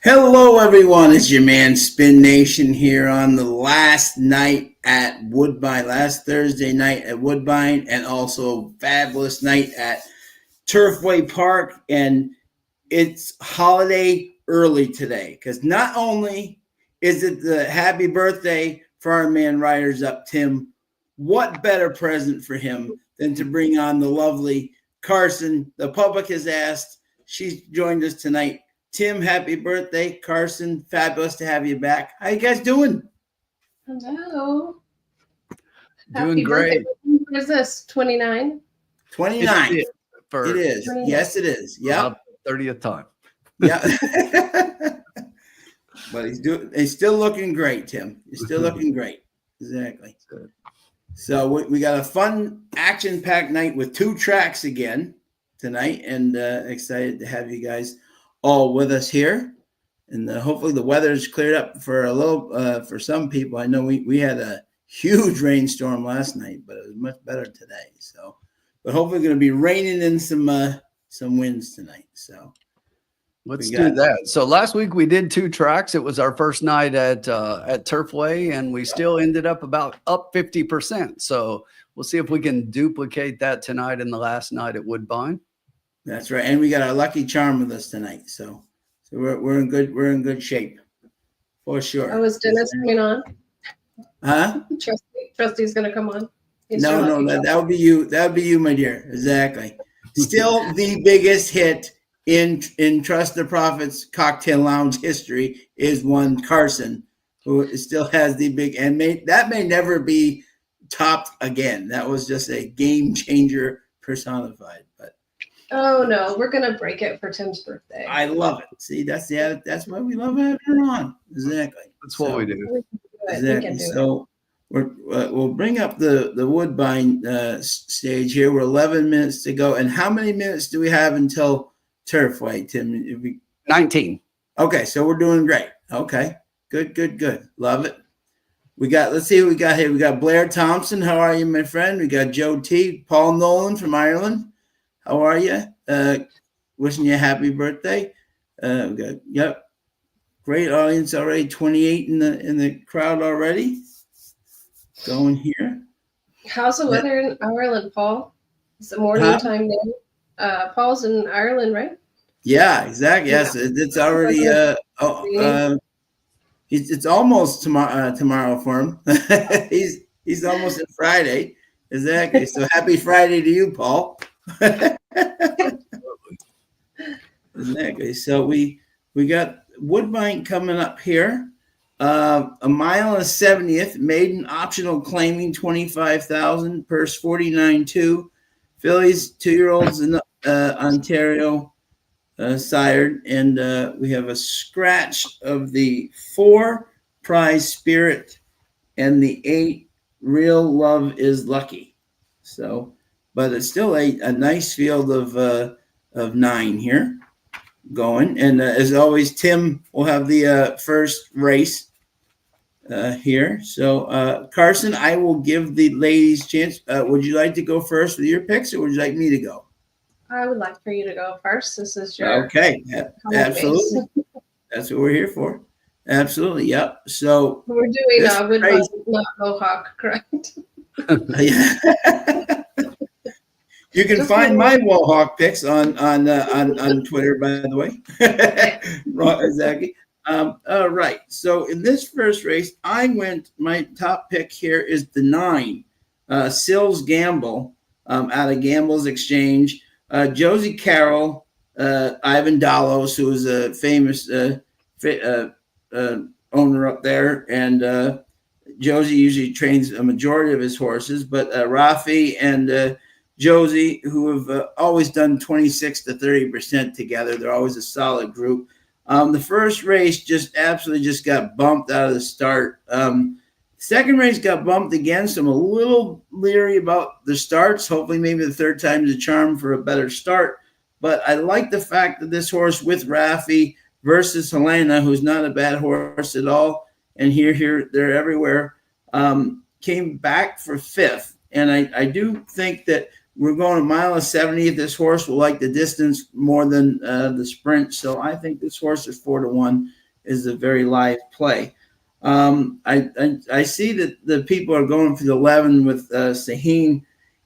Hello, everyone. It's your man Spin Nation here on the last night at Woodbine, last Thursday night at Woodbine, and also fabulous night at Turfway Park. And it's holiday early today because not only is it the happy birthday for our man Riders Up Tim, what better present for him than to bring on the lovely Carson? The public has asked. She's joined us tonight. Tim, happy birthday. Carson, fabulous to have you back. How you guys doing? Hello. Doing Happy great. birthday. What is this? 29? 29. It is. 29. Yes, it is. Yeah. 30th time. Yeah. But he's still looking great, Tim. He's still looking great. Exactly. So we got a fun action-packed night with 2 tracks again tonight, and excited to have you guys all with us here. And hopefully the weather's cleared up for a little for some people. I know we had a huge rainstorm last night, but it was much better today. So, but hopefully going to be raining in some winds tonight. So let's do that. So last week we did 2 tracks. It was our first night at Turfway, and we still ended up up 50%. So we'll see if we can duplicate that tonight in the last night at Woodbine. That's right, and we got our lucky charm with us tonight. So we're in good shape for sure. Oh, is Dennis coming on? Huh? Trusty's going to come on. No, that would be you. That would be you, my dear. Exactly. Still the biggest hit in Trust the Prophet's Cocktail Lounge history is one Carson, who still has the big, and that may never be topped again. That was just a game changer personified. But oh no, we're going to break it for Tim's birthday. I love it. See, that's why we love having her on. Exactly. That's what we do. Exactly. So we'll bring up the Woodbine stage here. We're 11 minutes to go. And how many minutes do we have until Turfway, Tim? 19. Okay, so we're doing great. Okay, good. Love it. Let's see what we got here. We got Blair Thompson. How are you, my friend? We got Joe T. Paul Nolan from Ireland. How are you? Wishing you a happy birthday. We got, yep. Great audience already. 28 in the crowd already. Going here. How's the weather in Ireland, Paul? Is it morning time there? Paul's in Ireland, right? Yeah, exactly. Yes, it's already. It's almost tomorrow for him. he's almost at Friday. Exactly. So happy Friday to you, Paul. Exactly. So we got Woodbine coming up here. A mile and 70th, maiden optional claiming 25,000, purse 49.2. Fillies 2-year-olds in Ontario sired, and we have a scratch of the 4 prize spirit and the 8 real love is lucky. So, but it's still a nice field of 9 here going. And as always, Tim will have the first race here. So, Carson, I will give the ladies a chance. Would you like to go first with your picks, or would you like me to go? I would like for you to go first. This is your okay. Absolutely. That's what we're here for. Absolutely. Yep. So we're doing Woodbine, not Mohawk, correct? You can find my Mohawk picks on Twitter, by the way. Exactly. All right. So in this first race, my top pick here is the 9, Sills Gamble, out of Gamble's Exchange. Josie Carroll, Ivan Dalos, who is a famous owner up there, and Josie usually trains a majority of his horses, but Rafi and Josie, who have always done 26 to 30% together. They're always a solid group. The first race absolutely got bumped out of the start. Second race got bumped again, so I'm a little leery about the starts. Hopefully maybe the third time's a charm for a better start. But I like the fact that this horse with Rafi versus Helena, who's not a bad horse at all, and here, there, everywhere, came back for 5th. And I do think that we're going a mile and 70th. This horse will like the distance more than the sprint. So I think this horse is 4-1 is a very live play. I see that the people are going for the 11 with Saheen.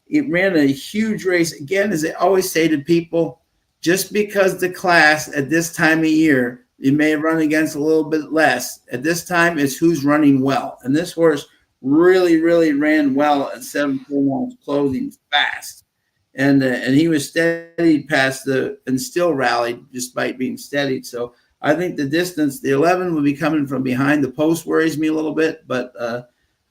It ran a huge race. Again, as I always say to people, just because the class at this time of year, you may run against a little bit less. At this time, it's who's running well. And this horse really, really ran well at 7 furlongs closing fast. And he was steady past and still rallied despite being steadied. So I think the distance, the 11 will be coming from behind. The post worries me a little bit, but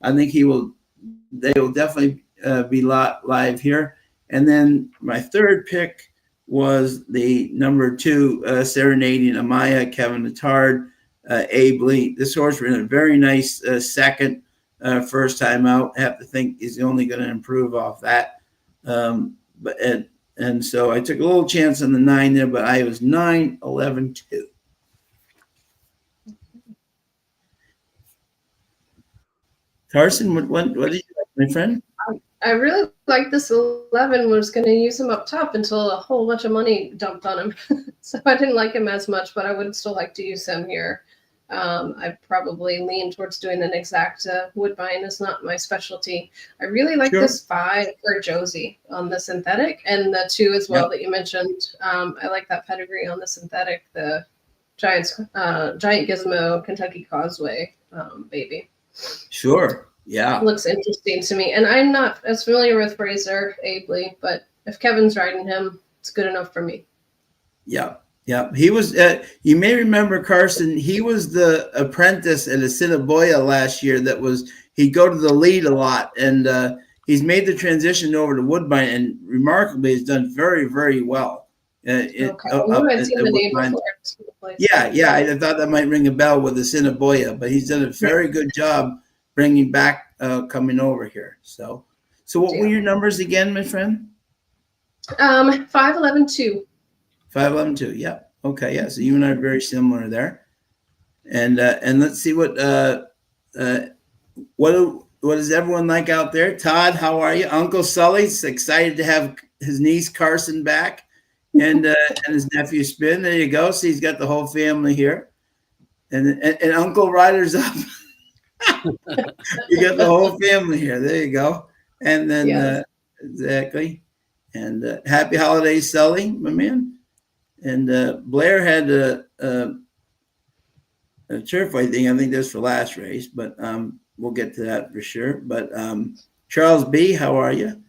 I think they will definitely be live here. And then my third pick was the number 2, Serenading Amaya, Kevin Attard, Abe Lee. This horse ran a very nice second first time out. I have to think he's only going to improve off that. And so I took a little chance on the 9 there, but I was 9-11-2. Carson, what did you like, my friend? I really like this 11. Was going to use him up top until a whole bunch of money dumped on him. So I didn't like him as much, but I would still like to use him here. I'd probably lean towards doing an exact. Woodbine is not my specialty. I really like this 5 for Josie on the synthetic, and the 2 as well that you mentioned. I like that pedigree on the synthetic, the Giant Gizmo Kentucky Causeway baby. Sure. Yeah. Looks interesting to me. And I'm not as familiar with Fraser Abley, but if Kevin's riding him, it's good enough for me. Yeah. Yeah. He was, you may remember, Carson, he was the apprentice at Assiniboia last year he'd go to the lead a lot. And he's made the transition over to Woodbine and remarkably has done very, very well. I'd seen the name before. Yeah. I thought that might ring a bell with Assiniboia, but he's done a very good job bringing back coming over here. So what were your numbers again, my friend? 5-11-2. 5-11-2. Yeah. Okay. Yeah. So you and I are very similar there. And let's see what does everyone like out there? Todd, how are you? Uncle Sully's excited to have his niece Carson back, and his nephew Spin. There you go. So he's got the whole family here, and Uncle Ryder's up. You got the whole family here. There you go. And then exactly. And happy holidays, Sully, my man. And Blair had a Turfway thing. I think that's for last race, but we'll get to that for sure. But Charles B., how are you?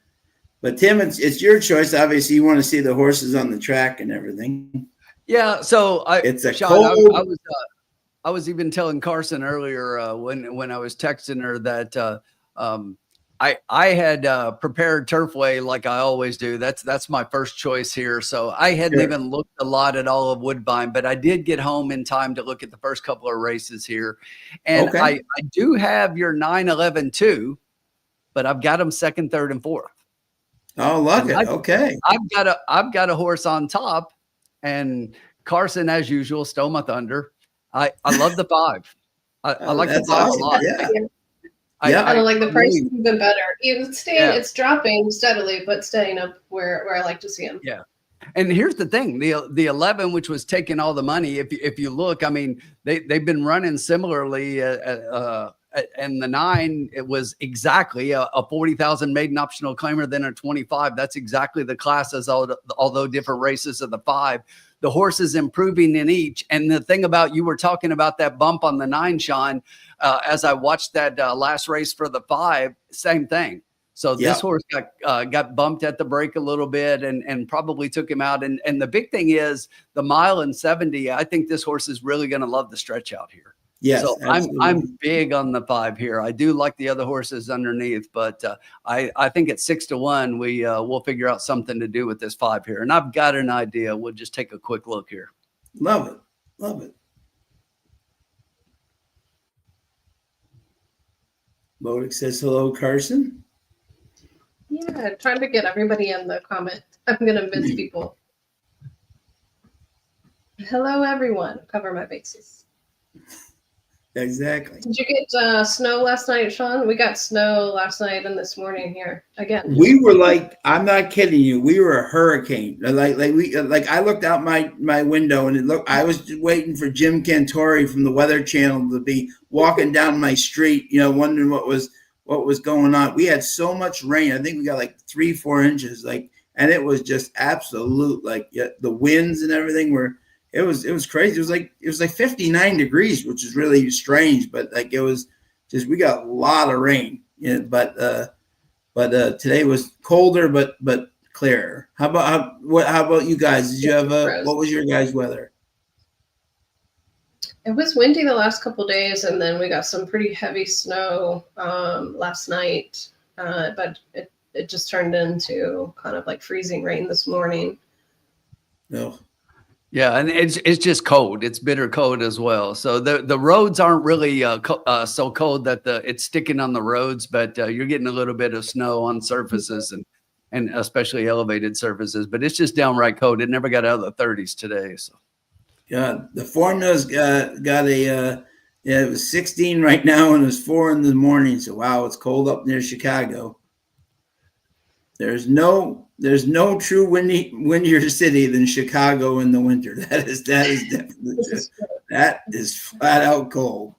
But Tim, it's your choice. Obviously, you want to see the horses on the track and everything. Yeah. So Sean, I was even telling Carson earlier when I was texting her that I had prepared Turfway like I always do. That's my first choice here. So I hadn't even looked a lot at all of Woodbine, but I did get home in time to look at the first couple of races here. And I do have your 9-11-2, but I've got them 2nd, 3rd, and 4th. Oh, look it. Okay. I've got a horse on top, and Carson, as usual, stole my thunder. I love the 5. I like the 5 a lot. Yeah. I don't like the price even better. It's dropping steadily, but staying up where I like to see them. Yeah. And here's the thing, the 11, which was taking all the money, if you look, I mean, they've been running similarly, and the 9, it was exactly a 40,000 maiden optional claimer, then a 25. That's exactly the classes, although different races of the 5. The horse is improving in each. And the thing about, you were talking about that bump on the 9, Sean, as I watched that last race for the 5, same thing. So this horse got bumped at the break a little bit and probably took him out. And the big thing is the 1.70 miles. I think this horse is really going to love the stretch out here. Yes, so I'm big on the 5 here. I do like the other horses underneath, but I think at 6-1 we'll figure out something to do with this 5 here. And I've got an idea. We'll just take a quick look here. Love it. Bodek says hello, Carson. Yeah, trying to get everybody in the comment. I'm gonna miss people. Hello, everyone. Cover my bases. Exactly. Did you get snow last night, Sean? We got snow last night and this morning here again. We were like, I'm not kidding you. We were a hurricane. Like I looked out my window and I was just waiting for Jim Cantori from the Weather Channel to be walking down my street, wondering what was going on. We had so much rain. I think we got like 3-4 inches, and it was just absolute, the winds and everything it was crazy. It was like 59 degrees, which is really strange, but it was just, we got a lot of rain. But today was colder, but clearer. How about you guys? Did you have what was your guys' weather? It was windy the last couple of days, and then we got some pretty heavy snow last night. But it just turned into kind of like freezing rain this morning. No. Yeah, and it's just cold. It's bitter cold as well. So the roads aren't really so cold that it's sticking on the roads, but you're getting a little bit of snow on surfaces and especially elevated surfaces. But it's just downright cold. It never got out of the 30s today. So yeah, the formula's got a it was 16 right now, and it's 4 in the morning. So wow, it's cold up near Chicago. There's no true windier city than Chicago in the winter. That is definitely that is flat out cold.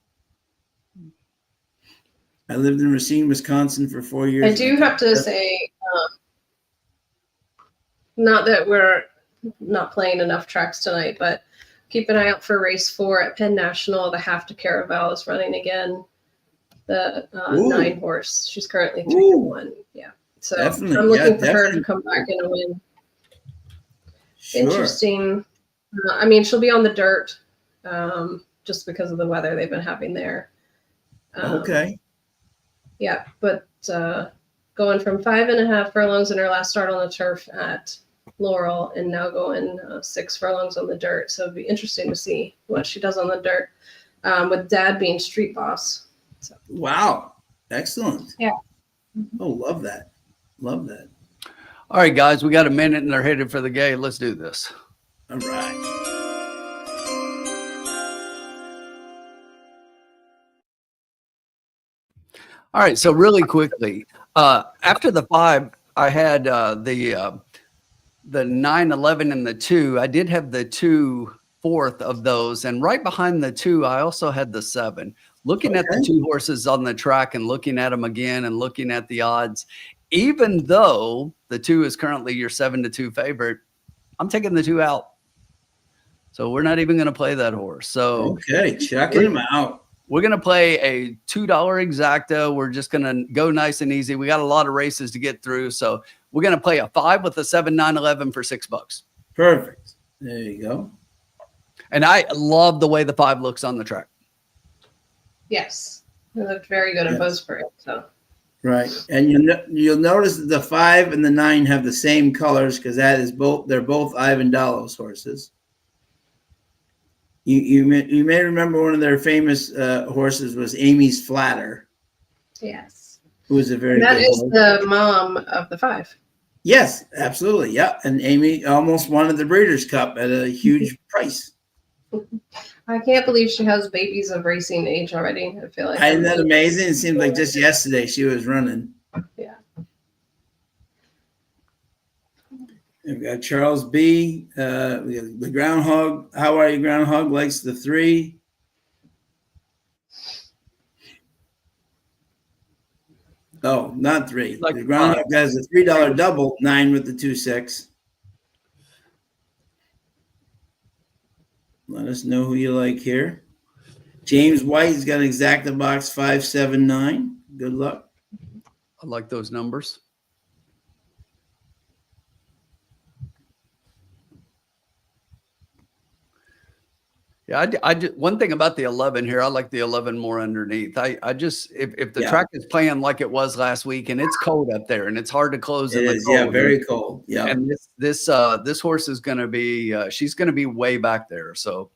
I lived in Racine, Wisconsin for 4 years. I do have to say, not that we're not playing enough tracks tonight, but keep an eye out for race 4 at Penn National. The Half to Caravel is running again. The 9 horse. She's currently 3-1. Yeah. So definitely. I'm looking for her to come back and win. Sure. Interesting. I mean, she'll be on the dirt just because of the weather they've been having there. Okay. Yeah, but going from 5.5 furlongs in her last start on the turf at Laurel, and now going 6 furlongs on the dirt. So it'd be interesting to see what she does on the dirt with Dad being street boss. So. Wow. Excellent. Yeah. Oh, love that. Love that. All right, guys, we got a minute and they're headed for the gate. Let's do this. All right. All right. So really quickly, after the 5, I had the 9, 11, and the 2. I did have the 2 fourth of those, and right behind the 2, I also had the 7. Looking at the 2 horses on the track and looking at them again and looking at the odds, even though the 2 is currently your 7-2 favorite, I'm taking the 2 out. So we're not even going to play that horse. So okay, checking him out. We're going to play a $2 exacta. We're just going to go nice and easy. We got a lot of races to get through. So we're going to play a 5 with a 7, 9, 11 for $6. Perfect. There you go. And I love the way the 5 looks on the track. Yes. It looked very good in Bowsbury. So. Right. And you'll notice that the 5 and the 9 have the same colors because they're both Ivan Dalos horses. You may remember one of their famous horses was Amy's Flatter. Yes. Who was a very that good is horse. The mom of the 5. Yes, absolutely. Yeah. And Amy almost won the Breeders' Cup at a huge price. I can't believe she has babies of racing age already. I feel like isn't that amazing? It seemed like just yesterday she was running. Yeah. We've got Charles B. We got the Groundhog. How are you, Groundhog? Likes the 3. Oh, not 3. The Groundhog has a $3 double, 9 with the 2-6. Let us know who you like here. James White's got an exacta box 579. Good luck. I like those numbers. Yeah, I one thing about the 11 here, I like the 11 more underneath. I just if the track is playing like it was last week, and it's cold up there, and it's hard to close. It is, yeah, very cold. Yeah, and this horse is going to be she's going to be way back there, so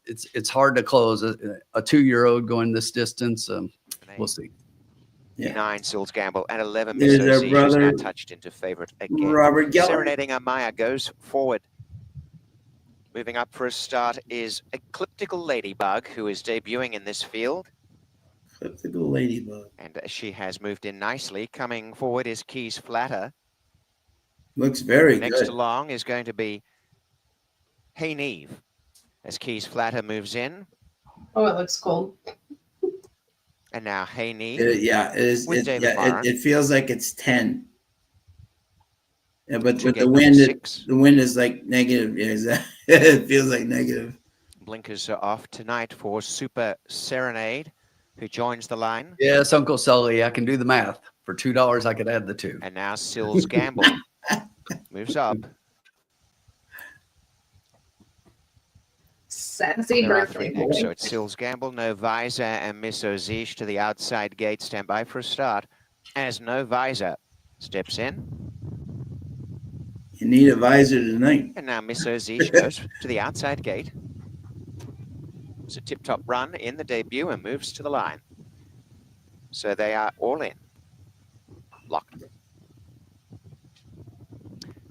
it's hard to close a 2-year-old going this distance. We'll see. Yeah. 9 Sills Gamble and 11 There's Miss our OC. brother, She's now touched into favorite again. Robert Geller. Serenading Amaya goes forward. Moving up for a start is Ecliptical Ladybug, who is debuting in this field. Ecliptical Ladybug. And she has moved in nicely. Coming forward is Keys Flatter. Looks very Next good. along is going to be Hey Neve, as Keys Flatter moves in. Oh, it looks cool. And now Hey Neve. Yeah, it is. With David Myron. It feels like it's 10. Yeah, but To the gate wind, number 6. the wind is like negative. Yeah, exactly. It feels like negative. Blinkers are off tonight for Super Serenade, who joins the line. Yes, Uncle Sully, I can do the math. For $2, I could add the 2. And now Sills Gamble moves up. Sassy There are birthday 3 picks, boy. so it's Sills Gamble, No Visor, and Miss Ozish to the outside gate. Stand by for a start as No Visor steps in. You need a visor tonight. And now Miss Ozish goes to the outside gate. It's a tip-top run in the debut and moves to the line. So they are all in. Locked.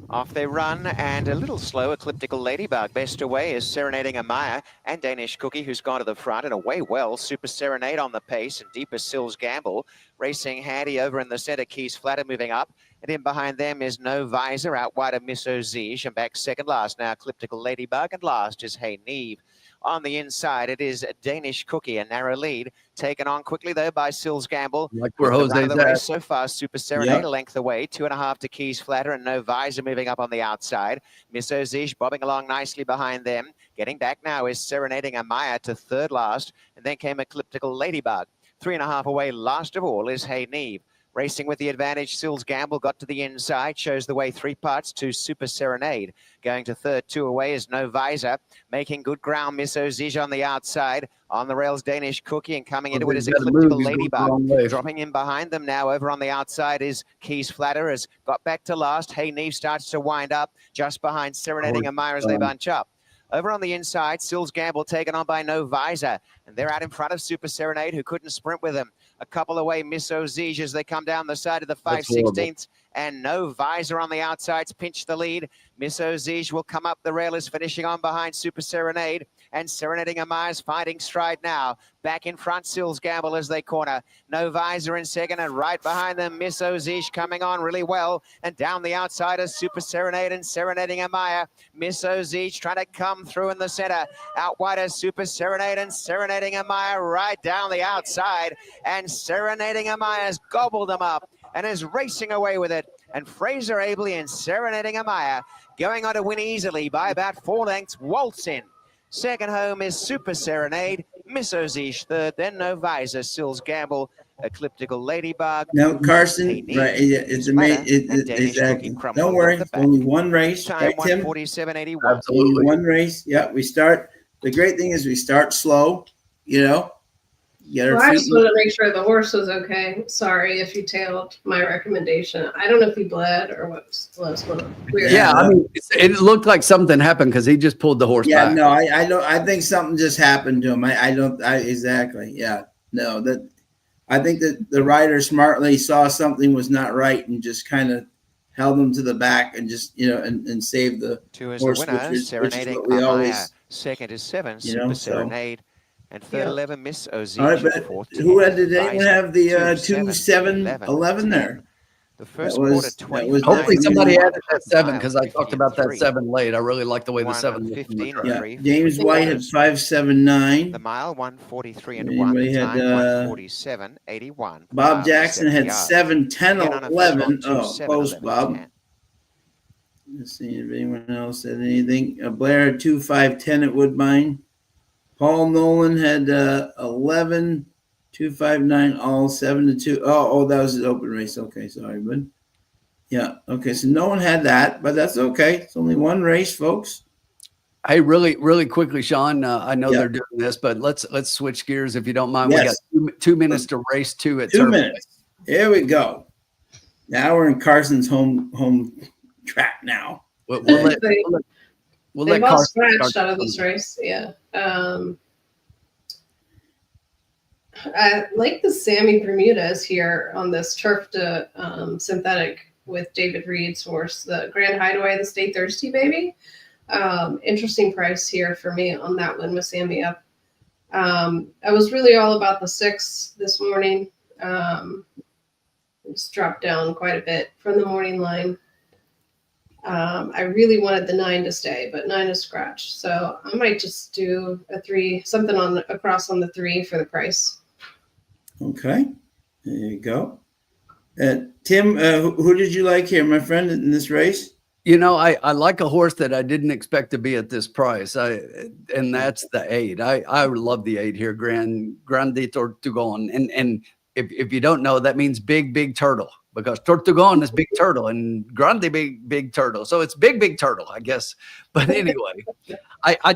Off they run, and a little slow, Ecliptical Ladybug. Best away is Serenading Amaya and Danish Cookie, who's gone to the front, and away well. Super Serenade on the pace, and deeper Sills Gamble. Racing handy over in the center, Keys Flatter moving up. And in behind them is No Visor, out wide of Miss Ozish, and back second last now, Ecliptical Ladybug, and last is Hey Neve. On the inside, it is Danish Cookie, a narrow lead. Taken on quickly, though, by Sills Gamble. Like where With the run Jose's of the race at. so far, Super Serenade, Yep. a length away, 2.5 to Keys Flatter, and No Visor moving up on the outside. Miss Ozish bobbing along nicely behind them. Getting back now is Serenading Amaya to third last, and then came Ecliptical Ladybug. 3.5 away, last of all, is Hey Neve. Racing with the advantage, Sills Gamble got to the inside, shows the way 3 parts to Super Serenade. Going to third, 2 away is No Visor. Making good ground, Miss Ozish on the outside. On the rails, Danish Cookie, and coming into it is Ecliptical Ladybug. Dropping in behind them now, over on the outside is Keys Flatter, has got back to last. Hey Neve starts to wind up, just behind Serenading Amaya as they bunch up. Over on the inside, Sills Gamble taken on by No Visor. And they're out in front of Super Serenade, who couldn't sprint with them. A couple away, Miss Ozish, as they come down the side of the 5/16. And No Visor on the outsides pinch the lead. Miss Ozish will come up the rail, is finishing on behind Super Serenade. And Serenading Amaya's fighting stride now. Back in front, Sills Gamble as they corner. No Visor in second, and right behind them, Miss Ozish coming on really well. And down the outside is Super Serenade and Serenading Amaya. Miss Ozish trying to come through in the center. Out wide is Super Serenade and Serenading Amaya right down the outside. And Serenading Amaya has gobbled them up and is racing away with it. And Fraser Abley and Serenading Amaya going on to win easily by about 4 lengths. Waltz in. Second home is Super Serenade, Miss Ozish third, then No Visor, Sills Gamble, Ecliptical Ladybug. Now, Carson, Hey, Neve, right? It's amazing. and Danish Exactly. Cookie crumbling Don't worry. off the It's back. only one race, Time right, Tim? 147.81. Only Absolutely. one race. Yeah, we start. The great thing is we start slow. You know, get our Well, I feet. just wanted to make sure the horse was okay. Sorry if you tailed my recommendation. I don't know if he bled or what was going on. Weird. Yeah, I mean, it looked like something happened because he just pulled the horse Yeah, back. no, I don't. I think something just happened to him. I don't. Exactly. Yeah, no. That I think that the rider smartly saw something was not right and just kind of held him to the back and just and saved the 2 is horse, the winner, which is Serenading what we Amaya. always. Second is 7, You Super know, so- Serenade. And third, Yeah. 11, Miss Ozish. All right, but fourth, who 10, had did anyone Visor, have the 2, 2-7-11 there? The first That was- quarter, that 25. was Hopefully somebody definitely- added that 7 because I talked about that 7 late. I really like the way the 7 looked from the 1:15. track. Yeah, 3, James 3 White had quarters. 5.79. The mile 143 and Anybody 1. had, Time 147.81. Bob Jackson had 7, 10, Again on a 11. slot, 2, Oh, 7, close, 11, Bob. 10. Let's see if anyone else had anything. Blair had 2, 5, 10 at Woodbine. Paul Nolan had 11, 2, 5, 9, all 7 to 2. Oh, that was his open race. Okay, sorry, bud. Yeah, okay, so no one had that, but that's okay. It's only one race, folks. Hey, really quickly, Sean. I know Yeah. they're doing this, but let's switch gears if you don't mind. Yes. We got 2 minutes to race 2 at 2 Turfway. minutes. Here we go. Now we're in Carson's home track now. We'll They- let They've all Carson scratched start out of this race. Yeah. I like the Sammy Bermudez here on this turf to synthetic with David Reed's horse, the Grand Hideaway, the Stay Thirsty Baby. Interesting price here for me on that one with Sammy up. I was really all about the 6 this morning. It's dropped down quite a bit from the morning line. I really wanted the 9 to stay, but 9 is scratched. So I might just do a 3, something on across on the 3 for the price. Okay, there you go. Tim, who did you like here, my friend, in this race? You know, I like a horse that I didn't expect to be at this price. And that's the 8. I love the 8 here, Grande Tortugon. And if you don't know, that means big turtle, because Tortugon is big turtle and Grande big turtle. So it's big turtle, I guess. But anyway, I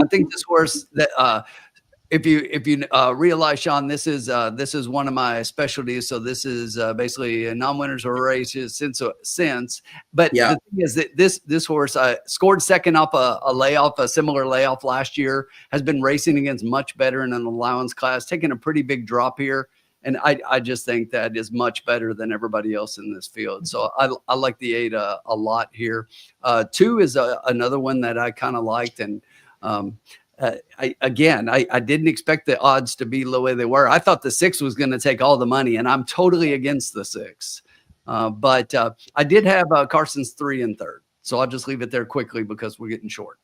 think this horse that if you realize, Sean, this is one of my specialties. So this is basically non-winners or races since. But Yeah. the thing is that this horse scored second off a similar layoff last year. Has been racing against much better in an allowance class, taking a pretty big drop here. And I just think that is much better than everybody else in this field. So I like the 8 a lot here. 2 is another one that I kind of liked, and I didn't expect the odds to be the way they were. I thought the 6 was going to take all the money, and I'm totally against the 6. But I did have Carson's 3 and 3rd. So I'll just leave it there quickly because we're getting short.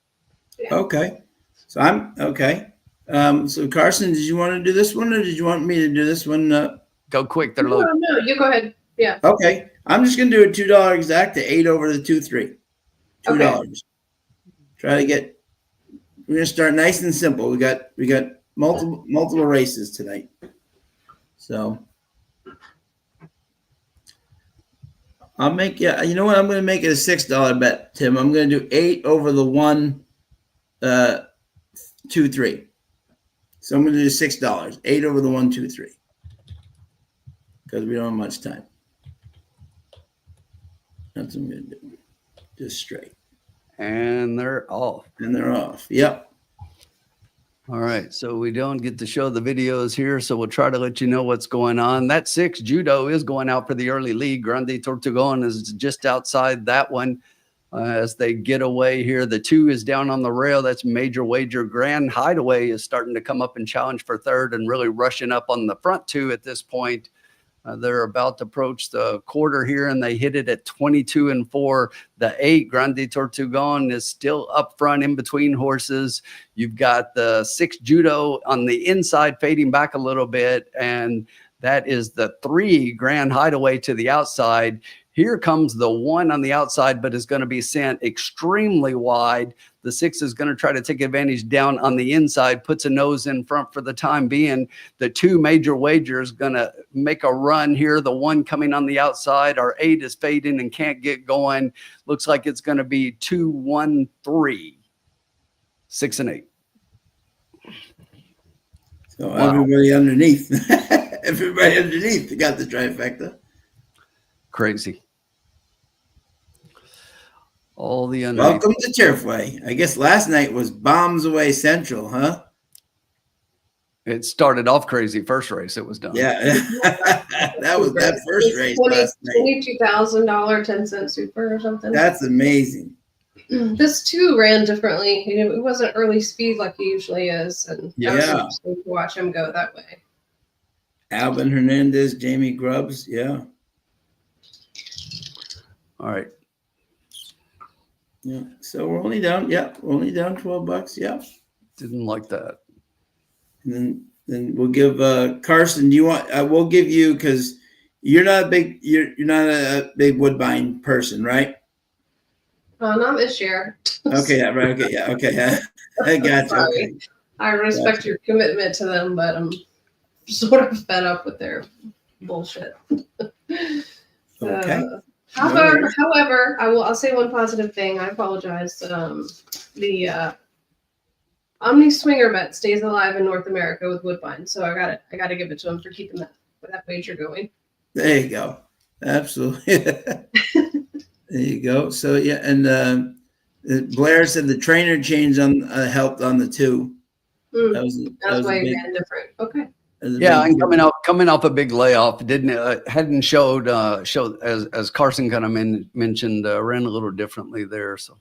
Okay. So I'm okay. So Carson, did you want to do this one, or did you want me to do this one? Go quick. They're No, low. no, you go ahead. Yeah. Okay. I'm just going to do a $2 exact to 8 over the 2-3. $2. Okay. Try to get. We're gonna start nice and simple. We got multiple races tonight. So I'll make you know what, I'm gonna make it a $6 bet, Tim. I'm gonna do 8 over the 1 2-3. So I'm gonna do $6. 8 over the 1 2-3. Because we don't have much time. That's what I'm gonna do. Just straight. And they're off. And they're off. Yep. All right. So we don't get to show the videos here. So we'll try to let you know what's going on. That 6 Judo is going out for the early lead. Grande Tortugon is just outside that one as they get away here. The 2 is down on the rail. That's Major Wager. Grand Hideaway is starting to come up and challenge for 3rd and really rushing up on the front 2 at this point. They're about to approach the quarter here, and they hit it at 22 and 4. The 8 Grande Tortugon is still up front in between horses. You've got the 6 Judo on the inside fading back a little bit, and that is the 3 Grand Hideaway to the outside. Here comes the 1 on the outside, but is going to be sent extremely wide. The 6 is going to try to take advantage down on the inside, puts a nose in front for the time being. The 2 Major Wagers going to make a run here. The 1 coming on the outside. Our 8 is fading and can't get going. Looks like it's going to be 2, 1, 3, 6 and 8. So wow. Everybody underneath got the trifecta. Crazy. All the underneath. Welcome to Turfway. I guess last night was Bombs Away Central, huh? It started off crazy. First race, it was done. Yeah, that was that first race last night. $22,000 10-cent super or something. That's amazing. This 2 ran differently. It wasn't early speed like he usually is, and yeah, was interesting to watch him go that way. Alvin Hernandez, Jamie Grubbs, yeah. All right. Yeah. So we're only down. Yeah, we're only down $12. Yeah. Didn't like that. And then we'll give Carson. Do you want? We'll give you, because you're not a big Woodbine person, right? Not this year. Okay. Yeah. Right. Okay. Yeah. Okay. Yeah. I got you. Okay. I respect your commitment to them, but I'm sort of fed up with their bullshit. Okay. However, I'll say one positive thing. I apologize. The Omni Swinger bet stays alive in North America with Woodbine, so I got to give it to him for keeping that wager going. There you go. Absolutely. There you go. So yeah, and Blair said the trainer change helped on the 2. That's why he ran different. Okay. Yeah, and coming off a big layoff, hadn't showed as Carson kind of mentioned, ran a little differently there. So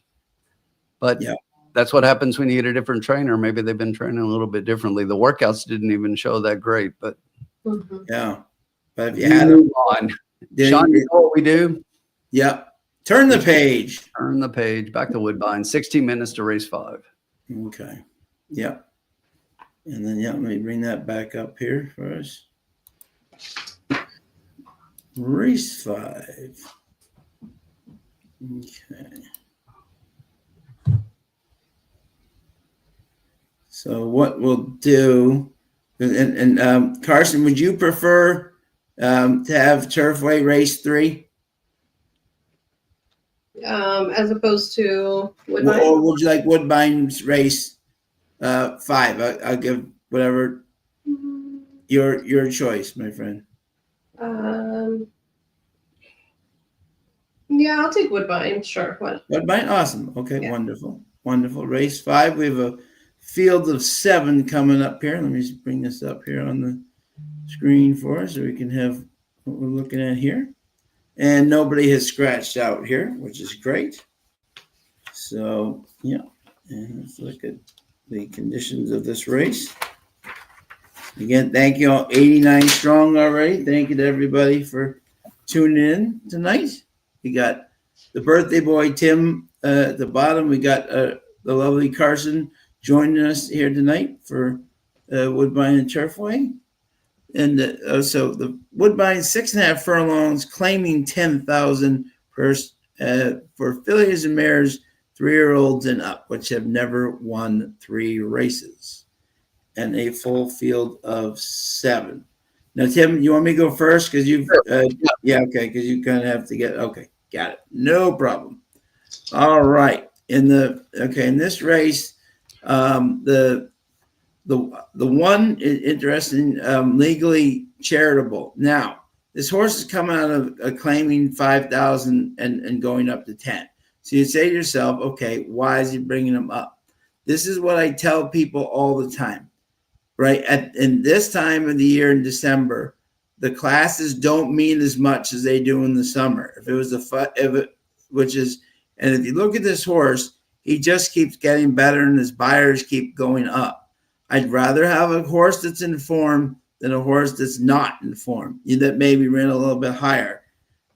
But Yeah. that's what happens when you get a different trainer. Maybe they've been training a little bit differently. The workouts didn't even show that great, but Yeah. But if you we had move on. then Sean, you it- know what we do? yeah. Turn the page. Turn the page. Back to Woodbine. 16 minutes to race 5. Okay. Yeah. And then, yeah, let me bring that back up here for us. Race 5. Okay. So what we'll do, and Carson, would you prefer to have Turfway race 3? As opposed to Woodbine. Or would you like Woodbine's race 5? I'll give whatever your choice, my friend. Yeah, I'll take Woodbine. Sure. What? Woodbine, awesome. Okay, Yeah. wonderful. Race 5. We have a field of 7 coming up here. Let me just bring this up here on the screen for us so we can have what we're looking at here. And nobody has scratched out here, which is great. So, yeah. And let's look at the conditions of this race. Again, thank you all. 89 strong already. Thank you to everybody for tuning in tonight. We got the birthday boy, Tim, at the bottom. We got the lovely Carson joining us here tonight for Woodbine and Turfway. And so the Woodbine 6.5 furlongs claiming 10,000 for fillies and mares, 3-year-olds and up, which have never won 3 races, and a full field of 7. Now, Tim, you want me to go first? Because you've, yeah, okay, because you kind of have to get, okay, got it. No problem. All right. In this race, the one is interesting, legally charitable. Now, this horse is coming out of claiming 5,000 and going up to 10. So you say to yourself, okay, why is he bringing them up? This is what I tell people all the time, right? In this time of the year in December, the classes don't mean as much as they do in the summer. If you look at this horse, he just keeps getting better and his buyers keep going up. I'd rather have a horse that's in form than a horse that's not in form, that maybe ran a little bit higher.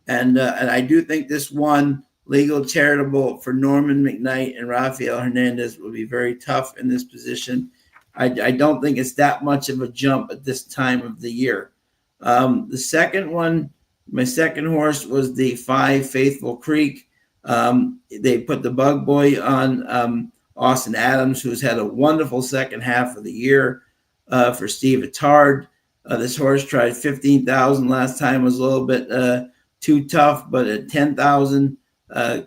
And I do think this one, legal charitable for Norman McKnight and Rafael Hernandez, will be very tough in this position. I don't think it's that much of a jump at this time of the year. The second one, my second horse was the 5 Faithful Creek. They put the bug boy on Austin Adams, who's had a wonderful second half of the year for Steve Attard. This horse tried 15,000 last time, was a little bit too tough, but at 10,000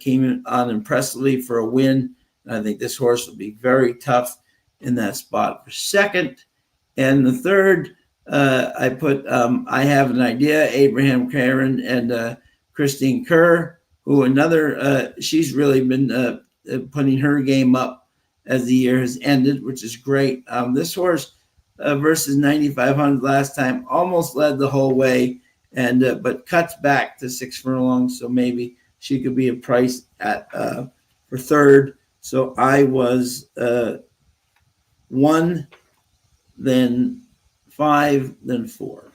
came on impressively for a win. And I think this horse will be very tough in that spot for second. And the third, I put I Have an Idea, Abraham Karen and Christine Kerr, who she's really been putting her game up as the year has ended, which is great. This horse versus 9,500 last time almost led the whole way, and but cuts back to 6 furlongs, so maybe she could be a price at for third. So I was 1, then 5, then 4.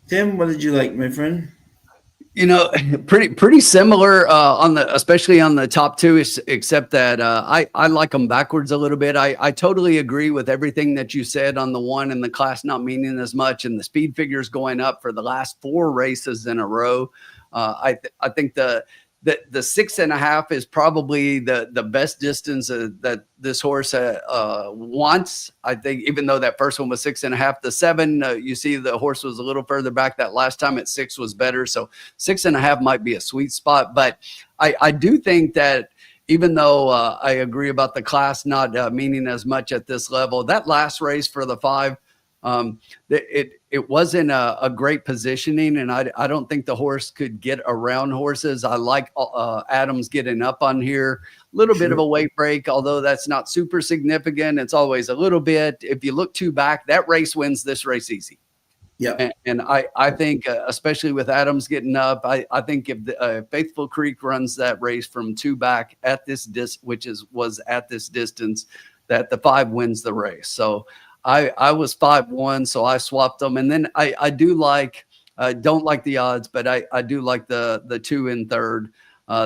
Tim, what did you like, my friend? Pretty similar especially on the top 2, except that I like them backwards a little bit. I totally agree with everything that you said on the 1 and the class not meaning as much, and the speed figures going up for the last 4 races in a row. I think the 6.5 is probably the best distance that this horse wants. I think, even though that first one was 6.5, the 7, you see the horse was a little further back. That last time at 6 was better. So 6.5 might be a sweet spot. But I do think that, even though I agree about the class not meaning as much at this level, that last race for the 5, it wasn't a great positioning, and I don't think the horse could get around horses. I like Adams getting up on here, a little bit of a weight break, although that's not super significant. It's always a little bit. If you look too back, that race wins this race easy. Yep. And I think, especially with Adams getting up, I think if Faithful Creek runs that race from 2 back at this was at this distance, that the 5 wins the race. So I was 5-1, so I swapped them. And then I do like, don't like the odds, but I do like the 2 in third.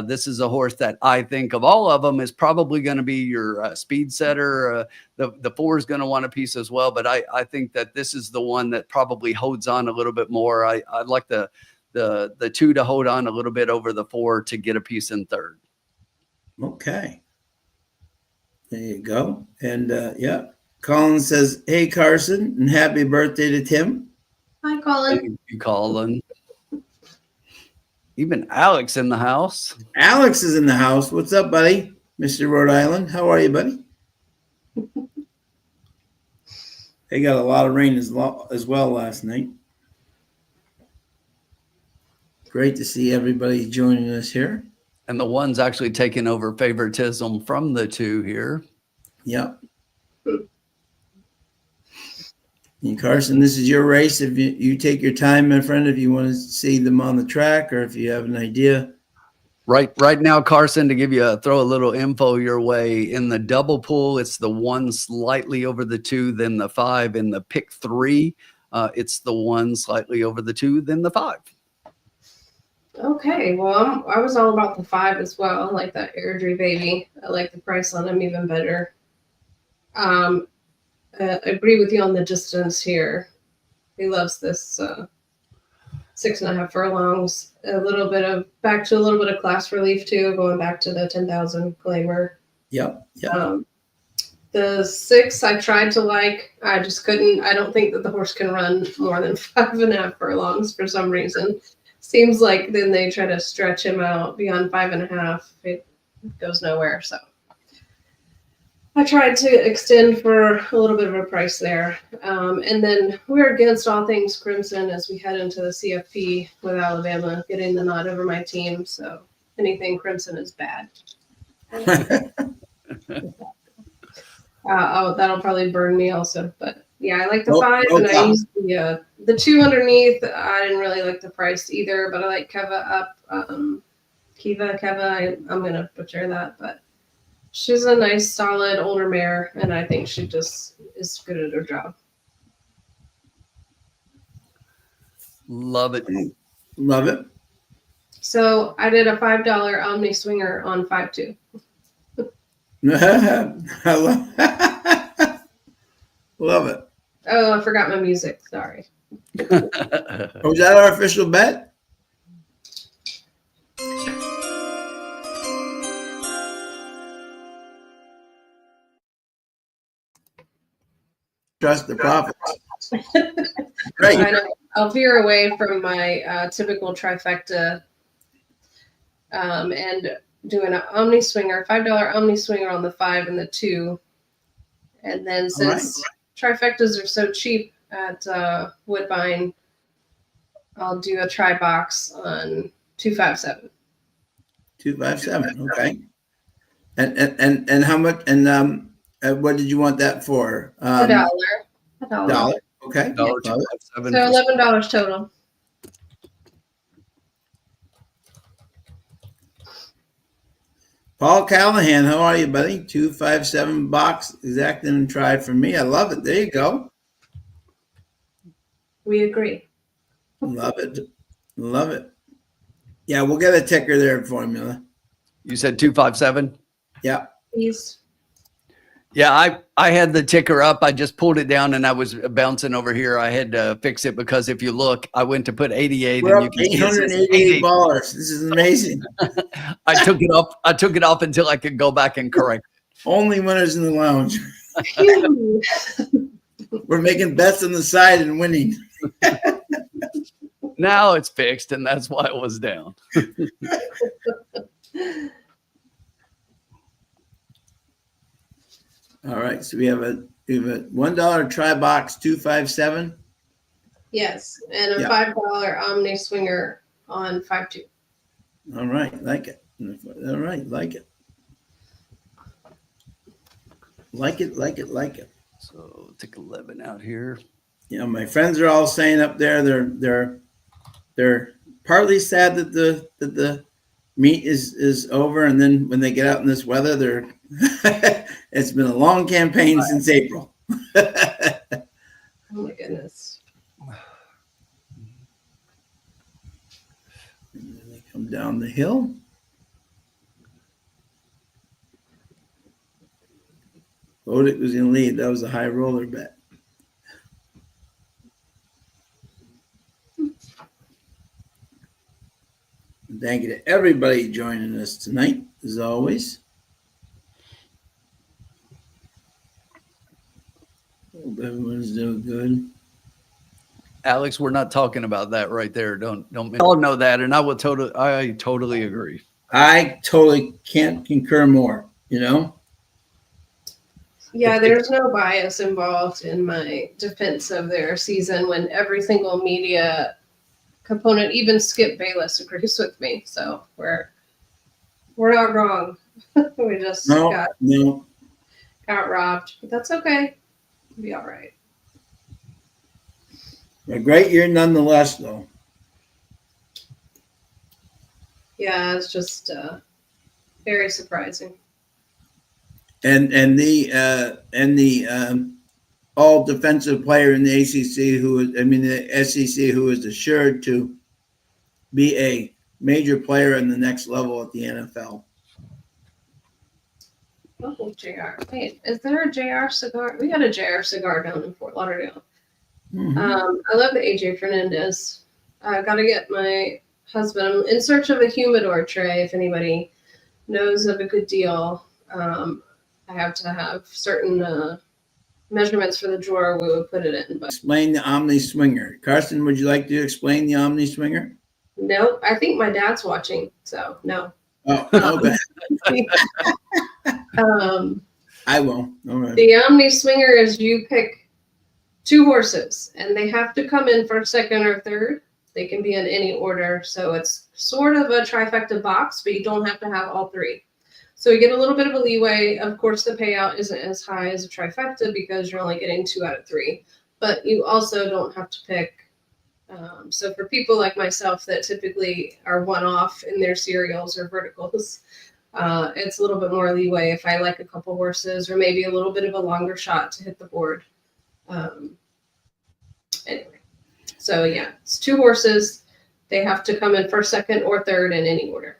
This is a horse that I think of all of them is probably going to be your speed setter. The 4 is going to want a piece as well, but I think that this is the one that probably holds on a little bit more. I like the 2 to hold on a little bit over the 4 to get a piece in third. Okay. There you go. And yeah, Colin says, "Hey Carson, and happy birthday to Tim." Hi, Colin. Thank you, Colin. Even Alex in the house. Alex is in the house. What's up, buddy? Mr. Rhode Island. How are you, buddy? They got a lot of rain as well last night. Great to see everybody joining us here. And the 1's actually taking over favoritism from the 2 here. Yep. And Carson, this is your race. If you take your time, my friend, if you want to see them on the track or if you have an idea. Right now, Carson, to give you throw a little info your way, in the double pool, it's the 1 slightly over the 2, then the 5. In the pick 3, it's the 1 slightly over the 2, then the 5. Okay, well, I was all about the 5 as well. I like that Airdrie baby. I like the price on him even better. I agree with you on the distance here. He loves this 6.5 furlongs. Back to a little bit of class relief too, going back to the 10,000 claimer. Yep. The 6 I tried to like. I just couldn't. I don't think that the horse can run more than 5.5 furlongs for some reason. Seems like then they try to stretch him out beyond 5.5. It goes nowhere. So I tried to extend for a little bit of a price there. And then we're against all things Crimson as we head into the CFP with Alabama getting the nod over my team. So anything Crimson is bad. That'll probably burn me also. But yeah, I like the 5 and I used the 2 underneath. I didn't really like the price either, but I like Keva up. Keva. I'm going to butcher that, but she's a nice, solid older mare, and I think she just is good at her job. Love it. Love it. So I did a $5 Omni Swinger on 5-2. Love it. Oh, I forgot my music. Sorry. Was that our official bet? Trust the profits. Right. I'll veer away from my typical trifecta and doing an Omni Swinger, $5 Omni Swinger on the 5 and the 2. And then since trifectas are so cheap at Woodbine, I'll do a try box on 257. 257. Okay. And how much? And what did you want that for? $1. $1. Okay. $2.57. So $11 total. Paul Callahan, how are you, buddy? 257 box exact and tried for me. I love it. There you go. We agree. Love it. Love it. Yeah, we'll get a ticker there formula. You said 257? Yeah. Please. Yeah, I had the ticker up. I just pulled it down and I was bouncing over here. I had to fix it because if you look, I went to put 88 We're and up you can see $888. This is amazing. I took it off. I took it off until I could go back and correct it. Only winners in the lounge. We're making bets on the side and winning. Now it's fixed, and that's why it was down. All right, so we have a $1 try box 257. Yes, and a $5 Omni Swinger on 5-2. All right, like it. All right, like it. Like it. So take 11 out here. my friends are all saying up there they're partly sad that the meet is over, and then when they get out in this weather, they're it's been a long campaign since April. Oh my goodness. And then they come down the hill. Bodick was going to lead. That was a high roller bet. And thank you to everybody joining us tonight, as always. Hope everyone's doing good. Alex, we're not talking about that right there. Don't. We all know that, and I totally agree. I totally can't concur more. Yeah, there's no bias involved in my defense of their season when every single media component, even Skip Bayless, agrees with me. So we're not wrong. We just got robbed, but that's okay. We'll be all right. A great year nonetheless, though. Yeah, it's just very surprising. And the all defensive player in the ACC the SEC who is assured to be a major player in the next level at the NFL. Oh, JR. Wait, is there a JR cigar? We got a JR cigar down in Fort Lauderdale. Mm-hmm. I love the AJ Fernandez. I got to get my husband. I'm in search of a humidor tray. If anybody knows of a good deal, I have to have certain measurements for the drawer we would put it in. But explain the Omni Swinger. Carson, would you like to explain the Omni Swinger? no, I think my dad's watching, so no. Oh, okay. I will. All right. The Omni Swinger is you pick 2 horses, and they have to come in first, second, or third. They can be in any order, so it's sort of a trifecta box, but you don't have to have all 3. So you get a little bit of a leeway. Of course, the payout isn't as high as a trifecta because you're only getting 2 out of 3, but you also don't have to pick. So for people like myself that typically are one-off in their serials or verticals, it's a little bit more leeway if I like a couple horses or maybe a little bit of a longer shot to hit the board. Anyway, so yeah, it's 2 horses. They have to come in first, second, or third in any order.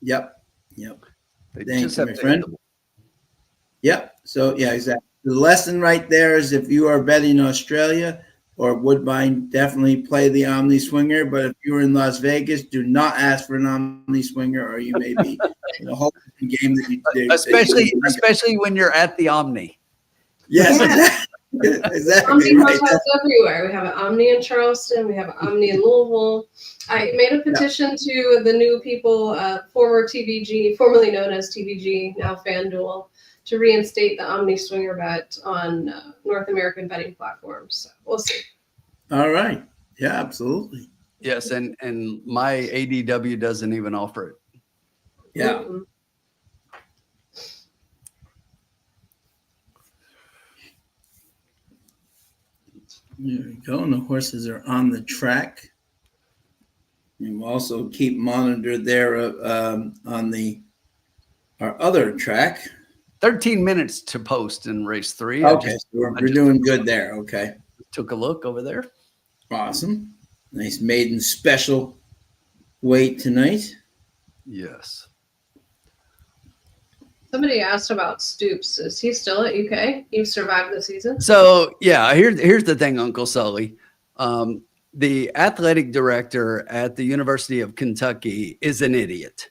Yep. They Thank just you, have my to friend. Yep. So yeah, exactly. The lesson right there is if you are betting Australia or Woodbine, definitely play the Omni Swinger. But if you're in Las Vegas, do not ask for an Omni Swinger, or you may be in a whole game that you do. Especially when you're at the Omni. Yes, Yeah. exactly. Omni Right. hotels everywhere. We have an Omni in Charleston. We have an Omni in Louisville. I made a petition to the new people, former TVG, formerly known as TVG, now FanDuel, to reinstate the Omni Swinger bet on North American betting platforms. So we'll see. All right. Yeah, absolutely. Yes, and my ADW doesn't even offer it. Yeah. Mm-hmm. There we go. And the horses are on the track. And we'll also keep monitored there on our other track. 13 minutes to post in race 3. Okay, so we're doing good there. Okay. Took a look over there. Awesome. Nice maiden special weight tonight. Yes. Somebody asked about Stoops. Is he still at UK? You've survived the season? So yeah, here's the thing, Uncle Sully. The athletic director at the University of Kentucky is an idiot.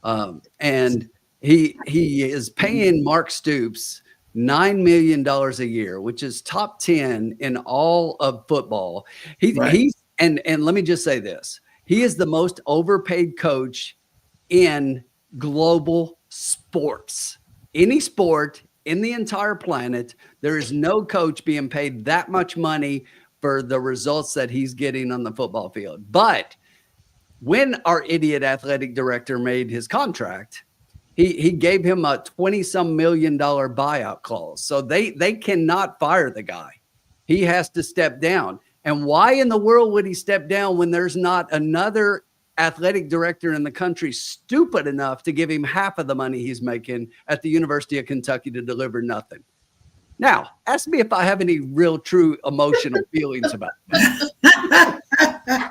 And he is paying Mark Stoops $9 million a year, which is top 10 in all of football. He's and let me just say this. He is the most overpaid coach in global sports. Any sport in the entire planet, there is no coach being paid that much money for the results that he's getting on the football field. But when our idiot athletic director made his contract, he gave him a $20-some million buyout clause. So they cannot fire the guy. He has to step down. And why in the world would he step down when there's not another athletic director in the country stupid enough to give him half of the money he's making at the University of Kentucky to deliver nothing? Now, ask me if I have any real, true emotional feelings about that.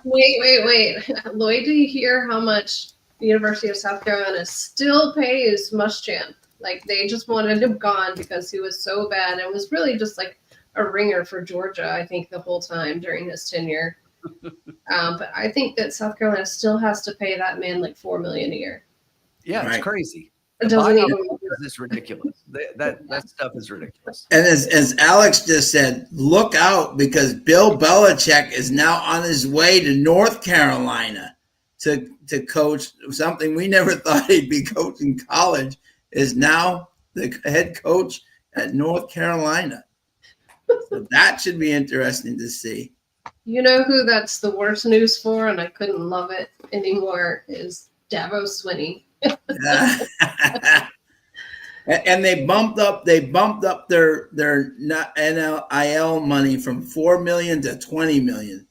Wait. Lloyd, do you hear how much the University of South Carolina still pays Muschamp? Like, they just wanted him gone because he was so bad and was really just like a ringer for Georgia, I think, the whole time during his tenure. But I think that South Carolina still has to pay that man like $4 million a year. Yeah, Right. it's crazy. It doesn't even. It's ridiculous. That stuff is ridiculous. And as Alex just said, look out, because Bill Belichick is now on his way to North Carolina to coach something we never thought he'd be coaching. College is now the head coach at North Carolina. So that should be interesting to see. You know who that's the worst news for, and I couldn't love it anymore, is Dabo Swinney. And they bumped up their NIL money from $4 million to $20 million.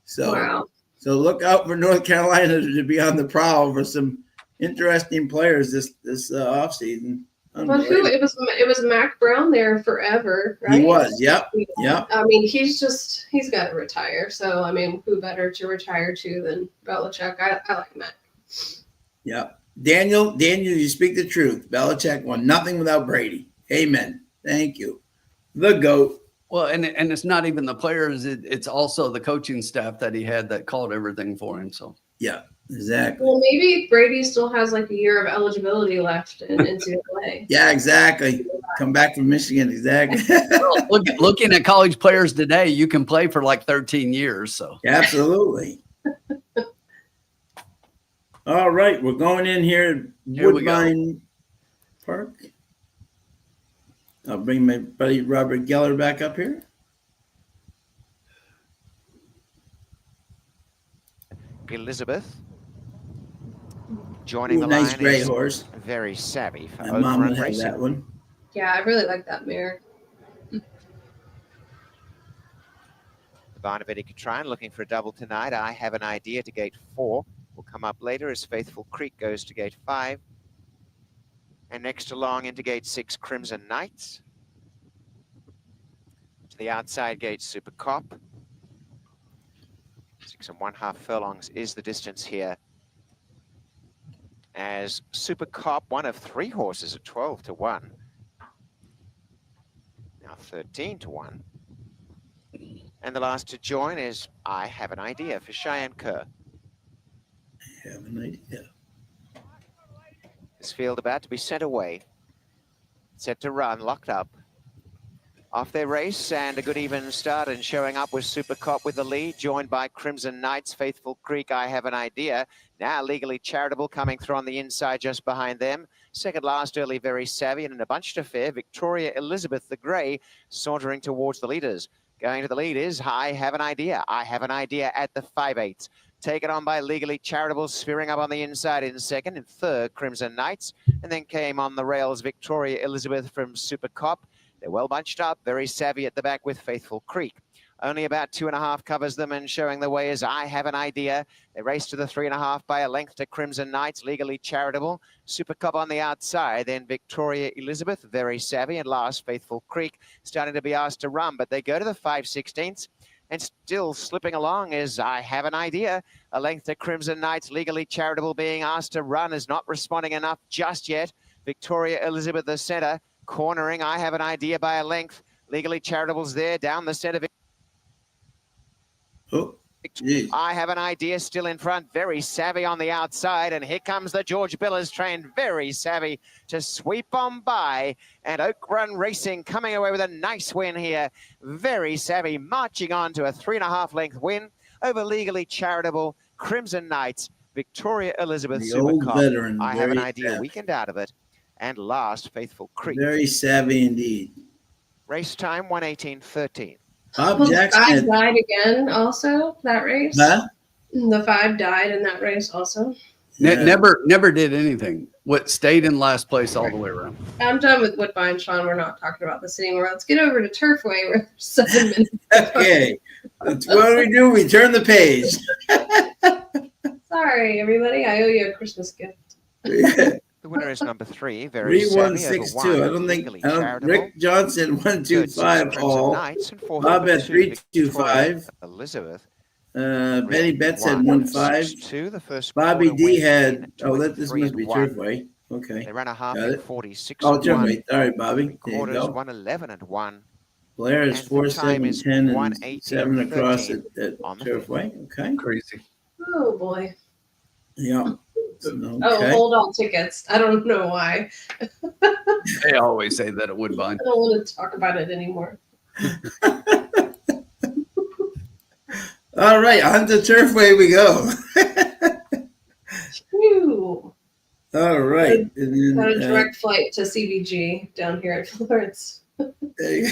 So Wow. So look out for North Carolina to be on the prowl for some interesting players this offseason. But who it was Mac Brown there forever, right? He was, yep. I mean, he's got to retire. So I mean, who better to retire to than Belichick? I like Mac. Yep. Daniel, you speak the truth. Belichick won nothing without Brady. Amen. Thank you. The GOAT. Well, and it's not even the players; it's also the coaching staff that he had that called everything for him. So yeah, exactly. Well, maybe Brady still has like a year of eligibility left in NCAA. Yeah, exactly. Come back from Michigan, exactly. well, looking at college players today, you can play for like 13 years. So yeah, absolutely. All right, we're going in here at Woodbine Park. I'll bring my buddy Robert Geller back up here. Elizabeth joining the nice line. Gray horse. Very savvy for My mom open would have racing. that one. Yeah, I really like that mare. Barnavetti Catron looking for a double tonight. I Have an Idea to gate 4. Will come up later as Faithful Creek goes to gate 5. And next along into gate 6, Crimson Knights. To the outside gate, Super Cop. 6 1/2 furlongs is the distance here. As Super Cop, one of 3 horses at 12 to 1. Now 13 to 1. And the last to join is I Have an Idea for Cheyenne Kerr. I have an idea. This field about to be sent away. Set to run, locked up. Off their race, and a good even start, and showing up with Super Cop with the lead, joined by Crimson Knights, Faithful Creek, I Have an Idea. Now Legally Charitable coming through on the inside just behind them. Second last, Early Very Savvy, and in a bunched affair, Victoria Elizabeth the Grey sauntering towards the leaders. Going to the lead is I Have an Idea. I Have an Idea at the 5/8. Taken on by Legally Charitable, spearing up on the inside in second. In third, Crimson Knights. And then came on the rails, Victoria Elizabeth from Super Cop. They're well bunched up, Very Savvy at the back with Faithful Creek. Only about 2.5 covers them, and showing the way is I Have an Idea. They race to the 3.5 by a length to Crimson Knights, Legally Charitable. Super Cop on the outside, then Victoria Elizabeth, Very Savvy, and last Faithful Creek, starting to be asked to run, but they go to the 5/16. And still slipping along is I Have an Idea. A length to Crimson Knights, Legally Charitable being asked to run, is not responding enough just yet. Victoria Elizabeth, the centre, cornering I Have an Idea by a length. Legally Charitable's there, down the centre. Oh, geez. I Have an Idea still in front, Very Savvy on the outside, and here comes the George Billers train, Very Savvy to sweep on by, and Oak Run Racing coming away with a nice win here. Very Savvy marching on to a 3.5 length win over Legally Charitable, Crimson Knights, Victoria Elizabeth, The Super old Cop. veteran, I Have an Very Idea, Savvy. weekend out of it, and last Faithful Creek. Very savvy indeed. Race time 1:18:13. Bob Well, the Jackson. 5 died again also, that race. Huh? The 5 died in that race also. Never did anything. What stayed in last place all the way around. I'm done with Woodbine, Sean. We're not talking about this anymore. Let's get over to Turfway. We're 7 minutes. Okay. What do? We turn the page. Sorry, everybody. I owe you a Christmas gift. The winner is number 3. Very savvy over 3162. I don't think. legally charitable. Rick Johnson 125 all. Knights and fourth Bob number at 2, 325. Elizabeth. Benny Betts had 15. 2, the first Bobby quarter D went had. in Oh, to this three must and be one. Turfway. Okay. They ran a half Got in it. 46 Oh, and 1. Turfway. All right, Bobby. There you Quarters go. 111 and 1. Blair is And the time 4, 7, is 10, and 1:18 7 and across 13 at on the Turfway. Okay. Crazy. Oh, boy. Yeah. Oh, Okay. hold on tickets. I don't know why. They always say that at Woodbine. I don't want to talk about it anymore. All right. On to Turfway we go. Whew. All right. And Got a then, direct flight to CBG down here in Florence. there you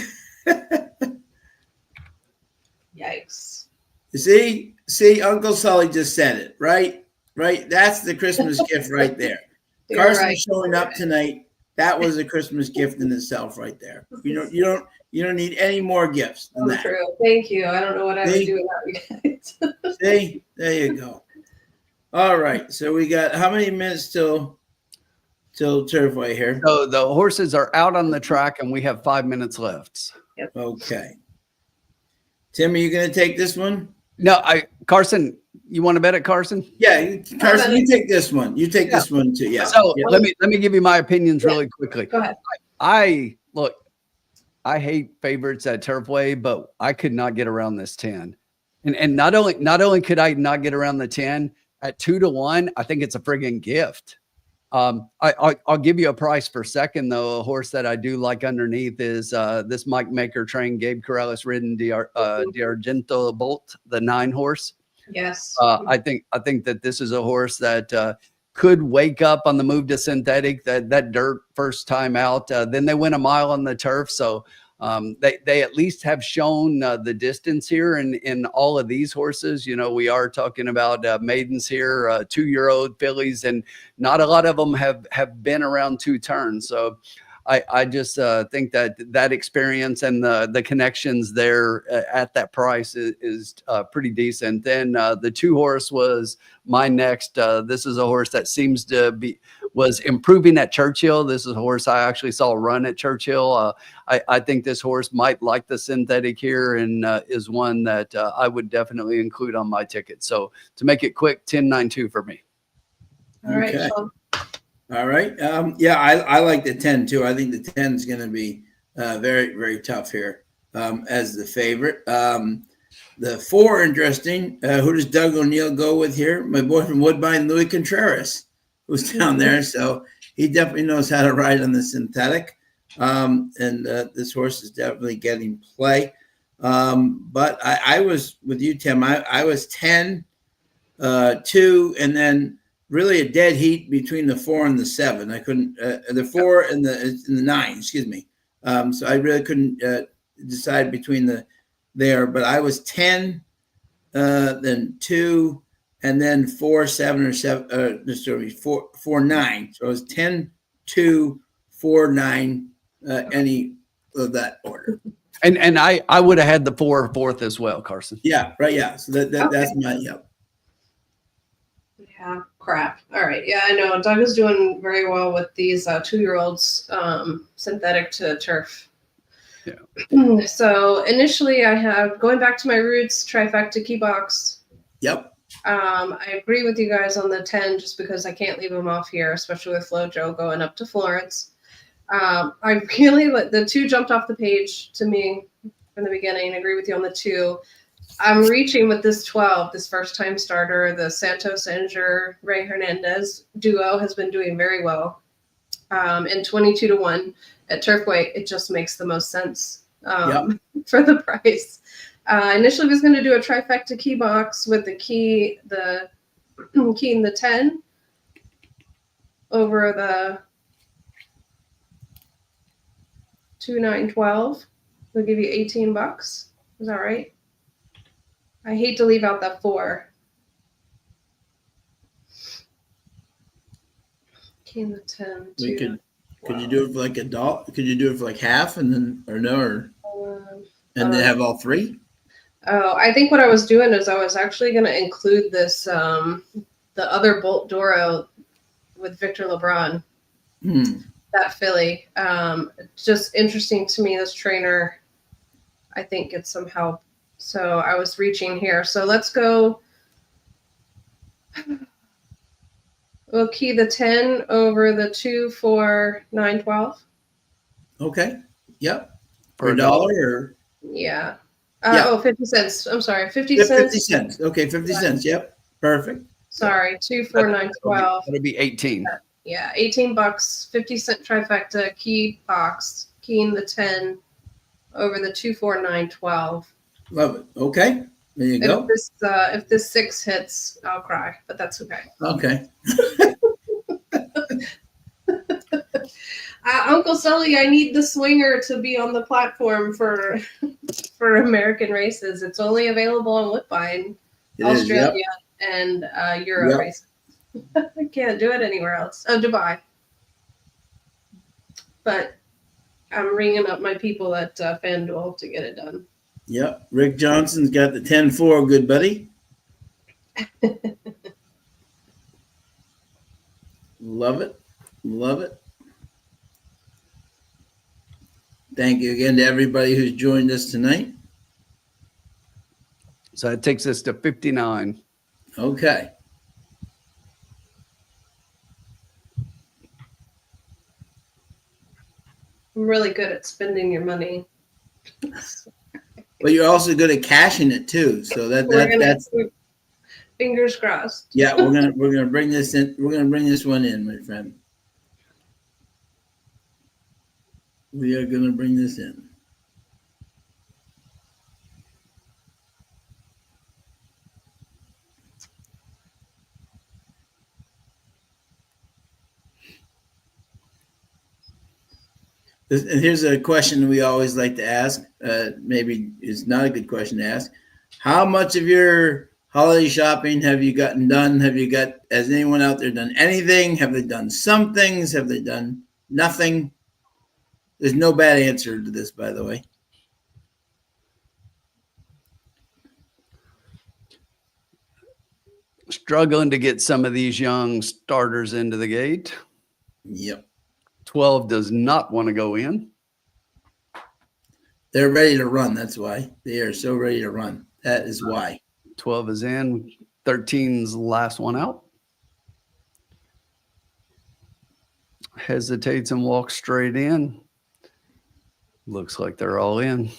Yikes. see, Uncle Sully just said it, right? Right. That's the Christmas gift right there. You're Carson right. showing up tonight. That was a Christmas gift in itself, right there. You don't need any more gifts than Oh, that. true. Thank you. I don't know what I would See? do without you guys. See, there you go. All right. So we got how many minutes till Turfway here? So the horses are out on the track, and we have 5 minutes left. Okay. Tim, are you going to take this one? No, Carson, you want to bet it, Carson? Yeah, Carson, you take this one. You take this one too. Yeah. So Yeah. let me give you my opinions really quickly. Go ahead. I hate favorites at Turfway, but I could not get around this 10. And not only could I not get around the 10 at 2-1, I think it's a friggin' gift. I'll give you a price for second though. A horse that I do like underneath is this Mike Maker trained Gabe Corrales ridden D'Argento Bolt, the 9 horse. Yes. I think that this is a horse that could wake up on the move to synthetic, that dirt first time out. Then they went a mile on the turf, so they at least have shown the distance here in all of these horses. You know, we are talking about maidens here, 2-year-old fillies, and not a lot of them have been around 2 turns. So I just think that experience and the connections there at that price is pretty decent. Then the 2 horse was my next. This is a horse that seems to was improving at Churchill. This is a horse I actually saw run at Churchill. I think this horse might like the synthetic here and is one that I would definitely include on my ticket. So to make it quick, 10-9-2 for me. All right, Okay. Sean. All right. Yeah, I like the 10 too. I think the 10 is going to be very, very tough here as the favorite. The 4, interesting. Who does Doug O'Neill go with here? My boy from Woodbine, Louis Contreras, who's down there. So he definitely knows how to ride on the synthetic. And this horse is definitely getting play. But I was with you, Tim. I was 10, 2, and then really a dead heat between the 4 and the 7. I couldn't the 4 and the 9. Excuse me. So I really couldn't decide between there. But I was 10, then 2, and then 4, 7, or 7. 4, 9. So it was 10, 2, 4, 9. Any of that order. And I would have had the 4 4th as well, Carson. Yeah. Right. Yeah. So that's my Yeah, crap. All right. Yeah, I know. Doug is doing very well with these 2-year-olds synthetic to turf. Yeah. So initially I have, going back to my roots, trifecta key box. Yep. I agree with you guys on the 10 just because I can't leave them off here, especially with Flojo going up to Florence. I really, the 2 jumped off the page to me from the beginning. I agree with you on the 2. I'm reaching with this 12, this first-time starter. The Santos Anger Ray Hernandez duo has been doing very well. And 22-1 at Turfway, it just makes the most sense for the price. Initially, I was going to do a trifecta key box with the key in the 10 over the 2, 9, 12. We'll give you $18. Is that right? I hate to leave out that 4. King the 10. We Two. could you do it for like a dollar? Could you do it for like half and then, or no, or, and then have all three? Oh, I think what I was doing is I was actually going to include this, the other Bolt Doro with Victor LeBron, that filly. Just interesting to me, this trainer, I think, gets some help. So I was reaching here. So let's go. We'll key the 10 over the 2, 4, 9, 12. Okay. Yep. For a dollar or? Yeah. Yeah. Oh, 50 cents. I'm sorry. 50 50 cents. cents. Okay. 50 cents. Yep. Perfect. Sorry. 2, 4, 9, 12. That'll be 18. Yeah. $18. 50-cent trifecta. Key box. Keying the 10 over the 2, 4, 9, 12. Love it. Okay. There you go. If this 6 hits, I'll cry, but that's okay. Okay. Uncle Sully, I need the swinger to be on the platform for American races. It's only available on Woodbine, Australia, and Euro races. I can't do it anywhere else. Oh, Dubai. But I'm ringing up my people at FanDuel to get it done. Yep. Rick Johnson's got the 10-4, good buddy. Love it. Love it. Thank you again to everybody who's joined us tonight. So that takes us to 59. Okay. I'm really good at spending your money. But you're also good at cashing it too. So that's fingers crossed. yeah, we're gonna bring this in. We're gonna bring this one in, my friend. We are gonna bring this in. And here's a question we always like to ask. Maybe it's not a good question to ask. How much of your holiday shopping have you gotten done? Has anyone out there done anything? Have they done some things? Have they done nothing? There's no bad answer to this, by the way. Struggling to get some of these young starters into the gate. Yep. 12 does not want to go in. They're ready to run. That's why. They are so ready to run. That is why. 12 is in. 13's the last one out. Hesitates and walks straight in. Looks like they're all in.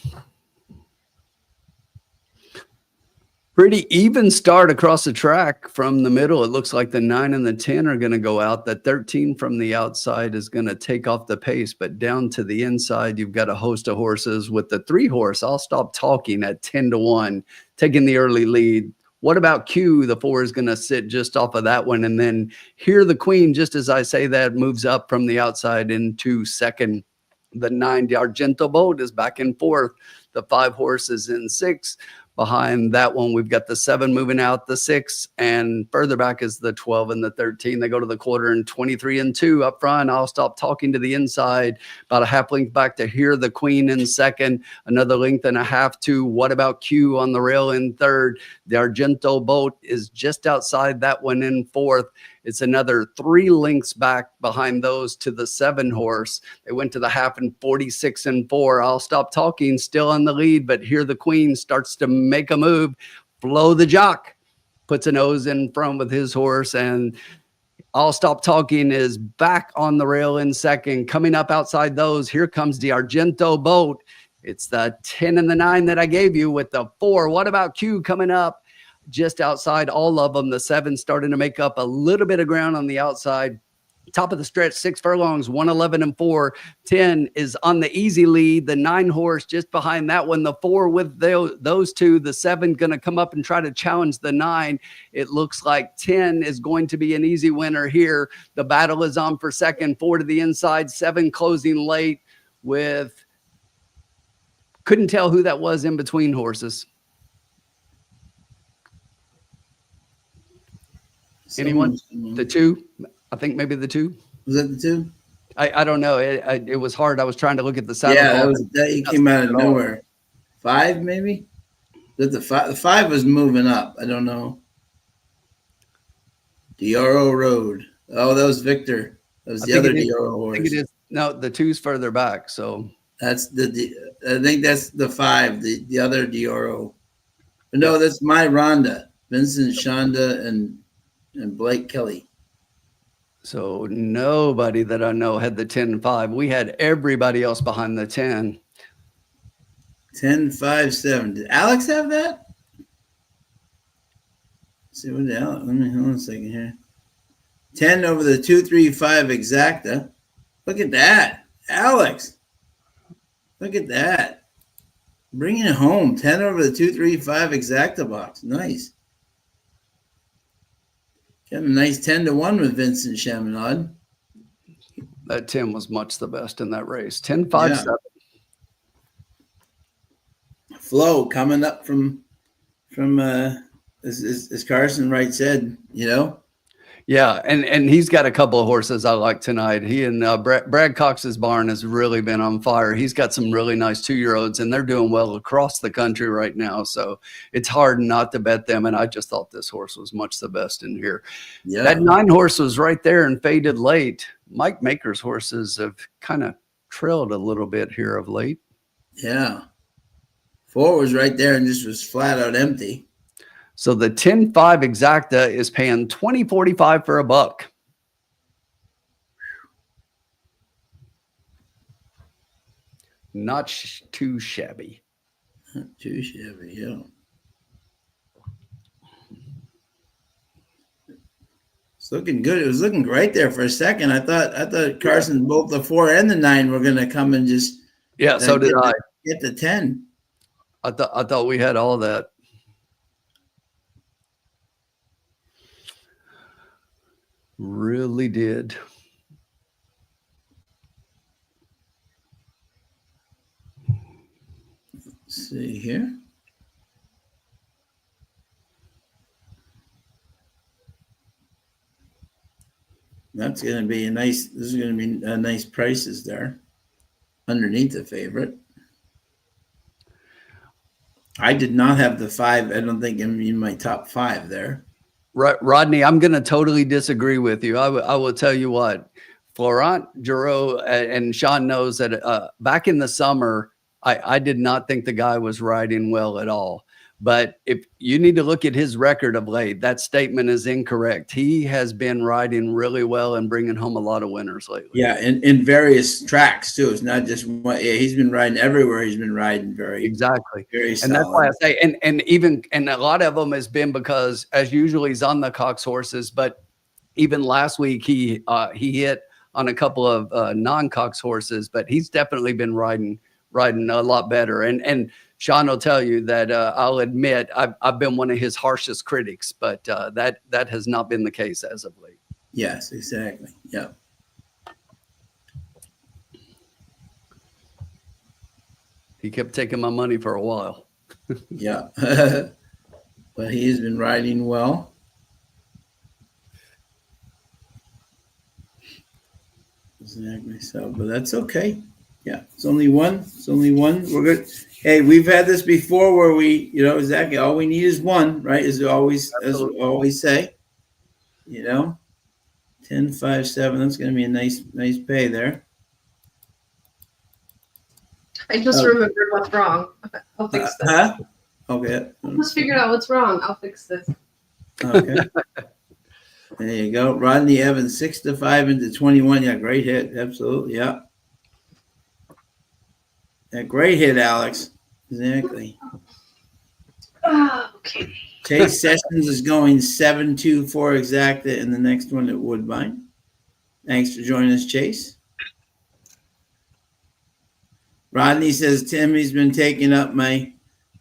Pretty even start across the track from the middle. It looks like the 9 and the 10 are going to go out. The 13 from the outside is going to take off the pace, but down to the inside, you've got a host of horses with the 3 horse. I'll stop talking at 10-1, taking the early lead. What about Q? The 4 is going to sit just off of that one. And then here the Queen, just as I say that, moves up from the outside into second. The 9, the Argento Boat, is back in fourth. The 5 horses in 6. Behind that one, we've got the 7 moving out, the 6, and further back is the 12 and the 13. They go to the quarter, and 23 and 2 up front. I'll stop talking to the inside. About a half length back to Here the Queen in second. Another length and a half to What About Q on the rail in third. The Argento Boat is just outside that one in fourth. It's another 3 lengths back behind those to the 7 horse. They went to the half in 46 and 4. I'll stop talking, still on the lead, but Here the Queen starts to make a move. Blow the Jock puts a nose in front with his horse, and I'll stop talking is back on the rail in second. Coming up outside those, here comes the Argento Boat. It's the 10 and the 9 that I gave you with the 4. What About Q coming up? Just outside all of them. The 7 starting to make up a little bit of ground on the outside. Top of the stretch, 6 furlongs, 111 and 4. 10 is on the easy lead. The 9 horse just behind that one. The 4 with those 2. The 7 going to come up and try to challenge the 9. It looks like 10 is going to be an easy winner here. The battle is on for second. 4 to the inside. 7 closing late with, couldn't tell who that was in between horses. Anyone? The 2? I think maybe the 2. Was that the 2? I don't know. It was hard. I was trying to look at the saddle. Yeah, bar. that came out of nowhere. 5 maybe. That the 5 was moving up. I don't know. Dioro Road. Oh, that was Victor. That was the other Dioro horse. I think it is. No, the 2's further back. So that's I think that's the 5. The other Dioro. No, that's my Rhonda. Vincent Shonda and Blake Kelly. So nobody that I know had the 10-5. We had everybody else behind the 10. 10-5-7. Did Alex have that? Let's see what the hell. Let me hold on a second here. 10 over the 2-3-5 exacta. Look at that, Alex. Look at that. Bringing it home. 10 over the 2-3-5 exacta box. Nice. Got a nice 10-1 with Vincent Chaminade. That 10 was much the best in that race. 10-5-7. Flow coming up from as Carson Wright said, you know. Yeah, and he's got a couple of horses I like tonight. He and Brad Cox's barn has really been on fire. He's got some really nice 2-year-olds, and they're doing well across the country right now. So it's hard not to bet them. And I just thought this horse was much the best in here. Yeah, that 9 horse was right there and faded late. Mike Maker's horses have kind of trailed a little bit here of late. Yeah, 4 was right there and just was flat out empty. So the 10-5 exacta is paying $20.45 for a buck. Not too shabby. Not too shabby, yeah. It's looking good. It was looking great there for a second. I thought Carson, both the 4 and the 9 were going to come and just so did I get the 10. I thought we had all that. Really did. Let's see here. That's going to be a nice. This is going to be nice prices there, underneath the favorite. I did not have the 5. I don't think I'm in my top 5 there. Rodney, I'm going to totally disagree with you. I will tell you what, Florent Giroux and Sean knows that back in the summer, I did not think the guy was riding well at all. But if you need to look at his record of late, that statement is incorrect. He has been riding really well and bringing home a lot of winners lately. Yeah, in various tracks too. It's not just one. Yeah, he's been riding everywhere. He's been riding very solid. And that's why I say, and a lot of them has been because, as usual, he's on the Cox horses. But even last week, he hit on a couple of non-Cox horses. But he's definitely been riding a lot better. And Sean will tell you that I'll admit I've been one of his harshest critics, but that has not been the case as of late. Yes, exactly. Yeah. He kept taking my money for a while. Yeah. But he has been riding well. Exactly. So, but that's okay. Yeah, it's only one. We're good. Hey, we've had this before where we, exactly all we need is one, right? As we always say, 10, 5, 7. That's going to be a nice pay there. I just remembered what's wrong. I'll fix this. Huh? Okay. I just figured out what's wrong. I'll fix this. Okay. There you go. Rodney Evans, 6-5 into 21. Yeah, great hit. Absolutely. Yeah. A great hit, Alex. Exactly. Okay. Chase Sessions is going 7-2-4 exacta in the next one at Woodbine. Thanks for joining us, Chase. Rodney says Timmy's been taking up my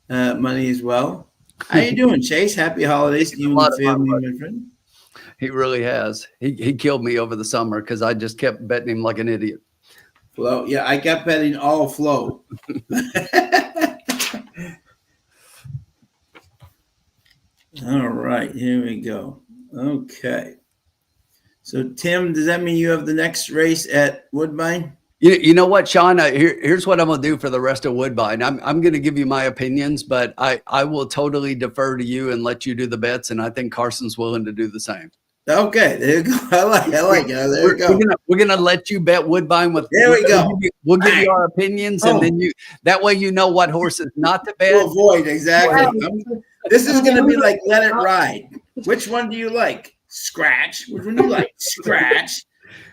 money as well. How you doing, Chase? Happy holidays to you and the family, my friend. He really has. He killed me over the summer because I just kept betting him like an idiot. Flow. Yeah, I kept betting all flow. All right, here we go. Okay. So Tim, does that mean you have the next race at Woodbine? You know what, Sean? Here's what I'm gonna do for the rest of Woodbine. I'm gonna give you my opinions, but I will totally defer to you and let you do the bets. And I think Carson's willing to do the same. Okay, there you go. I like it. There you go. We're gonna let you bet Woodbine with. There we go. We'll give you our opinions, and then that way you know what horses not to bet. To avoid, exactly. This is gonna be like Let It Ride. Which one do you like? Scratch. Which one do you like? Scratch.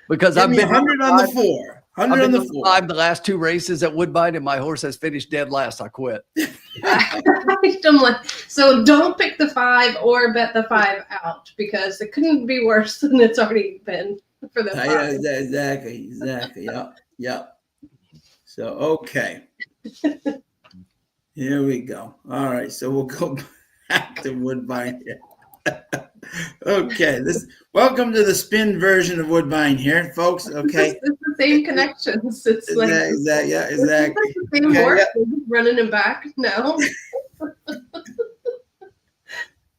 Because Give I've me been 100 on the 4. 100 on the 4. 5 the last 2 races at Woodbine, and my horse has finished dead last. I quit. I'm like, so don't pick the 5 or bet the 5 out, because it couldn't be worse than it's already been for the 5. Yeah, exactly. Yep. So okay. Here we go. All right. So we'll go back to Woodbine here. Okay. Welcome to the spin version of Woodbine here, folks. Okay. It's the same connections. It's like exactly. the same horse running him back. No.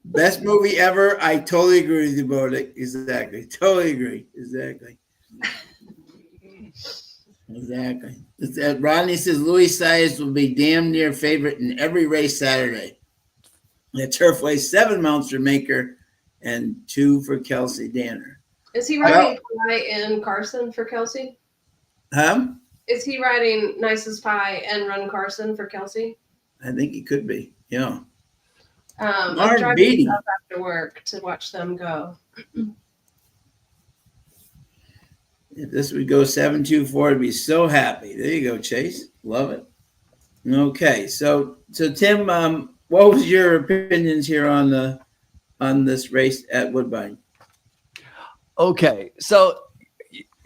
Best movie ever. I totally agree with you, Bodek. Exactly. Totally agree. Exactly. Rodney says Louis Sias will be damn near favorite in every race Saturday. The Turfway 7 mounts for Maker and 2 for Kelsey Danner. Is he riding Pie and Carson for Kelsey? Huh? Is he riding Nice's Pie and Run Carson for Kelsey? I think he could be. Yeah. I'm Mark driving Beatty. up after work to watch them go. If this would go 7-2-4, I'd be so happy. There you go, Chase. Love it. Okay, so Tim, what was your opinions here on this race at Woodbine? Okay, so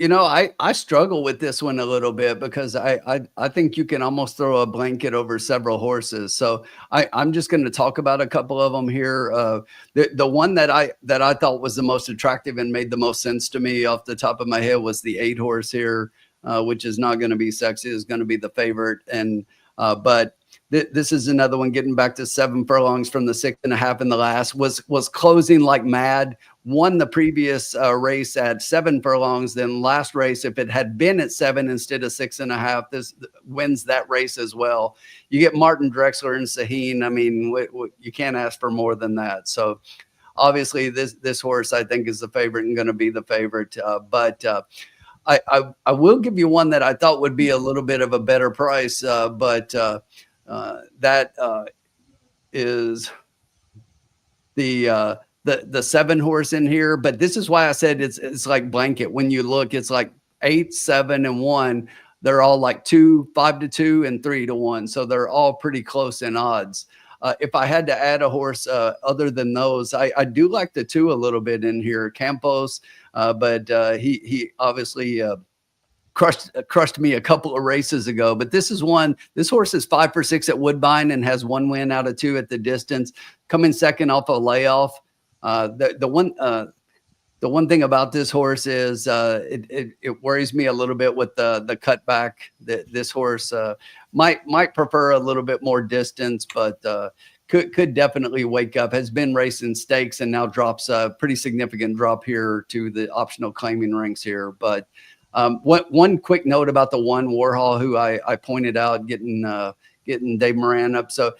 I struggle with this one a little bit, because I think you can almost throw a blanket over several horses. So I'm just going to talk about a couple of them here. The one that I thought was the most attractive and made the most sense to me off the top of my head was the 8 horse here, which is not going to be sexy. Is going to be the favorite, and but this is another one getting back to 7 furlongs from the 6.5 in the last. Was closing like mad. Won the previous race at 7 furlongs. Then last race, if it had been at 7 instead of 6.5, this wins that race as well. You get Martin Drexler and Saheen. I mean, you can't ask for more than that. So obviously this horse I think is the favorite and going to be the favorite. But I will give you one that I thought would be a little bit of a better price. But that is the 7 horse in here. But this is why I said it's like blanket. When you look, it's like 8, 7, and 1. They're all like 2, 5-2, and 3-1. So they're all pretty close in odds. If I had to add a horse other than those, I do like the 2 a little bit in here, Campos. But he obviously crushed me a couple of races ago. But this horse is 5 for 6 at Woodbine and has 1 win out of 2 at the distance, coming second off a layoff. The one thing about this horse is it worries me a little bit with the cutback. This horse might prefer a little bit more distance, but could definitely wake up. Has been racing stakes and now drops a pretty significant drop here to the optional claiming ranks here. But one quick note about the 1 Warhol, who I pointed out getting Dave Moran up. So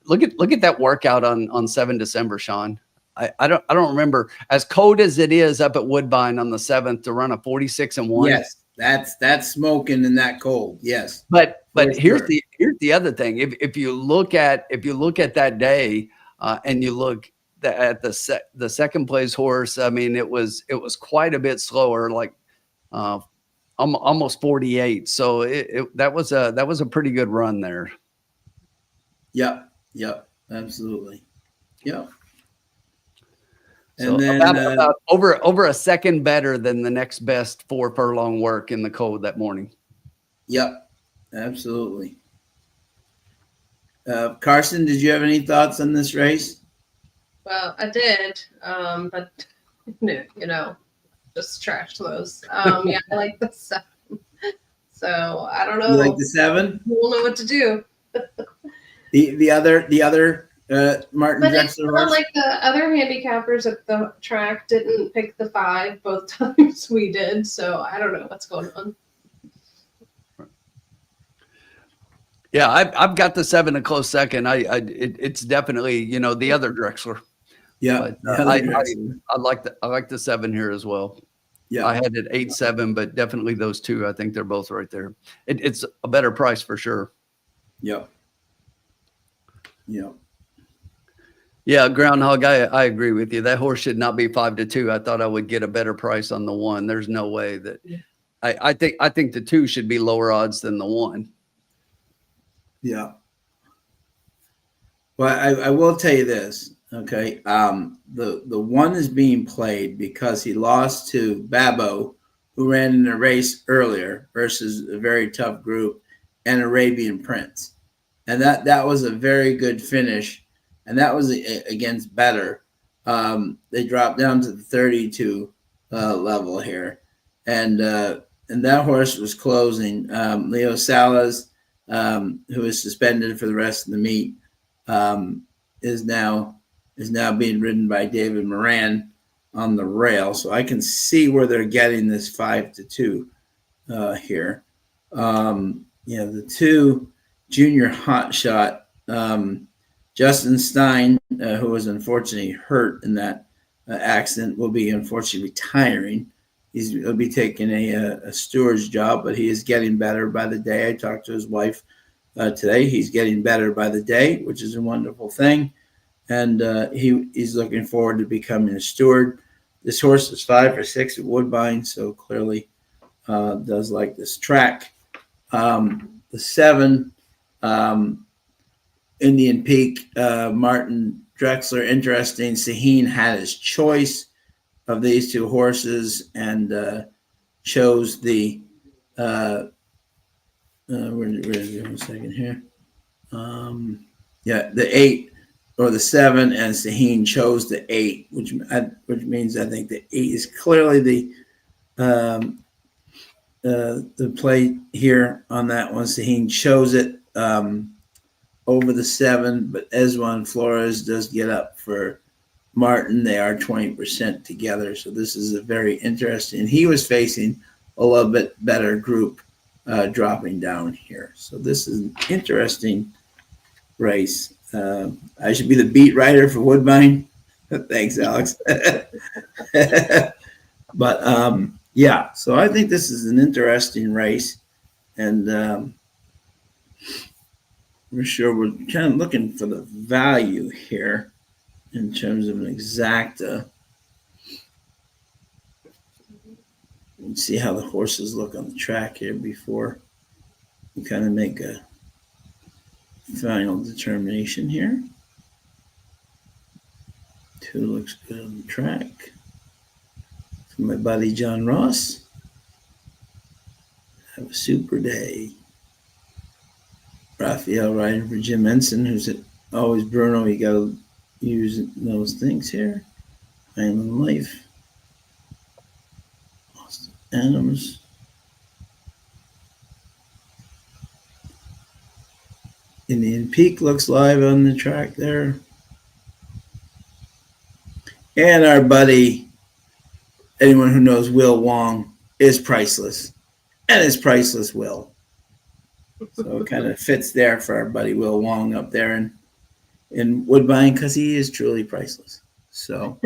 look at that workout on 7 December, Sean. I don't remember, as cold as it is up at Woodbine on the 7th, to run a 46-1. Yes, that's smoking in that cold. Yes. But here's the other thing. If you look at that day and you look at the second place horse, I mean, it was quite a bit slower, like almost 48. So that was a pretty good run there. Yep, absolutely. Yep. So and then about over a second better than the next best 4 furlong work in the cold that morning. Yep, absolutely. Carson, did you have any thoughts on this race? Well, I did, but just trash those. Yeah, I like the 7. So I don't know. You like the 7? We'll know what to do. The other Martin But it Drexler sounded horse. like the other handicappers at the track didn't pick the 5 both times we did, so I don't know what's going on. Yeah, I've got the 7 a close second. It's definitely, you know, the other Drexler. Yeah, But the other Drexler. I like the 7 here as well. Yeah, I had it 8-7, but definitely those two. I think they're both right there. It's a better price for sure. yep, yep. Yeah, Groundhog. I agree with you. That horse should not be 5-2. I thought I would get a better price on the 1. There's no way that. I think the 2 should be lower odds than the 1. Yeah. Well, I will tell you this, okay? The 1 is being played because he lost to Babbo, who ran in a race earlier versus a very tough group, and Arabian Prince, and that was a very good finish, and that was against Bettor. They dropped down to the 32 level here, and that horse was closing. Leo Salas, who is suspended for the rest of the meet, is now being ridden by David Moran on the rail. So I can see where they're getting this 5-2 here. The 2 junior hotshot, Justin Stein, who was unfortunately hurt in that accident, will be unfortunately retiring. He'll be taking a steward's job, but he is getting better by the day. I talked to his wife today. He's getting better by the day, which is a wonderful thing. And he's looking forward to becoming a steward. This horse is 5 or 6 at Woodbine, so clearly does like this track. The 7, Indian Peak, Martin Drexler, interesting. Saheen had his choice of these 2 horses and chose the where is it? 1 second here. The 8 or the 7, and Saheen chose the 8, which means I think the 8 is clearly the play here on that one. Saheen chose it over the 7, but Ezwan Flores does get up for Martin. They are 20% together, so this is a very interesting. He was facing a little bit better group dropping down here, so this is an interesting race. I should be the beat writer for Woodbine. Thanks, Alex. But yeah, so I think this is an interesting race, and we're sure we're kind of looking for the value here in terms of an exacta. And see how the horses look on the track here before we kind of make a final determination here. 2 looks good on the track. For my buddy John Ross. Have a super day. Raphael riding for Jim Ensign, who's always Bruno. You got to use those things here. Island Life. Austin Adams. Indian Peak looks live on the track there. And our buddy, anyone who knows Will Wong, is priceless. And is priceless Will. So it kind of fits there for our buddy Will Wong up there in Woodbine, because he is truly priceless. So,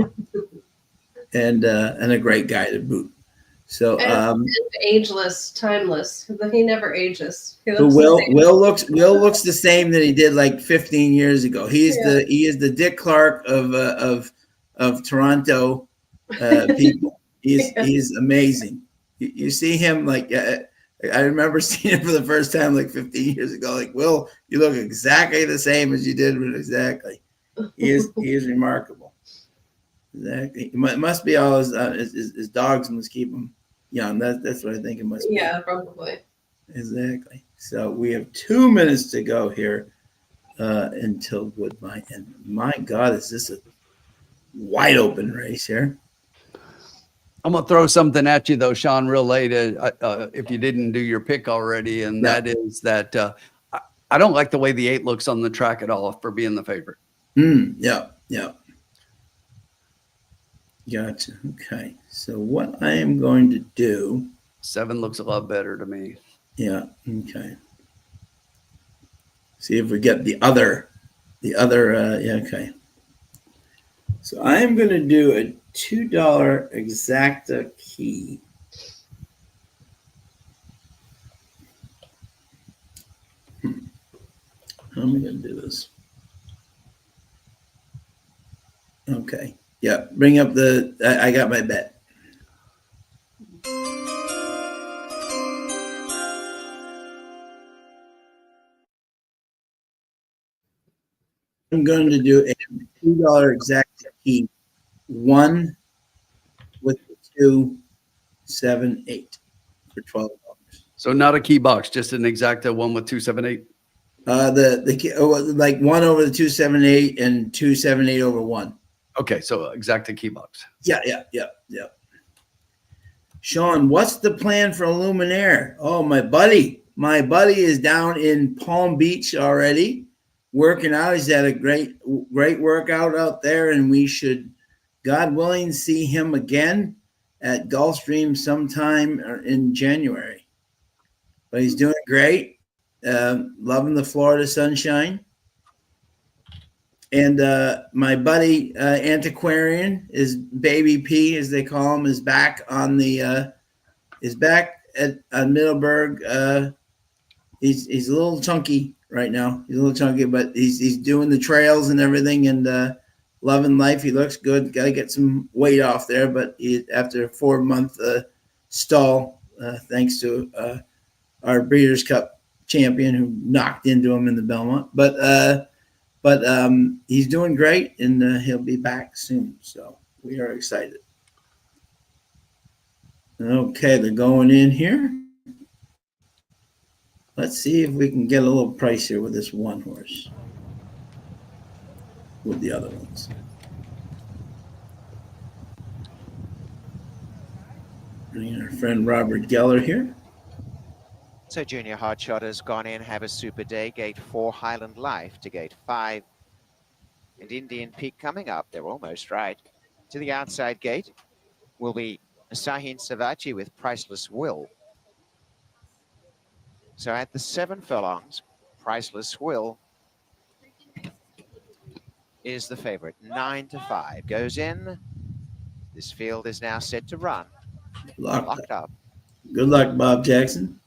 and a great guy to boot. So and ageless, timeless. He never ages. Will looks the same that he did like 15 years ago. He is the Dick Clark of Toronto people. He's amazing. You see him like. I remember seeing him for the first time like 15 years ago. Like, Will, you look exactly the same as you did. Exactly. He is remarkable. Exactly. It must be all his dogs must keep him young. That's what I think it must be. Yeah, probably. Exactly. So we have 2 minutes to go here until Woodbine. And my God, is this a wide open race here? I'm going to throw something at you, though, Sean, real late, if you didn't do your pick already, and that is that I don't like the way the 8 looks on the track at all for being the favorite. Yeah, yeah. Gotcha. Okay. So what I am going to do. 7 looks a lot better to me. Yeah. Okay. See if we get the other. Yeah. Okay. So I am going to do a $2 exacta key. How am I going to do this? Okay. Yeah. Bring up the. I got my bet. I'm going to do a $2 exacta key. 1 with the 2, 7, 8 for $12. So not a key box, just an exacta 1 with 278. Like 1 over the 278 and 278 over 1. Okay, so exacta key box. Yeah. Sean, what's the plan for Luminaire? Oh, my buddy is down in Palm Beach already, working out. He's had a great workout out there, and we should, God willing, see him again at Gulfstream sometime in January. But he's doing great. Loving the Florida sunshine. And my buddy Antiquarian, is Baby P, as they call him, is back on the on Middleburg. He's a little chunky right now. He's a little chunky, but he's doing the trails and everything, and loving life. He looks good. Got to get some weight off there, but after a 4-month stall, thanks to our Breeders' Cup champion who knocked into him in the Belmont, but he's doing great, and he'll be back soon. So we are excited. Okay, they're going in here. Let's see if we can get a little price here with this one horse. With the other ones. Bringing our friend Robert Geller here. So Junior Hotshot has gone in, have a super day. Gate 4, Highland Life to gate 5. And Indian Peak coming up. They're almost right. To the outside gate will be Sahin Savachi with Priceless Will. So at the 7 furlongs, Priceless Will is the favorite. 9-5 goes in. This field is now set to run. Locked up. Good luck, Bob Jackson.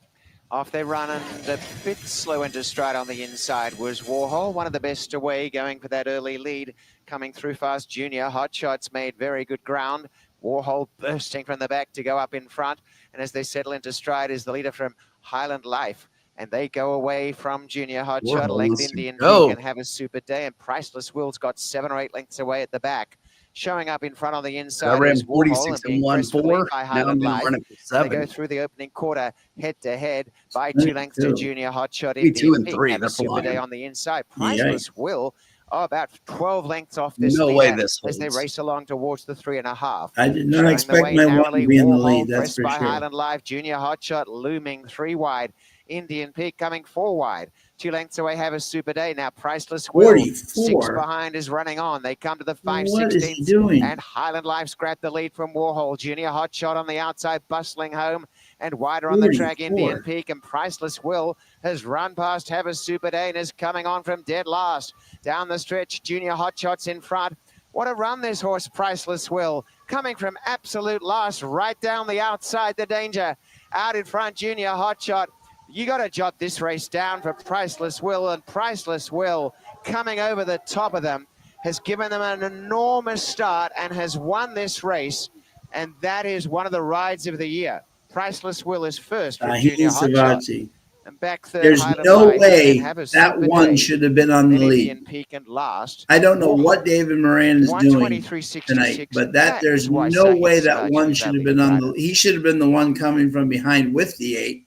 Off they run, and a bit slow into stride on the inside was Warhol, one of the best away, going for that early lead. Coming through fast, Junior Hotshots made very good ground. Warhol bursting from the back to go up in front. And as they settle into stride is the leader from Highland Life. And they go away from Junior Hotshot, length Indian Peak, and have a super day. And Priceless Will's got 7 or 8 lengths away at the back. Showing up in front on the inside. I ran 46 and 1-4. Now I'm going to run it for 7. They go through the opening quarter head to head by 2 lengths to Junior Hotshot. 2 and 3. Have a super day on the inside. Priceless Will, about 12 lengths off this leader way this as they race along towards the 3.5. I did not expect my one to be in the lead. That's for by sure. Highland Life, Junior Hotshot looming 3 wide. Indian Peak coming 4 wide. 2 lengths away, have a super day. Now Priceless Will, 44. 6 behind, is running on. They come to the 5/16. What is he doing? And Highland Life's grabbed the lead from Warhol. Junior Hotshot on the outside, bustling home. And wider on the track, 44. Indian Peak. And Priceless Will has run past Have a Super Day and is coming on from dead last. Down the stretch, Junior Hotshot's in front. What a run this horse, Priceless Will. Coming from absolute last, right down the outside, the danger. Out in front, Junior Hotshot. You got to jot this race down for Priceless Will, and Priceless Will, coming over the top of them, has given them an enormous start and has won this race, and that is one of the rides of the year. Priceless Will is first from Junior Hotshot. And back third, there's Highland no Life, way that one should have been on the lead. Peak and last. I don't know what David Moran is doing 123.66 tonight, but there's no way that one should have been on the. He should have been the one coming from behind with the 8.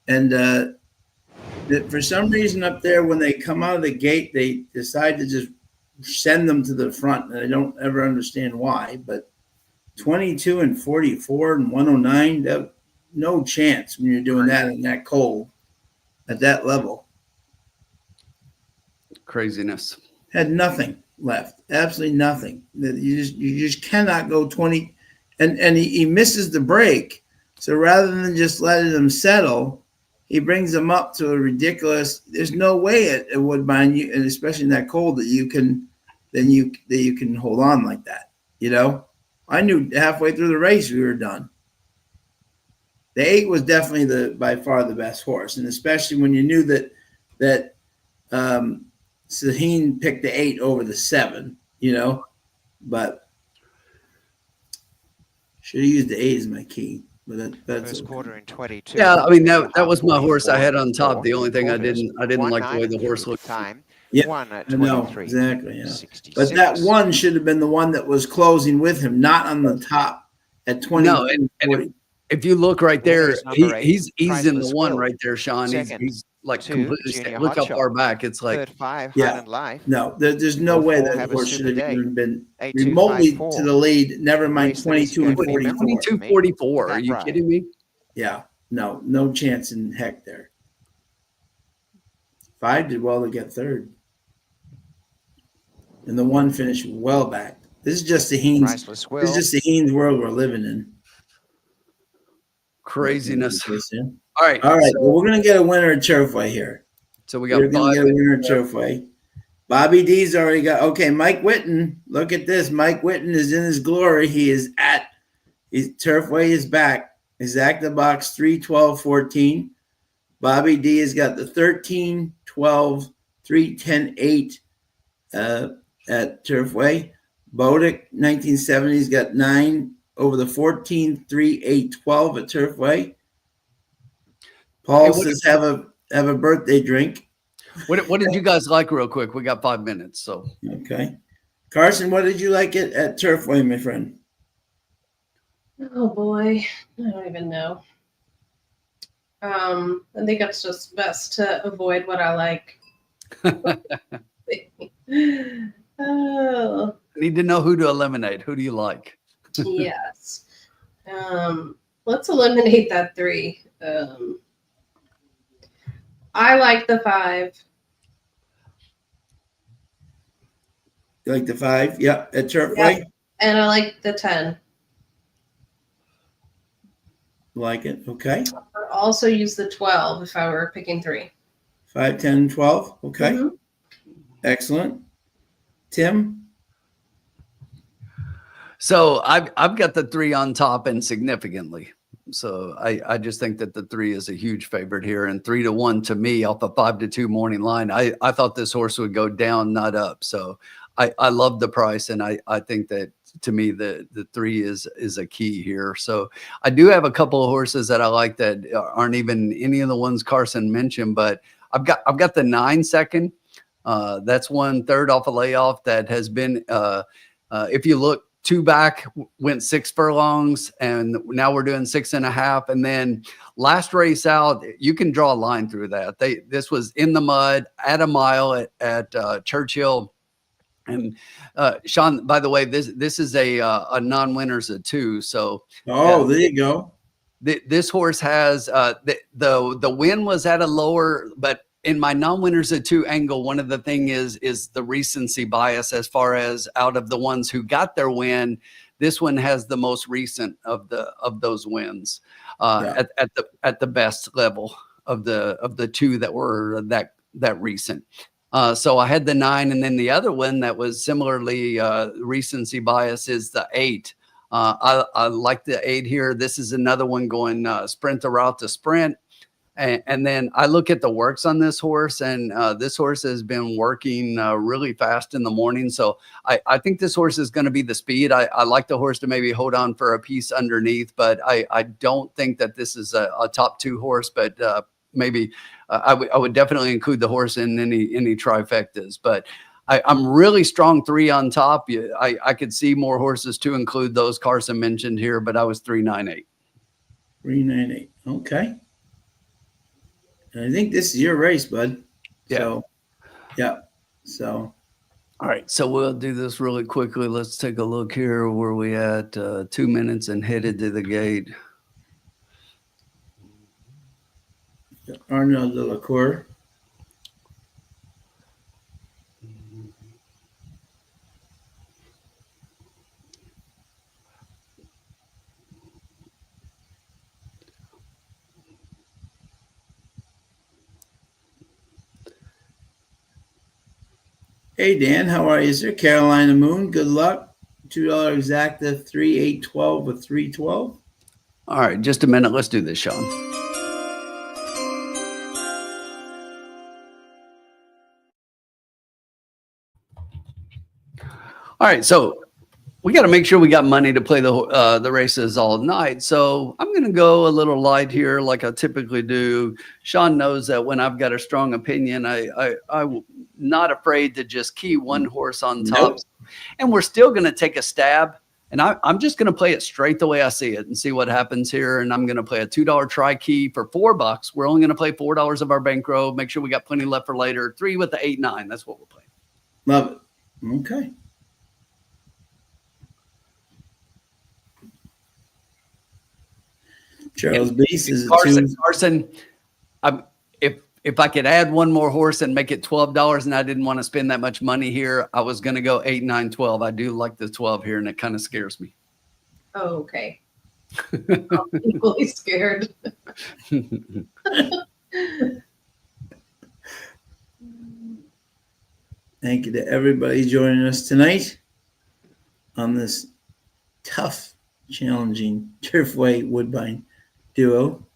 And for some reason up there, when they come out of the gate, they decide to just send them to the front. And I don't ever understand why. But 22 and 44 and 109, no chance when you're doing that in that cold at that level. Craziness. Had nothing. left. Absolutely nothing. You just cannot go 20, and he misses the break. So rather than just letting him settle, he brings him up to a ridiculous. There's no way at Woodbine, and especially in that cold, that you can hold on like that. You know, I knew halfway through the race we were done. The 8 was definitely by far the best horse, and especially when you knew that Saheen picked the 8 over the 7. You know, but should have used the 8 as my key. But that's First okay. quarter in 22. Yeah, I mean that was my horse I had on top. The only thing I didn't like the way the horse looked. Time. Yeah, 1:23. exactly. Yeah. 66. But that one should have been the one that was closing with him, not on the top at 20. No, and if you look right there, he's in the one right there, Sean. He's like completely. Look how far back. It's like 5, yeah. Highland Life. No, there's no way that horse should have even been remotely to the lead. Never mind 22 and 44. 22-44. Are you kidding me? Yeah, no chance in heck there. 5 did well to get third, and the 1 finished well back. This is just the Haynes world we're living in. Craziness. All right. Well, we're gonna get a winner at Turfway here. So we're gonna get a winner at Turfway. Bobby D's already got. Okay, Mike Whitten. Look at this. Mike Whitten is in his glory. Turfway is back. Exacta box 3-12-14. Bobby D has got the 13, 12, 3, 10, 8 at Turfway. Bodick 1970's got 9 over the 14, 3, 8, 12 at Turfway. Paul says have a birthday drink. What did you guys like real quick? We got 5 minutes. So okay. Carson, what did you like at Turfway, my friend? Oh boy. I don't even know. I think it's just best to avoid what I like. Oh. Need to know who to eliminate. Who do you like? Yes. Let's eliminate that 3. I like the 5. You like the 5? Yep, at Turfway. Yep. And I like the 10. Like it. Okay. I'd also use the 12 if I were picking 3. 5, 10, 12. Okay. Mm-hmm. Excellent. Tim? So I've got the 3 on top and significantly. So I just think that the 3 is a huge favorite here, and 3-1 to me off a 5-2 morning line. I thought this horse would go down, not up. So I love the price, and I think that to me the 3 is a key here. So I do have a couple of horses that I like that aren't even any of the ones Carson mentioned, but I've got the 9 second. That's 1/3 off a layoff that has been if you look 2 back, went 6 furlongs, and now we're doing 6.5. And then last race out, you can draw a line through that. This was in the mud at a mile at Churchill. And Sean, by the way, this is a non-winners of 2. So there you go. This horse has the win was at a lower, but in my non-winners of 2 angle, one of the thing is the recency bias as far as out of the ones who got their win, this one has the most recent of those wins at the best level of the 2 that were that recent. So I had the 9, and then the other one that was similarly recency bias is the 8. I like the 8 here. This is another one going sprint the route to sprint. And then I look at the works on this horse, and this horse has been working really fast in the morning. So I think this horse is going to be the speed. I like the horse to maybe hold on for a piece underneath, but I don't think that this is a top 2 horse, but maybe I would definitely include the horse in any trifectas. But I'm really strong 3 on top. I could see more horses to include those Carson mentioned here, but I was 398. 398. Okay. And I think this is your race, bud. Yeah. So, yeah. So. All right. So we'll do this really quickly. Let's take a look here. Where we at 2 minutes and headed to the gate. Arnaud de la Cour. Hey, Dan, how are you, sir? Carolina Moon, good luck. $2 exacta, 3, 8, 12 with 312. All right, just a minute. Let's do this, Sean. All right, so we got to make sure we got money to play the races all night. So I'm going to go a little light here, like I typically do. Sean knows that when I've got a strong opinion, I'm not afraid to just key one horse on top. Nope. And we're still going to take a stab. And I'm just going to play it straight the way I see it and see what happens here. And I'm going to play a $2 try key for $4. We're only going to play $4 of our bankroll. Make sure we got plenty left for later. 3 with the 8, 9. That's what we're playing. Love it. Okay. Charles Beast is Carson. If I could add one more horse and make it $12 and I didn't want to spend that much money here, I was going to go 8, 9, 12. I do like the 12 here, and it kind of scares me. Oh, okay. I'm equally scared. Thank you to everybody joining us tonight on this tough, challenging Turfway Woodbine duo.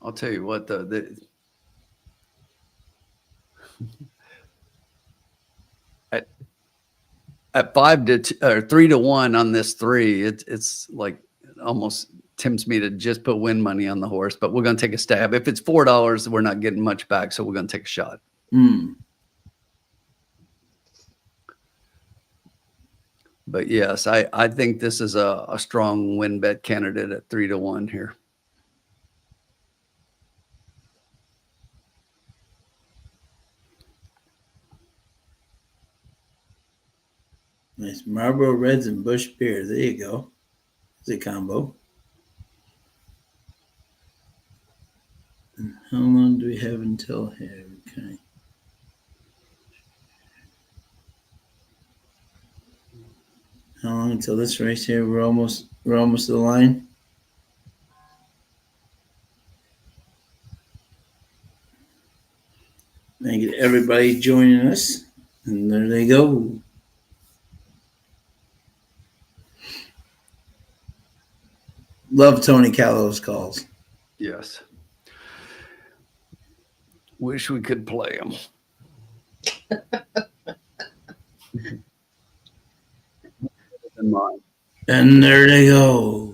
I'll tell you what, at 3 to 1 on this 3, it's like it almost tempts me to just put win money on the horse, but we're going to take a stab. If it's $4, we're not getting much back, so we're going to take a shot. But yes, I think this is a strong win bet candidate at 3 to 1 here. Nice Marlboro Reds and Bush Beer. There you go. It's a combo. And how long do we have until here? Okay. How long until this race here? We're almost to the line. Thank you to everybody joining us. And there they go. Love Tony Callow's calls. Yes. Wish we could play them. And there they go.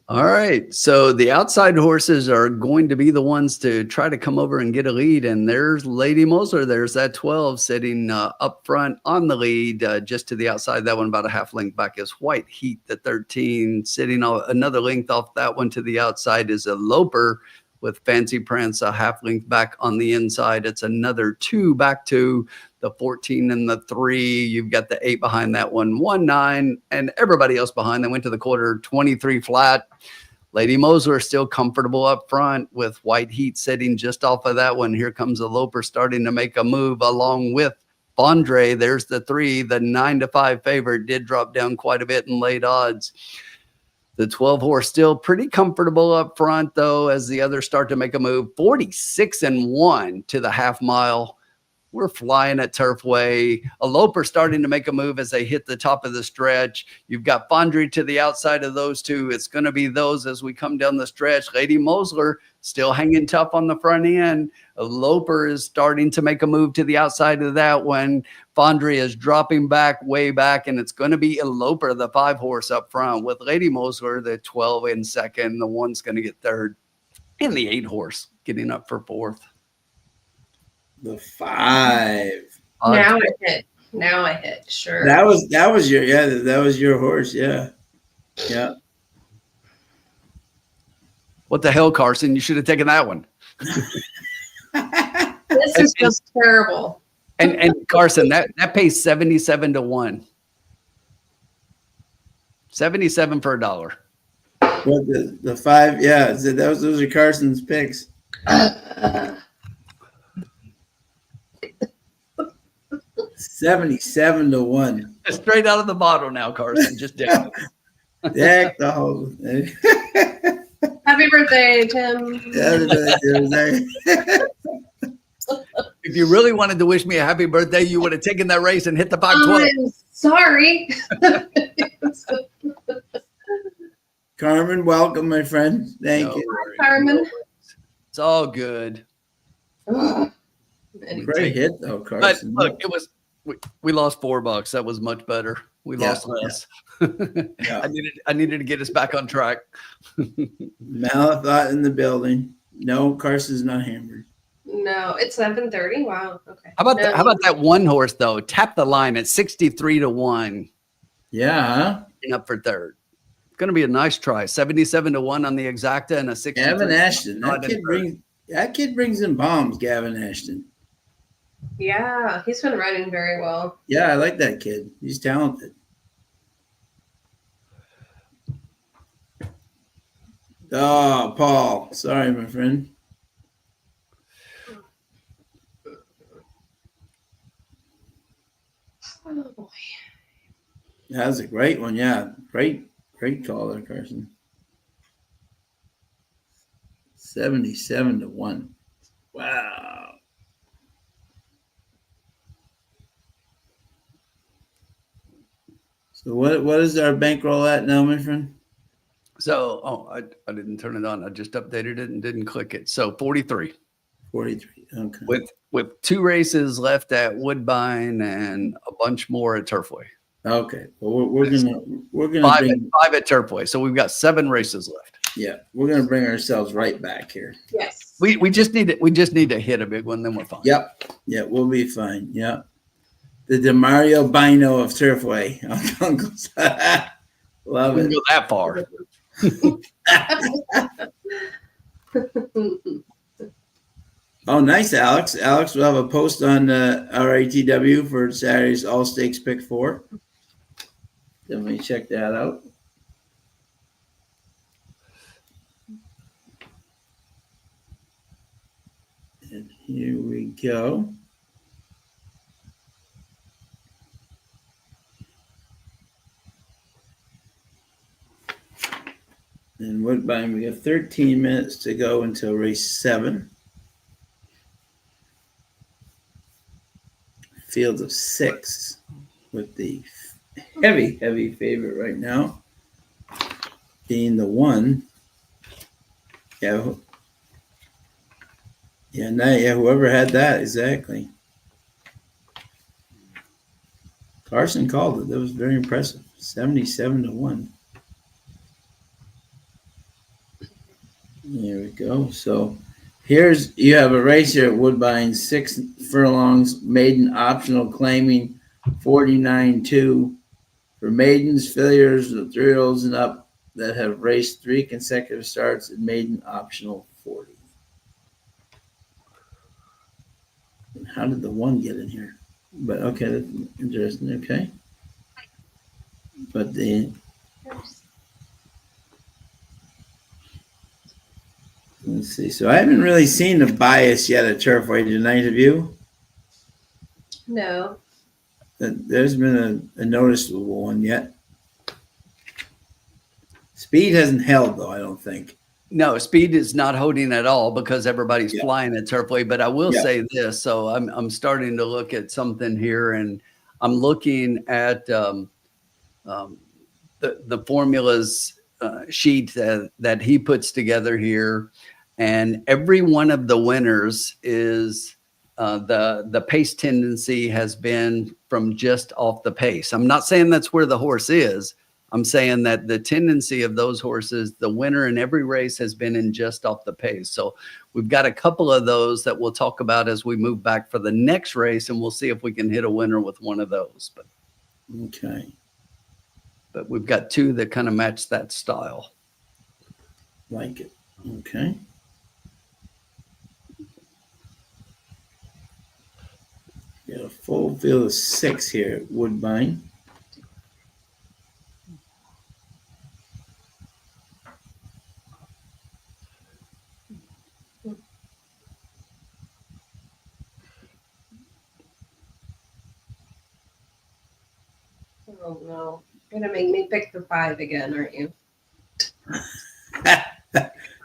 All right. So the outside horses are going to be the ones to try to come over and get a lead. And there's Lady Mosler. There's that 12 sitting up front on the lead, just to the outside. That one about a half length back is White Heat, the 13. Sitting another length off that one to the outside is a Loper with Fancy Prince, a half length back on the inside. It's another 2 back to the 14 and the 3. You've got the 8 behind that one, 1, 9, and everybody else behind. They went to the quarter, 23 flat. Lady Mosler still comfortable up front with White Heat sitting just off of that one. Here comes the Loper starting to make a move along with Fondre. There's the 3. The 9 to 5 favorite did drop down quite a bit in late odds. The 12 horse still pretty comfortable up front, though, as the others start to make a move. 46 and 1 to the half mile. We're flying at Turfway. A Loper starting to make a move as they hit the top of the stretch. You've got Fondre to the outside of those two. It's going to be those as we come down the stretch. Lady Mosler still hanging tough on the front end. A Loper is starting to make a move to the outside of that one. Fondre is dropping back, way back, and it's going to be a Loper, the 5 horse up front, with Lady Mosler, the 12 in second. The 1's going to get third, and the 8 horse getting up for 4th. The 5. Now I hit. Sure. That was your horse. Yeah. Yeah. What the hell, Carson? You should have taken that one. This is just terrible. And Carson, that pays 77 to 1. 77 for $1. What the 5? Yeah, those are Carson's picks. 77 to 1. Straight out of the bottle now, Carson. Just down. Deck the whole. Happy birthday, Tim. If you really wanted to wish me a happy birthday, you would have taken that race and hit the 512. I'm sorry. Carmen, welcome, my friend. Thank you. worries. Carmen. It's all good. Ugh. Great hit, though, But Carson. look, we lost $4. That was much better. We lost less. Yeah. I needed to get us back on track. Malathot in the building. No, Carson's not hammered. No, it's 7:30. Wow. Okay. How about that one horse though? Tap the line at 63-1. Yeah, huh? Up for third. It's going to be a nice try. 77-1 on the exacta and a 63. Gavin Ashton. That kid brings in bombs, Gavin Ashton. Yeah, he's been riding very well. Yeah, I like that kid. He's talented. Oh, Paul. Sorry, my friend. Oh boy. That was a great one. Yeah, great call there, Carson. 77-1. Wow. So what is our bankroll at now, my friend? So, I didn't turn it on. I just updated it and didn't click it. So 43. 43. Okay. With 2 races left at Woodbine and a bunch more at Turfway. Okay. Well, we're gonna Five bring at Turfway. So we've got 7 races left. Yeah, we're gonna bring ourselves right back here. Yes. We just need to hit a big one, then we're fine. Yep. Yeah, we'll be fine. Yep. The DeMario Bino of Turfway. Uncle's. Love We it. can go that far. Oh, nice, Alex. Alex will have a post on our ATW for Saturday's All Stakes Pick 4. Definitely check that out. And here we go. In Woodbine, we have 13 minutes to go until race 7. Field of 6 with the heavy favorite right now being the 1. Yeah, whoever had that, exactly. Carson called it. That was very impressive. 77-1. There we go. So you have a race here at Woodbine, 6 furlongs, maiden optional, claiming 49-2 for maidens, filliers, the 3-year-olds and up that have raced 3 consecutive starts at maiden optional 40. And how did the 1 get in here? But okay, that's interesting. Okay. But let's see. So I haven't really seen the bias yet at Turfway tonight. Have you? No. There's been a noticeable one yet. Speed hasn't held, though, I don't think. No, speed is not holding at all because everybody's flying at Turfway. But I will say this. So I'm starting to look at something here, and I'm looking at the formulas sheet that he puts together here. And every one of the winners is the pace tendency has been from just off the pace. I'm not saying that's where the horse is. I'm saying that the tendency of those horses, the winner in every race has been in just off the pace. So we've got a couple of those that we'll talk about as we move back for the next race, and we'll see if we can hit a winner with one of those. But we've got 2 that kind of match that style. Like it. Okay. Got a full field of 6 here at Woodbine. Oh no. I gonna make me pick the 5 again, aren't you?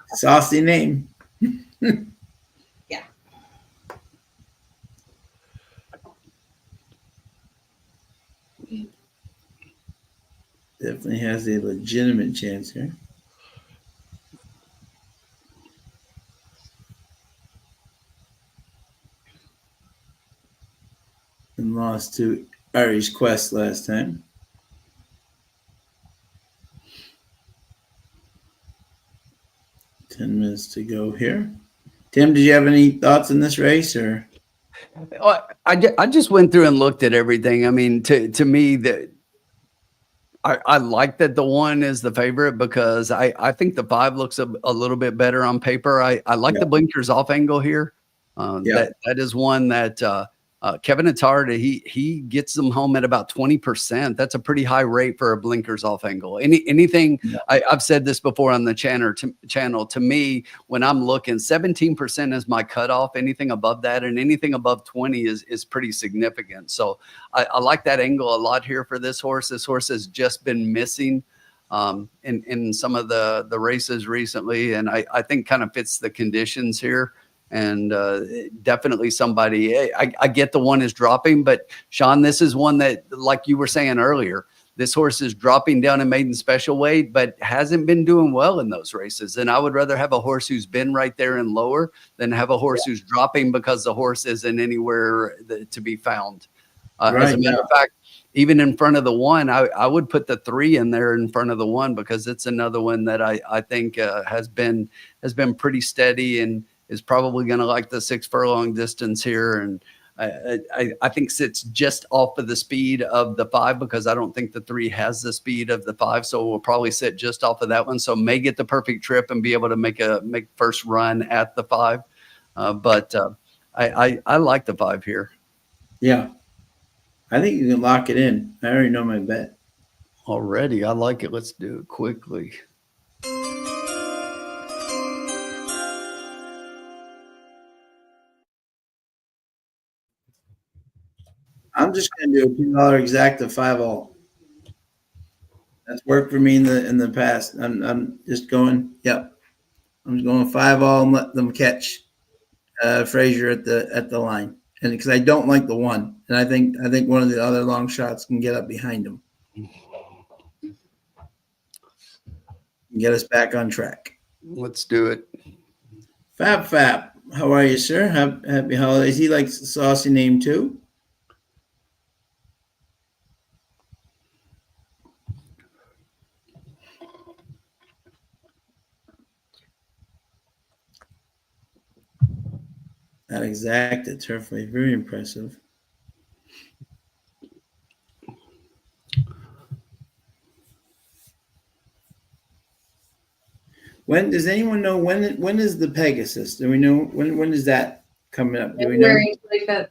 Saucy name. Yeah. Definitely has a legitimate chance here. And lost to Irish Quest last time. Ten minutes to go here. Tim, did you have any thoughts on this race, or? I just went through and looked at everything. I mean, to me, that I like that the 1 is the favorite because I think the 5 looks a little bit better on paper. I like the blinkers off angle here. That is one that Kevin Attard, he gets them home at about 20%. That's a pretty high rate for a blinkers off angle. Anything I've said this before on the channel. To me, when I'm looking, 17% is my cutoff. Anything above that and anything above 20 is pretty significant. So I like that angle a lot here for this horse. This horse has just been missing in some of the races recently, and I think kind of fits the conditions here. And definitely somebody, I get the 1 is dropping, but Sean, this is one that, like you were saying earlier, this horse is dropping down in maiden special weight, but hasn't been doing well in those races. And I would rather have a horse who's been right there and lower than have a horse who's dropping because the horse isn't anywhere to be found. As a matter of fact, even in front of the 1, I would put the 3 in there in front of the 1 because it's another one that I think has been pretty steady and is probably going to like the 6 furlong distance here. And I think sits just off of the speed of the 5 because I don't think the 3 has the speed of the 5. So we'll probably sit just off of that one. So may get the perfect trip and be able to make first run at the 5. But I like the 5 here. Yeah. I think you can lock it in. I already know my bet. Already. I like it. Let's do it quickly. I'm just going to do a $2 exacta 5-all. That's worked for me in the past. I'm just going. Yep. I'm going 5-all and let them catch Frazier at the line, and because I don't like the 1, and I think one of the other long shots can get up behind him, and get us back on track. Let's do it. Fab, how are you, sir? Happy holidays. He likes the saucy name too. That exact at Turfway, very impressive. When does anyone know when is the Pegasus? Do we know when is that coming up? Do we know? January 25th.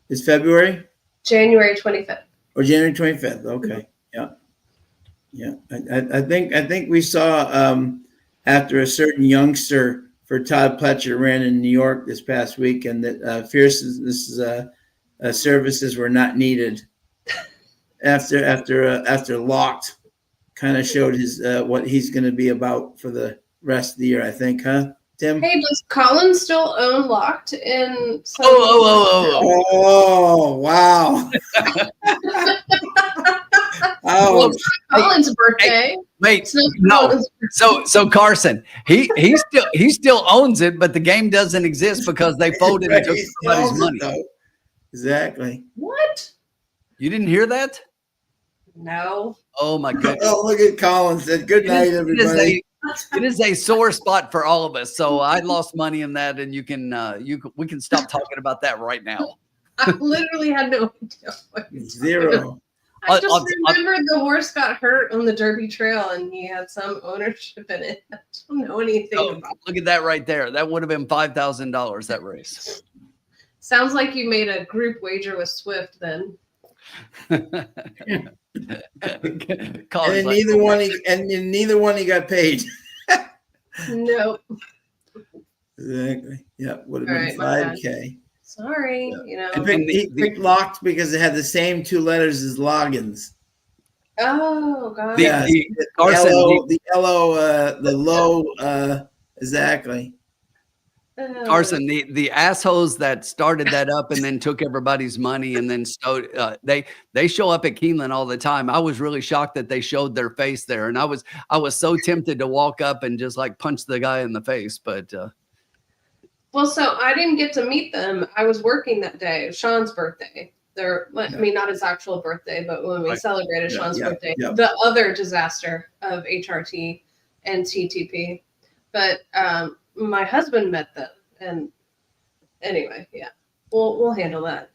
It's February? January 25th. Or January 25th. Okay. Yeah. I think we saw after a certain youngster for Todd Pletcher ran in New York this past week, and that Fierce's services were not needed after Locked kind of showed his what he's going to be about for the rest of the year, I think, huh, Tim? Hey, does Colin still own Locked in? Oh, wow. Oh, Colin's birthday. Wait, no. So Carson, he still owns it, but the game doesn't exist because they folded and took somebody's money. Exactly. What? You didn't hear that? No. Oh my goodness. Oh, look at Colin said, good night, everybody. It is a sore spot for all of us. So I lost money in that, and we can stop talking about that right now. I literally had no idea. Zero. I just remember the horse got hurt on the Derby Trail, and he had some ownership in it. I don't know anything about it. Look at that right there. That would have been $5,000, that race. Sounds like you made a group wager with Swift then. And neither one he got paid. Nope. Exactly. Yeah, would have been Right, 5K. Sorry, He picked Locked because it had the same 2 letters as Loggins. Oh God. Yeah, Carson, the low, exactly. Oh. Carson, the assholes that started that up and then took everybody's money and then they show up at Keeneland all the time. I was really shocked that they showed their face there, and I was so tempted to walk up and just like punch the guy in the face, but Well, so I didn't get to meet them. I was working that day. It was Sean's birthday. I mean, not his actual birthday, but when we Right. celebrated Sean's birthday, yeah. the other disaster of HRT and TTP. But my husband met them, and anyway, yeah, we'll handle that.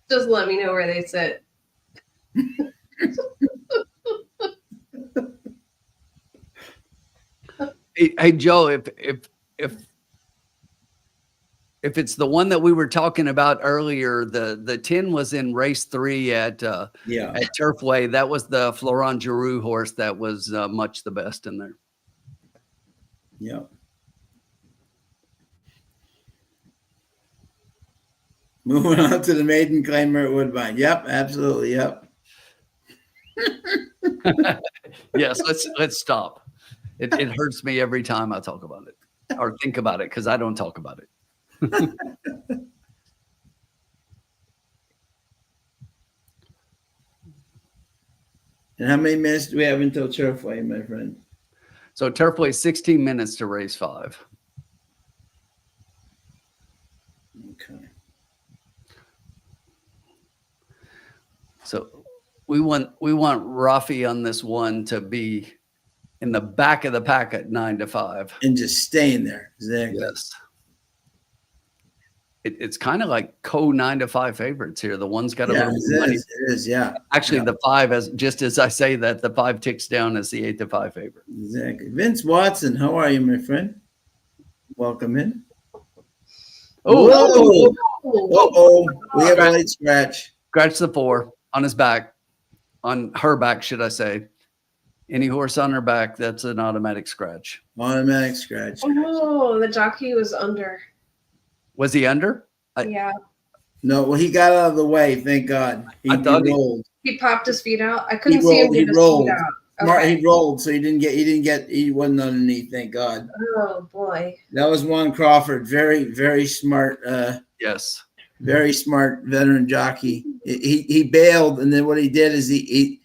Just let me know where they sit. Hey Joe, if it's the one that we were talking about earlier, the 10 was in race 3 at Turfway. That was the Florent Giroux horse that was much the best in there. Yeah. Moving on to the maiden claimer at Woodbine. Yep, absolutely. Yep. Yes, let's stop. It hurts me every time I talk about it or think about it because I don't talk about it. And how many minutes do we have until Turfway, my friend? So Turfway, 16 minutes to race 5. Okay. So we want Rafi on this one to be in the back of the pack at 9-5. And just staying there. Exactly. Yes. It's kind of like 9-5 favorites here. The one's got a little money. It is, yeah. Actually, the 5, as just as I say that, the 5 ticks down as the 8-5 favorite. Exactly. Vince Watson, how are you, my friend? Welcome in. Oh, We have a late scratch. Scratch the 4 on his back, on her back, should I say. Any horse on her back, that's an automatic scratch. Automatic scratch. Oh, the jockey was under. Was he under? Yeah. No, well, he got out of the way, thank God. He rolled. He popped his feet out. I couldn't see him get his rolled. feet out. Okay. He rolled, so he wasn't underneath, thank God. Oh boy. That was Juan Crawford. Very, very smart. Yes. Very smart veteran jockey. He bailed, and then what he did is he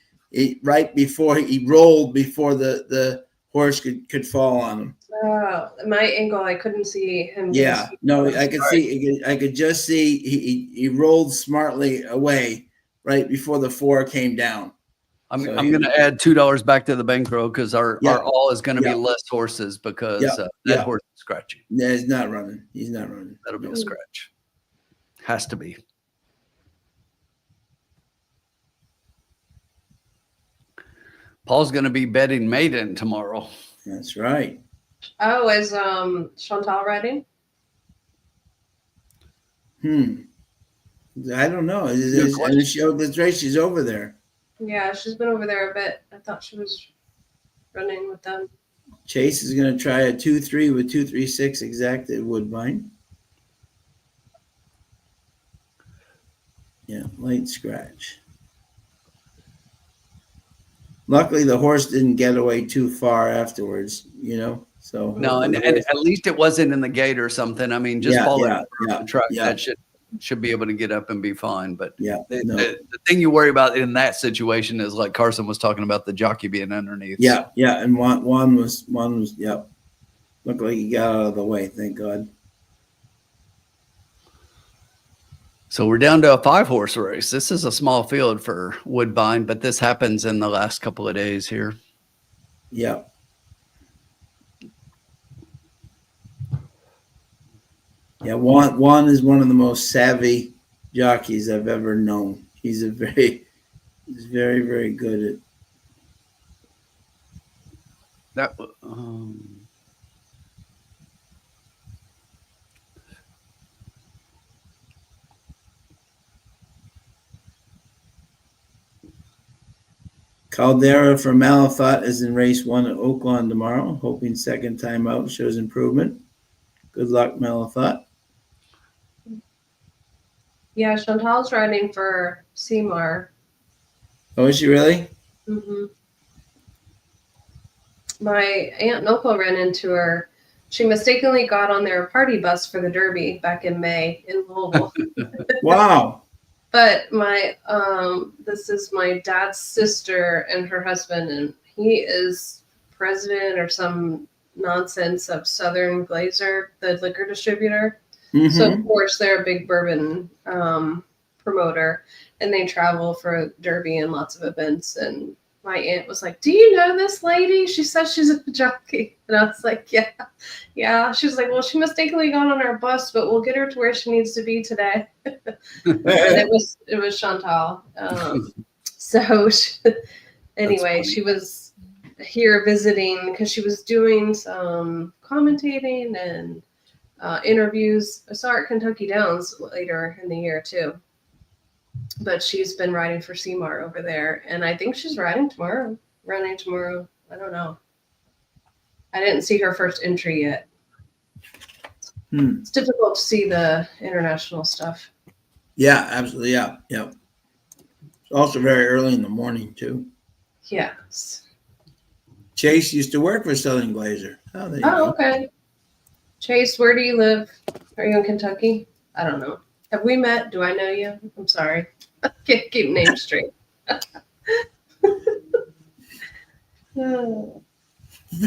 right before he rolled before the horse could fall on him. Oh, my angle, I couldn't see him. Yeah, no, I could see. I could just see he rolled smartly away right before the 4 came down. I'm going to add $2 back to the bankroll because our all is going to be less horses because that horse is scratching. Yeah, he's not running. He's not running. That'll be a scratch. Has to be. Paul's going to be betting maiden tomorrow. That's right. Oh, is Chantal riding? I don't know. This race, she's over there. Yeah, she's been over there a bit. I thought she was running with them. Chase is going to try a 2-3 with 2-3-6 exact at Woodbine. Yeah, light scratch. Luckily, the horse didn't get away too far afterwards, So no, and at least it wasn't in the gate or something. I mean, just falling off the track, that should be able to get up and be fine. But the thing you worry about in that situation is like Carson was talking about the jockey being underneath. Yeah, and Juan was looked like he got out of the way, thank God. So we're down to a 5-horse race. This is a small field for Woodbine, but this happens in the last couple of days here. Yeah. Yeah, Juan is one of the most savvy jockeys I've ever known. He's very, very good at that. Caldera for Malafat is in race 1 at Oaklawn tomorrow, hoping second time out shows improvement. Good luck, Malafat. Yeah, Chantal's riding for Seymour. Oh, is she really? Hmm. My Aunt Nopal ran into her. She mistakenly got on their party bus for the Derby back in May in Louisville. Wow. But my this is my dad's sister and her husband, and he is president or some nonsense of Southern Glazer, the liquor distributor. So of Mm-hmm. course they're a big bourbon promoter, and they travel for Derby and lots of events. And my aunt was like, "Do you know this lady? She says she's a jockey." And I was like, "Yeah, yeah." She was like, "Well, she mistakenly got on our bus, but we'll get her to where she needs to be today." And it was Chantal. So anyway, she was here visiting because she was doing some commentating and interviews. I saw her at Kentucky Downs later in the year too. But she's been riding for Seymour over there, and I think she's riding tomorrow. Running tomorrow. I don't know. I didn't see her first entry yet. It's difficult to see the international stuff. Yeah, absolutely. Yeah, yeah. It's also very early in the morning too. Yes. Chase used to work for Southern Glazer. Oh, there you go. Okay. Chase, where do you live? Are you in Kentucky? I don't know. Have we met? Do I know you? I'm sorry. Can't keep names straight.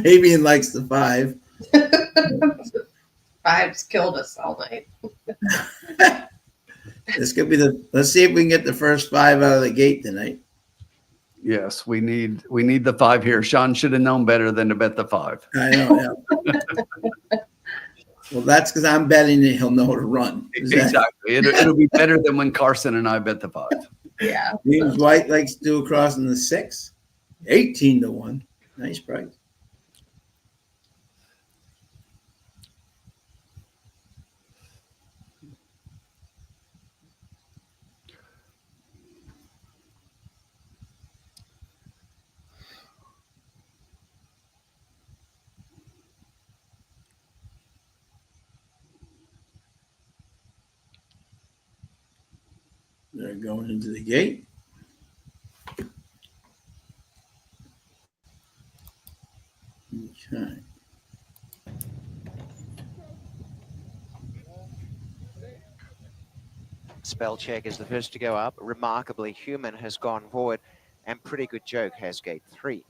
Fabian likes the 5. Five's killed us all night. This could be let's see if we can get the first 5 out of the gate tonight. Yes, we need the 5 here. Sean should have known better than to bet the 5. I know. Yeah. Well, that's because I'm betting that he'll know to run. Exactly. It'll be better than when Carson and I bet the 5. Yeah. James White likes to do across in the 6. 18-1. Nice price. They're going into the gate. Okay. Spell Check is the first to go up. Remarkably Human has gone forward, and Pretty Good Joke has gate 3.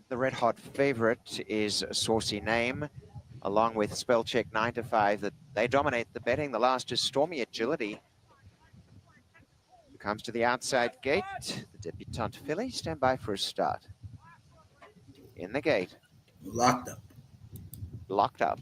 The red hot favorite is Saucy Name, along with Spell Check 9 to 5. That they dominate the betting. The last is Stormy Agility. Who comes to the outside gate. The debutante filly. Stand by for a start. In the gate. Locked up. Locked up.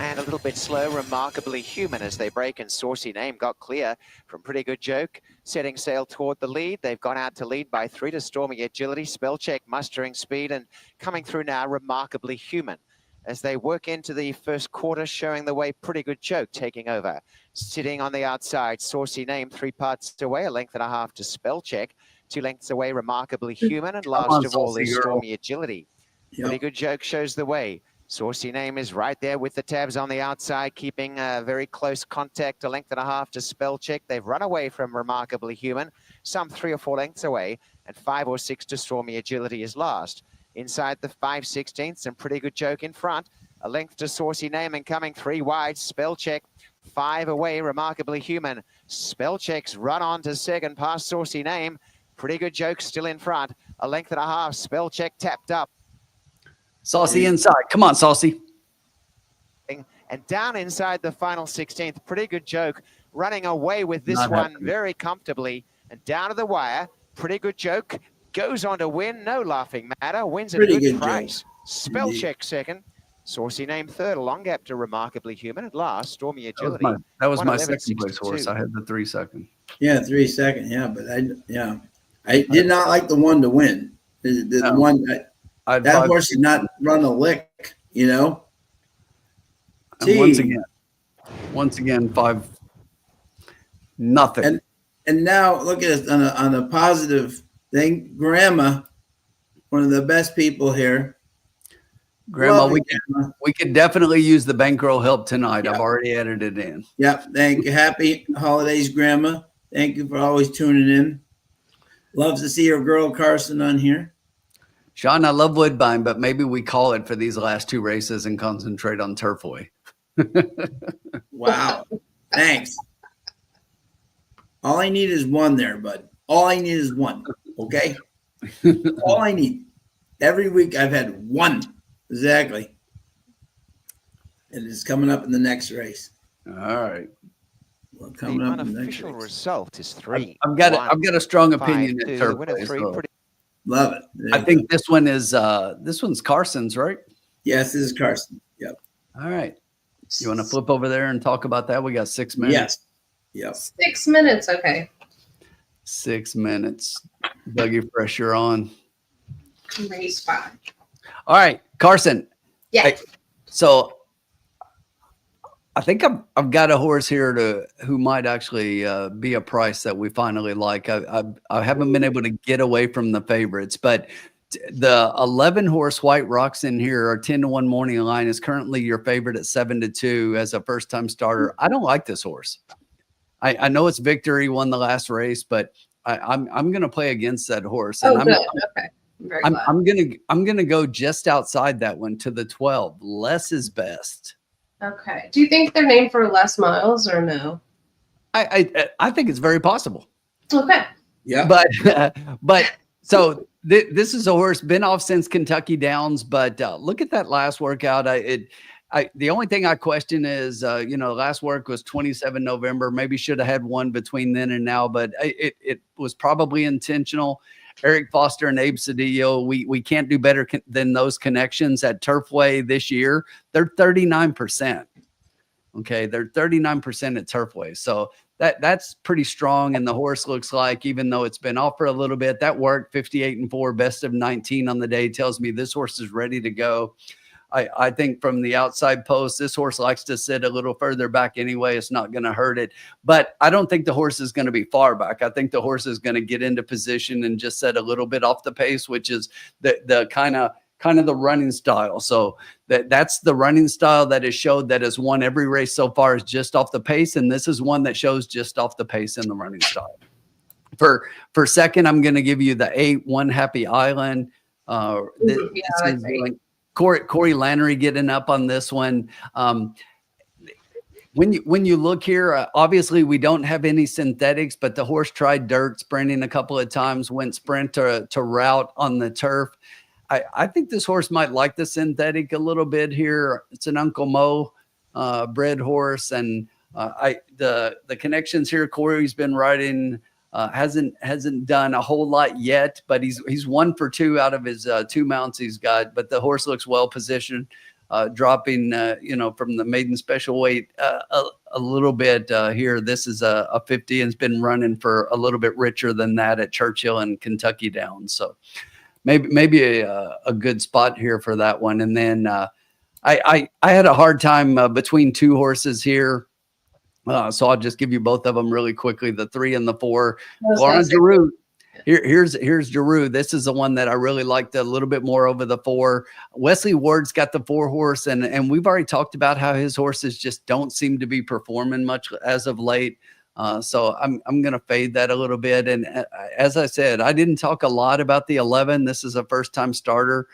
And a little bit slow, Remarkably Human as they break, and Saucy Name got clear from Pretty Good Joke, setting sail toward the lead. They've gone out to lead by 3 to Stormy Agility. Spell Check mustering speed and coming through now, Remarkably Human. As they work into the first quarter, showing the way, Pretty Good Joke taking over. Sitting on the outside, Saucy Name 3 parts away, a length and a half to Spell Check. 2 lengths away, Remarkably Human, and last of all is Stormy Agility. Yep. Pretty Good Joke shows the way. Saucy Name is right there with the tabs on the outside, keeping very close contact, a length and a half to Spell Check. They've run away from Remarkably Human, some 3 or 4 lengths away, and 5 or 6 to Stormy Agility is last. Inside the 5/16ths, and Pretty Good Joke in front, a length to Saucy Name, and coming 3 wide, Spell Check. 5 away, Remarkably Human. Spell Check's run on to second past Saucy Name. Pretty Good Joke still in front, a length and a half, Spell Check tapped up. Saucy inside. Come on, Saucy. And down inside the final 16th, Pretty Good Joke running away with this Not one happening. very comfortably. And down to the wire, Pretty Good Joke goes on to win. No laughing matter. Wins at a Pretty good Good price. Joke. Spell Indeed. Check second. Saucy Name third. A long gap to Remarkably Human. At last, Stormy Agility. That was my 111, second place 62. horse. I had the 3 second. Yeah, 3 second. Yeah, but I did not like the one to win. The one I had that 5 horse did not run a lick. You know. and once again, 5 nothing. And now look at this on a positive thing. Grandma, one of the best people here. Grandma, Love you, Grandma. we could definitely use the bankroll help tonight. Yep. I've already added it in. Yep. Thank you. Happy holidays, Grandma. Thank you for always tuning in. Loves to see your girl Carson on here. Sean, I love Woodbine, but maybe we call it for these last two races and concentrate on Turfway. Wow. Thanks. All I need is one there, bud. All I need is one. Okay. All I need. Every week I've had one. Exactly. And it's coming up in the next race. All right. Well, The coming up in the next unofficial race. result is 3. I've got a strong opinion 5, at 2. The winner, Turfway. 3. So Pretty Love it. There I you think go. this one's Carson's, right? Yes, this is Carson. Yep. All right. You want to flip over there and talk about that? We got 6 minutes. Yes. Yep. 6 minutes. Okay. 6 minutes. Dougie, pressure on. Race 5. All right, Carson. Yeah. So I think I've got a horse here who might actually be a price that we finally like. I haven't been able to get away from the favorites, but the 11 horse White Rocks in here, our 10-1 morning line, is currently your favorite at 7-2 as a first time starter. I don't like this horse. I know it's Victory won the last race, but I'm going to play against that horse. And Good. Okay. I'm very glad. I'm gonna go just outside that one to the 12. Less is best. Okay. Do you think they're named for less miles or no? I think it's very possible. Okay. Yeah. But so this is a horse been off since Kentucky Downs, but look at that last workout. The only thing I question is, last work was 27 November. Maybe should have had one between then and now, but it was probably intentional. Eric Foster and Abe Cedillo, we can't do better than those connections at Turfway this year. They're 39%. Okay, they're 39% at Turfway. So that's pretty strong. And the horse looks like, even though it's been off for a little bit, that worked 58-4, best of 19 on the day, tells me this horse is ready to go. I think from the outside post, this horse likes to sit a little further back anyway. It's not going to hurt it. But I don't think the horse is going to be far back. I think the horse is going to get into position and just set a little bit off the pace, which is the kind of the running style. So that's the running style that has showed that has won every race so far, is just off the pace. And this is one that shows just off the pace in the running style. For second, I'm going to give you the 8 One Happy Island. Corey Lannery getting up on this one. When you look here, obviously we don't have any synthetics, but the horse tried dirt sprinting a couple of times, went sprint to route on the turf. I think this horse might like the synthetic a little bit here. It's an Uncle Mo bred horse, and the connections here Corey's been riding hasn't done a whole lot yet, but he's 1 for 2 out of his 2 mounts he's got. But the horse looks well positioned, dropping from the maiden special weight a little bit here. This is a 50 and it's been running for a little bit richer than that at Churchill and Kentucky Downs. So maybe a good spot here for that one. And then I had a hard time between 2 horses here. So I'll just give you both of them really quickly. The 3 and the 4. Laurent Giroux. Here's Giroux. This is the one that I really liked a little bit more over the 4. Wesley Ward's got the 4 horse, and we've already talked about how his horses just don't seem to be performing much as of late. So I'm going to fade that a little bit. And as I said, I didn't talk a lot about the 11. This is a first time starter.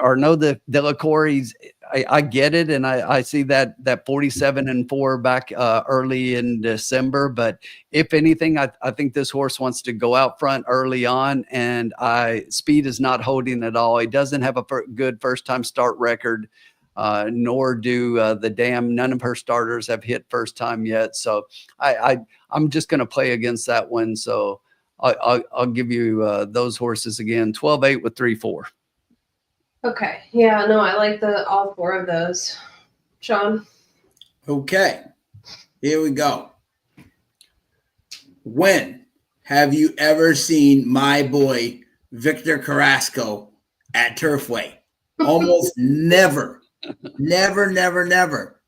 Arnaud de la Corrie's, I get it, and I see that 47-4 back early in December. But if anything, I think this horse wants to go out front early on, and speed is not holding at all. He doesn't have a good first time start record, nor do none of her starters have hit first time yet. So I'm just going to play against that one. So I'll give you those horses again. 12-8 with 3-4. Okay. Yeah, no, I like all 4 of those. Sean? Okay. Here we go. When have you ever seen my boy Victor Carrasco at Turfway? Almost never. Never.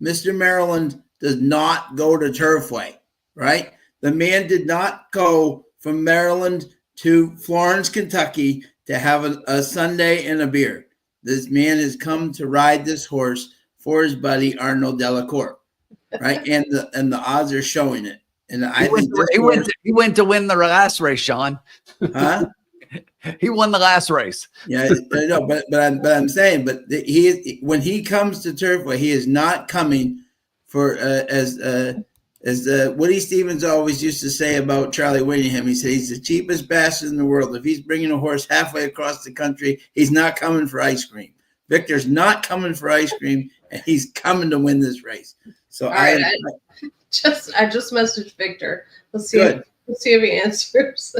Mr. Maryland does not go to Turfway, right? The man did not go from Maryland to Florence, Kentucky to have a Sunday and a beer. This man has come to ride this horse for his buddy Arnold Delacour, right? And the odds are showing it. And I think he went to win the last race, Sean. Huh? He won the last race. Yeah, I know, but I'm saying, when he comes to Turfway, he is not coming for as Woody Stevens always used to say about Charlie Whittingham. He said he's the cheapest bastard in the world. If he's bringing a horse halfway across the country, he's not coming for ice cream. Victor's not coming for ice cream, and he's coming to win this race. So I just messaged Victor. Let's see if he answers.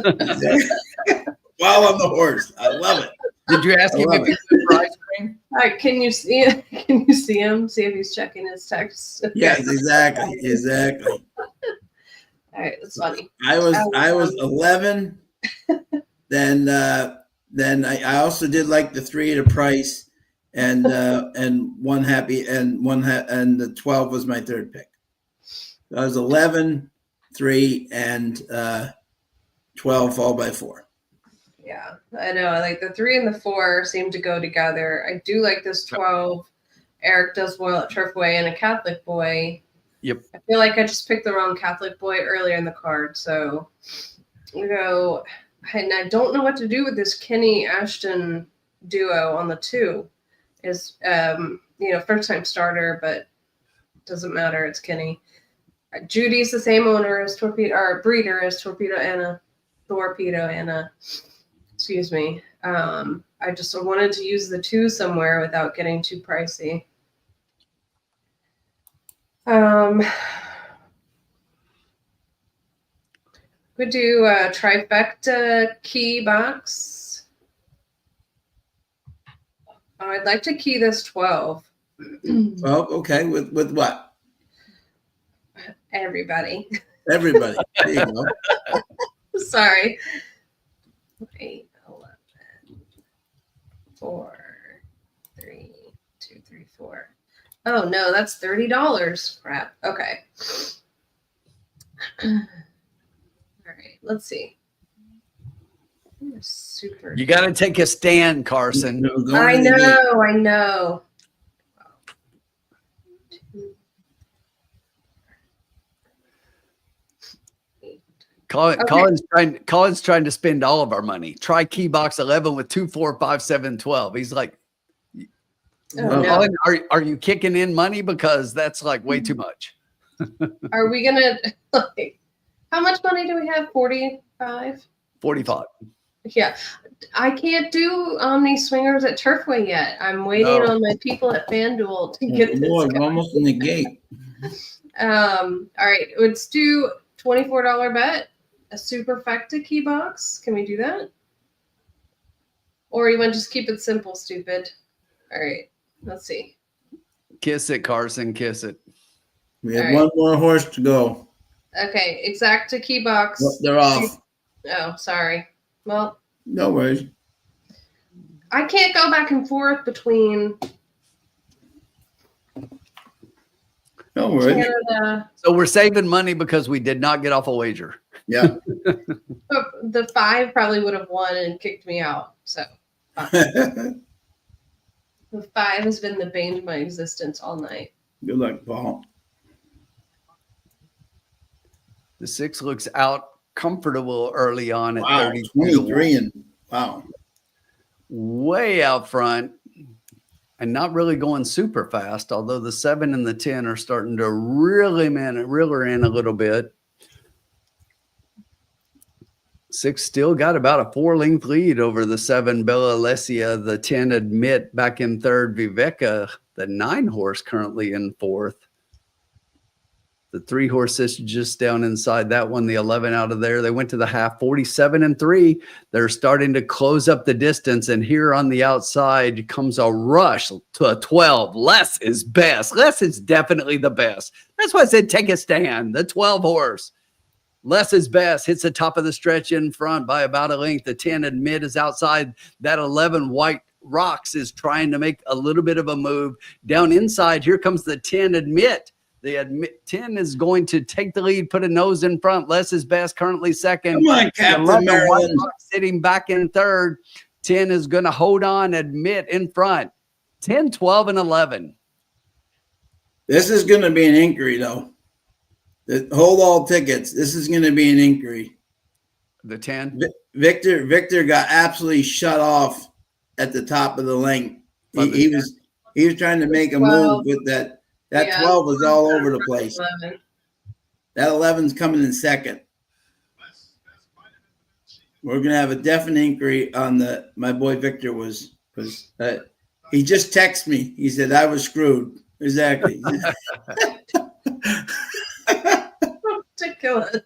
While on the horse, I love it. Did you ask him if he went for ice cream? All right, can you see him? Can you see him? See if he's checking his texts. Yes, exactly. All right, that's funny. I was 11. Then I also did like the 3 at a price, and one happy and and the 12 was my third pick. So I was 11, 3, and 12 all by 4. Yeah, I know. Like the 3 and the 4 seem to go together. I do like this 12. Eric does well at Turfway and a Catholic boy. Yep. I feel like I just picked the wrong Catholic boy earlier in the card. So we go, and I don't know what to do with this Kenny Ashton duo on the 2. Is first time starter, but doesn't matter. It's Kenny. Judy's the same owner as Torpedo, or breeder as Torpedo Anna. Excuse me. I just wanted to use the 2 somewhere without getting too pricey. We do a trifecta key box. I'd like to key this 12. Well, okay. With what? Everybody. Everybody. There you go. Sorry. 8, 11, 4, 3, 2, 3, 4. Oh no, that's $30. Crap. Okay. All right. Let's see. Super. You got to take a stand, Carson. I know. Colin's trying to spend all of our money. Try key box 11 with 2, 4, 5, 7, 12. He's like, no. Colin, are you kicking in money? Because that's like way too much. Are we gonna how much money do we have? 45? 45. Yeah. I can't do Omni Swingers at Turfway yet. I'm waiting on my people at FanDuel to get this. Lord, we're almost in the gate. All right. Let's do $24 bet. A superfecta key box. Can we do that? Or you want to just keep it simple, stupid? All right. Let's see. Kiss it, Carson. Kiss it. We have one more horse to go. Okay. Exacta key box. Well, they're off. Oh, sorry. Well, no worries. I can't go back and forth between No worries. Canada. So we're saving money because we did not get off a wager. Yeah. The 5 probably would have won and kicked me out. So the 5 has been the bane of my existence all night. Good luck, Paul. The 6 looks out comfortable early on at 30. 23 and wow. Way out front and not really going super fast, although the 7 and the 10 are starting to reel her in a little bit. 6 still got about a 4-length lead over the 7 Bella Alessia, the 10 Admit back in 3rd, Viveka, the 9 horse currently in 4th. The 3 horses just down inside that one, the 11 out of there. They went to the half, 47 and 3. They're starting to close up the distance. And here on the outside comes a rush to a 12. Less is best. Less is definitely the best. That's why I said take a stand. The 12 horse. Less is best. Hits the top of the stretch in front by about a length. The 10 Admit is outside. That 11 White Rocks is trying to make a little bit of a move. Down inside, here comes the 10 Admit. The 10 is going to take the lead, put a nose in front. Less is best, currently second. Come on, Captain 11, Maryland. sitting back in third. 10 is going to hold on, admit in front. 10, 12, and 11. This is going to be an inquiry, though. Hold all tickets. This is going to be an inquiry. The 10. Victor got absolutely shut off at the top of the lane. He was trying to make a move with that. That 12 was all over the place. 11. That 11's coming in second. We're gonna have a definite inquiry on my boy Victor was he just texted me. He said I was screwed. Exactly. Ridiculous.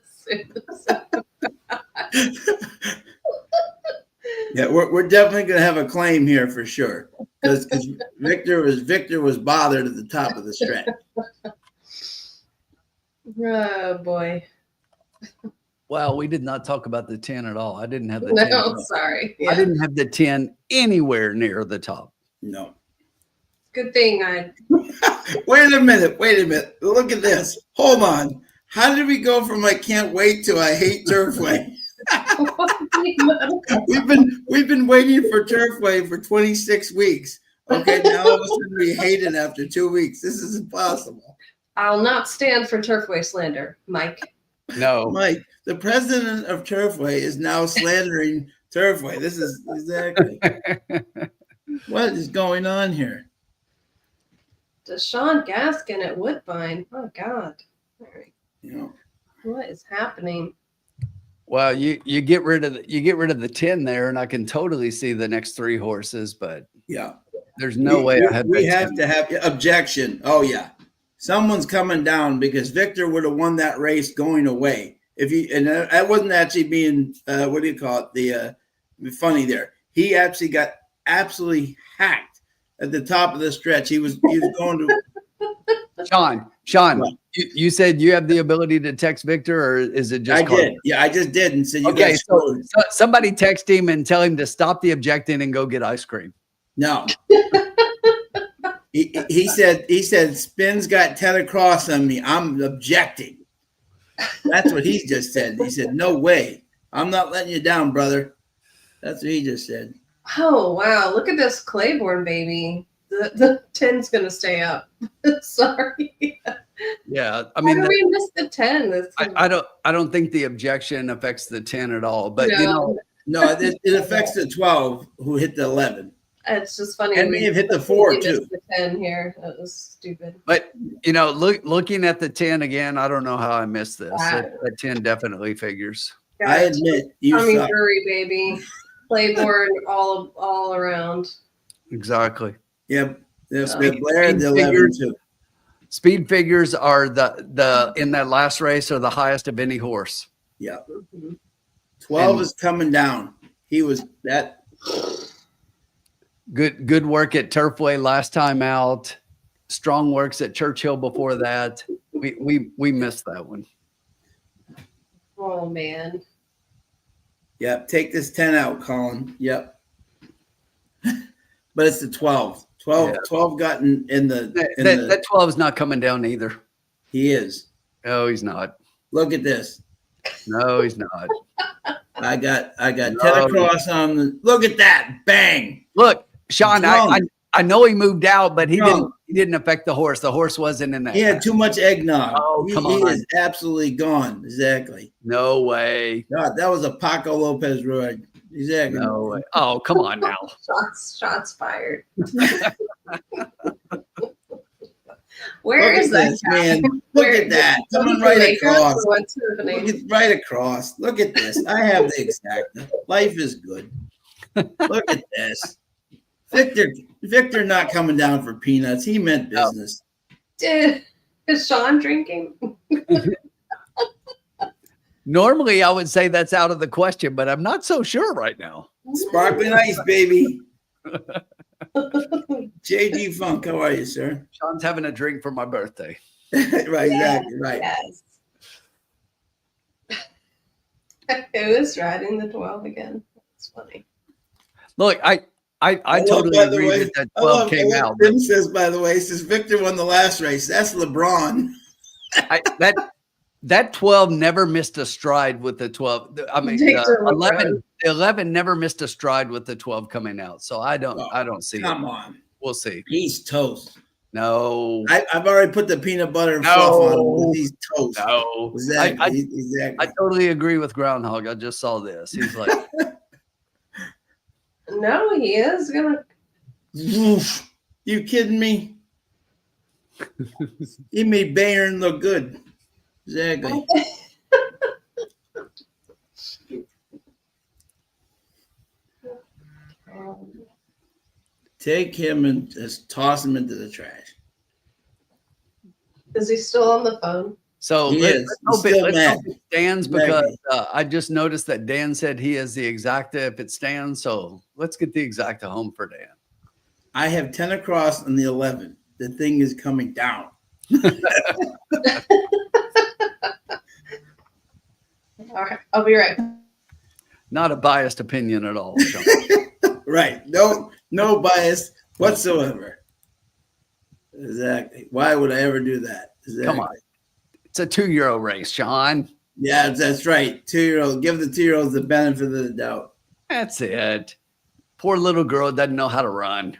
Yeah, we're definitely gonna have a claim here for sure. Because Victor was bothered at the top of the stretch. Oh boy. Wow, we did not talk about the 10 at all. I didn't have the 10. No, sorry. I didn't have the 10 anywhere near the top. No. Good thing I. Wait a minute. Look at this. Hold on. How did we go from I can't wait to I hate Turfway? We've been waiting for Turfway for 26 weeks. Okay, now all of a sudden we hate it after 2 weeks. This is impossible. I'll not stand for Turfway slander, Mike. No. Mike, the president of Turfway is now slandering Turfway. This is exactly what is going on here. Deshaun Gaskin at Woodbine. Oh God. All right. You know, What is happening? Well, you get rid of the 10 there, and I can totally see the next 3 horses, but yeah. there's no way I have. We have to have objection. Oh yeah, someone's coming down because Victor would have won that race going away. That wasn't actually being what do you call it? The funny there. He actually got absolutely hacked at the top of the stretch. He was going to. Sean, you said you have the ability to text Victor, or is it just? I did. Yeah, I just did, and said you okay. guys. So somebody text him and tell him to stop the objecting and go get ice cream. No. he said Spin's got 10 across on me. I'm objecting. That's what he just said. He said, no way. I'm not letting you down, brother. That's what he just said. Oh wow! Look at this Claiborne baby. The 10's gonna stay up. Sorry. Yeah, I mean, we missed the 10. I don't think the objection affects the 10 at all. But No. It affects the 12 who hit the 11. It's just funny. And we have hit the 4 too. The 10 here. That was stupid. But looking at the 10 again, I don't know how I missed this. Wow. That 10 definitely figures. I admit you Tommy suck. Drury, baby. Claiborne all around. Exactly. Yeah, Blair the 11 too. Speed figures are the in that last race are the highest of any horse. Yeah. Mm-hmm. 12 is coming down. He was that good work at Turfway last time out. Strong works at Churchill before that. We missed that one. Oh man. Yep. Take this 10 out, Colin. Yep. But it's the 12. 12 got in the that 12 is not coming down either. He is. No, he's not. Look at this. No, he's not. I got 10 across on the look at that. Bang. Look, Sean, I know he moved out, but he didn't affect the horse. The horse wasn't in that. He had too much eggnog. Oh, come on. He is absolutely gone. Exactly. No way. God, that was a Paco Lopez ride. Exactly. No way. Oh, come on now. Shots fired. Where is that man? Look at that. Coming right across. What's happening? Look at right across. Look at this. I have the exact. Life is good. Look at this. Victor not coming down for peanuts. He meant business. Is Sean drinking? Normally, I would say that's out of the question, but I'm not so sure right now. Sparkling ice, baby. JG Funk, how are you, sir? Sean's having a drink for my birthday. Right, exactly, right. Yes. Who is riding the 12 again? That's funny. Look, I totally agree that 12 came out. Tim says, by the way, says Victor won the last race. That's LeBron. That 12 never missed a stride with the 12. I mean, Victor would 11, 11 never missed a stride with the 12 coming out. So I don't see it. Come on. We'll see. He's toast. No. I've already put the peanut butter and fluff on him. He's toast. No. Exactly. Exactly. I totally agree with Groundhog. I just saw this. He's like, No, he is gonna. Oof. You kidding me? He made Bayern look good. Exactly. Take him and just toss him into the trash. Is he still on the phone? so He let's is. hope He's still it mad. stands Exactly. because I just noticed that Dan said he is the exacta if it stands. So let's get the exacta home for Dan. I have 10 across on the 11. The thing is coming down. All right, I'll be right. Not a biased opinion at all, Sean. Right. No bias whatsoever. Exactly. Why would I ever do that? Exactly. Come on. It's a €2 race, Sean. Yeah, that's right. 2-year-old. Give the 2-year-olds the benefit of the doubt. That's it. Poor little girl doesn't know how to run.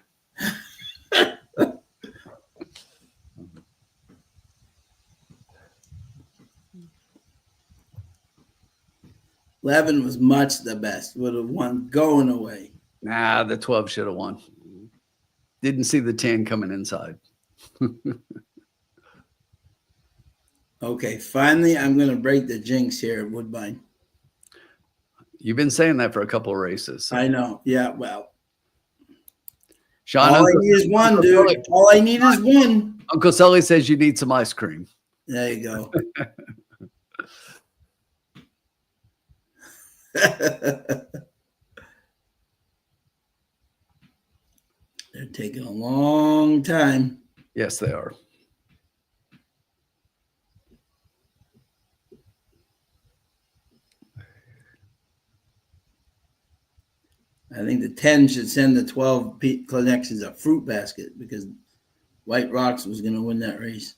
11 was much the best. Would have won going away. Nah, the 12 should have won. Didn't see the 10 coming inside. Okay, finally, I'm going to break the jinx here at Woodbine. You've been saying that for a couple of races. I know. Yeah, well. Sean, All I need is one, dude. All I need is one. Uncle Sully says you need some ice cream. There you go. They're taking a long time. Yes, they are. I think the 10 should send the 12 connections a fruit basket because White Rocks was going to win that race.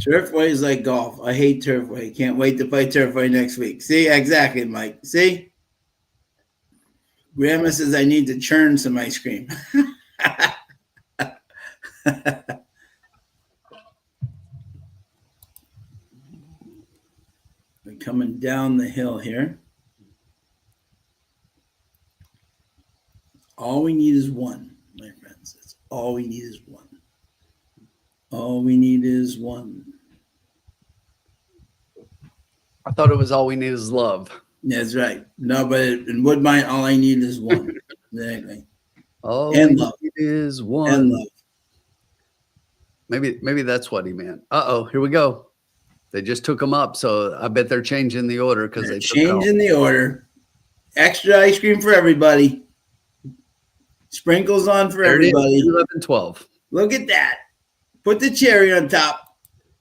Turfway is like golf. I hate Turfway. Can't wait to play Turfway next week. See, exactly, Mike. See? Grandma says I need to churn some ice cream. We're coming down the hill here. All we need is one, my friends. That's all we need is one. All we need is one. I thought it was all we need is love. That's right. No, but in Woodbine, all I need is one. Exactly. All And we love. need is one. And love. Maybe that's what he meant. Uh-oh, here we go. They just took them up, so I bet they're changing the order because They're they took it off. changing the order. Extra ice cream for everybody. Sprinkles on for There it is, everybody. 11, 12. Look at that. Put the cherry on top.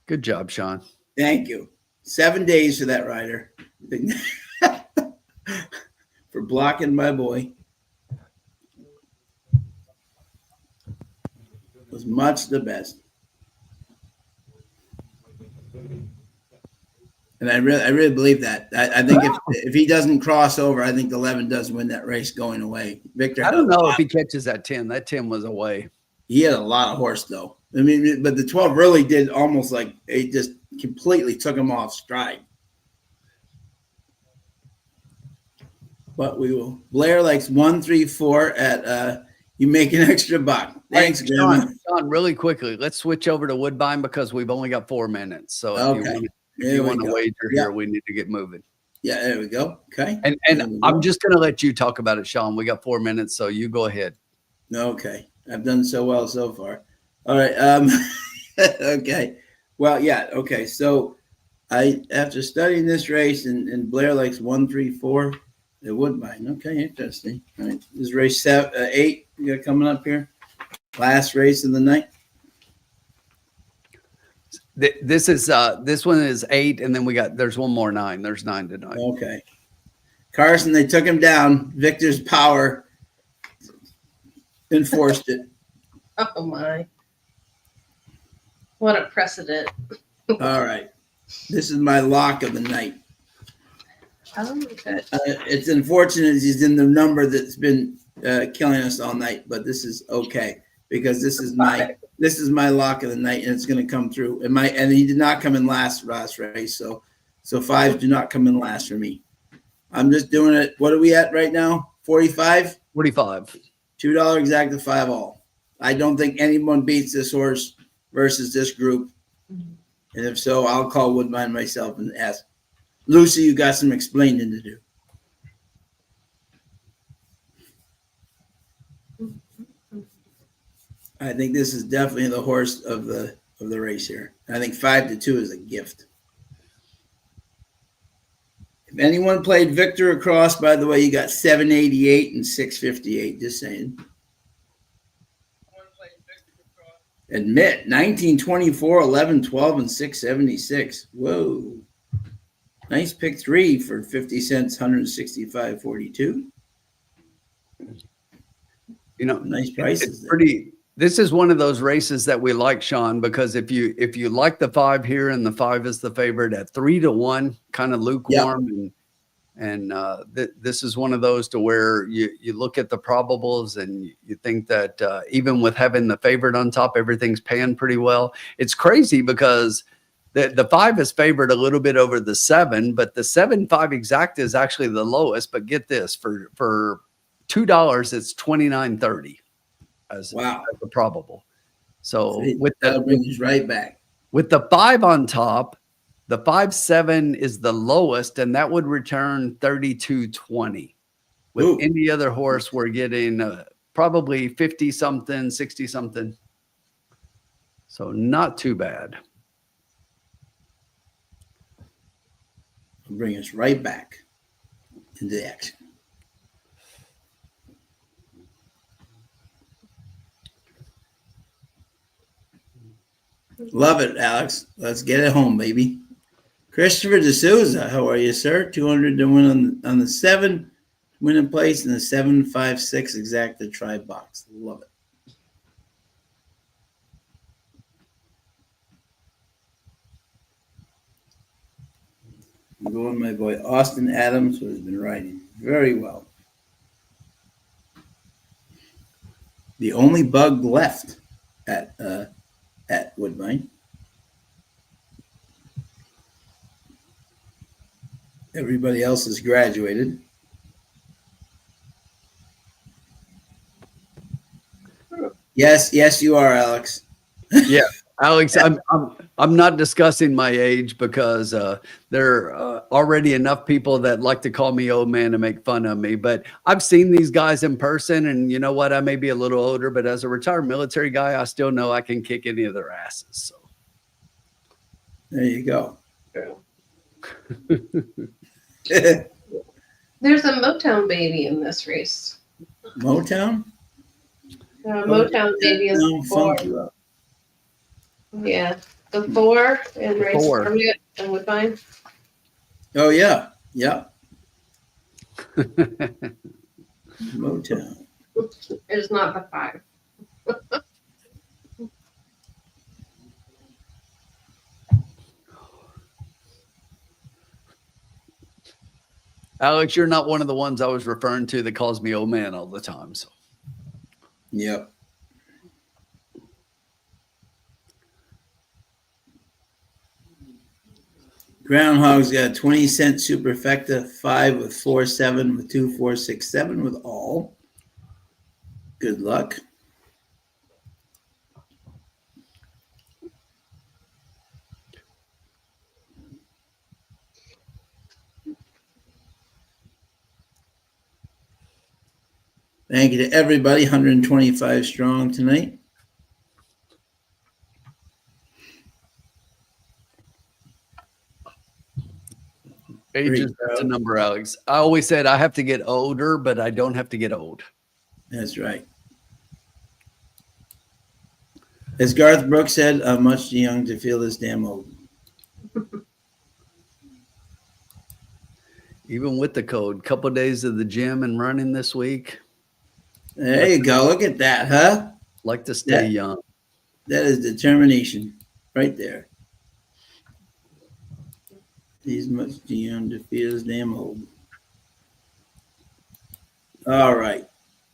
Good job, Sean. Thank you. 7 days for that rider. For blocking my boy. Was much the best. And I really believe that. I think if he doesn't cross over, I think 11 does win that race going away. Victor, I don't know if he catches that 10. That 10 was away. he had a lot of horse though. I mean, but the 12 really did almost like it just completely took him off stride. But we will. Blair likes 1, 3, 4 at you make an extra buck. Thanks, Hey, Grandma. Sean, really quickly, let's switch over to Woodbine because we've only got 4 minutes. So Okay. if you want to go. wager Yeah. here, we need to get moving. Yeah, there we go. Okay. And There we I'm go. just going to let you talk about it, Sean. We got 4 minutes, so you go ahead. Okay. I've done so well so far. All right. Okay. Well, yeah. Okay. So after studying this race and Blair likes 1, 3, 4 at Woodbine. Okay. Interesting. All right. This is race 8 we got coming up here. Last race of the night. This one is 8, and then there's one more 9. There's 9 tonight. Okay. Carson, they took him down. Victor's power enforced it. Oh my. What a precedent. All right. This is my lock of the night. Oh, okay. It's unfortunate he's in the number that's been killing us all night, but this is okay because this is my lock of the night, and it's going to come through. And he did not come in last race, so fives do not come in last for me. I'm just doing it. What are we at right now? 45? 45. $2 exact to 5 all. I don't think anyone beats this horse versus this group. And if so, I'll call Woodbine myself and ask, Lucy, you got some explaining to do. I think this is definitely the horse of the race here. I think 5-2 is a gift. If anyone played Victor across, by the way, you got 788 and 658. Just saying. Admit 1924, 11, 12, and 676. Whoa. Nice pick 3 for 50 cents, 165.42. You know, nice prices. It's pretty. This is one of those races that we like, Sean, because if you like the 5 here and the 5 is the favorite at 3-1, kind of lukewarm, yep. and this is one of those to where you look at the probables and you think that even with having the favorite on top, everything's paying pretty well. It's crazy because the 5 is favored a little bit over the 7, but the 7-5 exact is actually the lowest. But get this, for $2, it's $29.30 as a probable. So that brings us right back with the 5 on top. The 5-7 is the lowest, and that would return 32.20. With Ooh. any other horse, we're getting probably 50 something, 60 something. So not too bad. Bring us right back into action. Love it, Alex. Let's get it home, baby. Christopher D'Souza, how are you, sir? 200 to win on the 7, win in place, and the 7-5-6 exact to try box. Love it. I'm going my boy Austin Adams, who has been riding very well. The only bug left at Woodbine. Everybody else has graduated. Yes, you are, Alex. Yeah, Alex, I'm not discussing my age because there are already enough people that like to call me old man and make fun of me. But I've seen these guys in person, and you know what? I may be a little older, but as a retired military guy, I still know I can kick any of their asses. So there you go. There's a Motown baby in this race. Motown? Motown baby is 4. Yeah, the 4 in race permit and Woodbine. Oh yeah. Motown. It's not the 5. Alex, you're not one of the ones I was referring to that calls me old man all the time. So. Yep. Groundhog's got a 20-cent superfecta, 5 with 4-7 with 2, 4, 6, 7 with all. Good luck. Thank you to everybody. 125 strong tonight. Age is just a number, Alex. I always said I have to get older, but I don't have to get old. That's right. As Garth Brooks said, I'm much too young to feel this damn old. Even with the code, couple of days of the gym and running this week. There you go. Look at that, huh? Like to stay young. That is determination right there. He's much too young to feel his damn old. All right.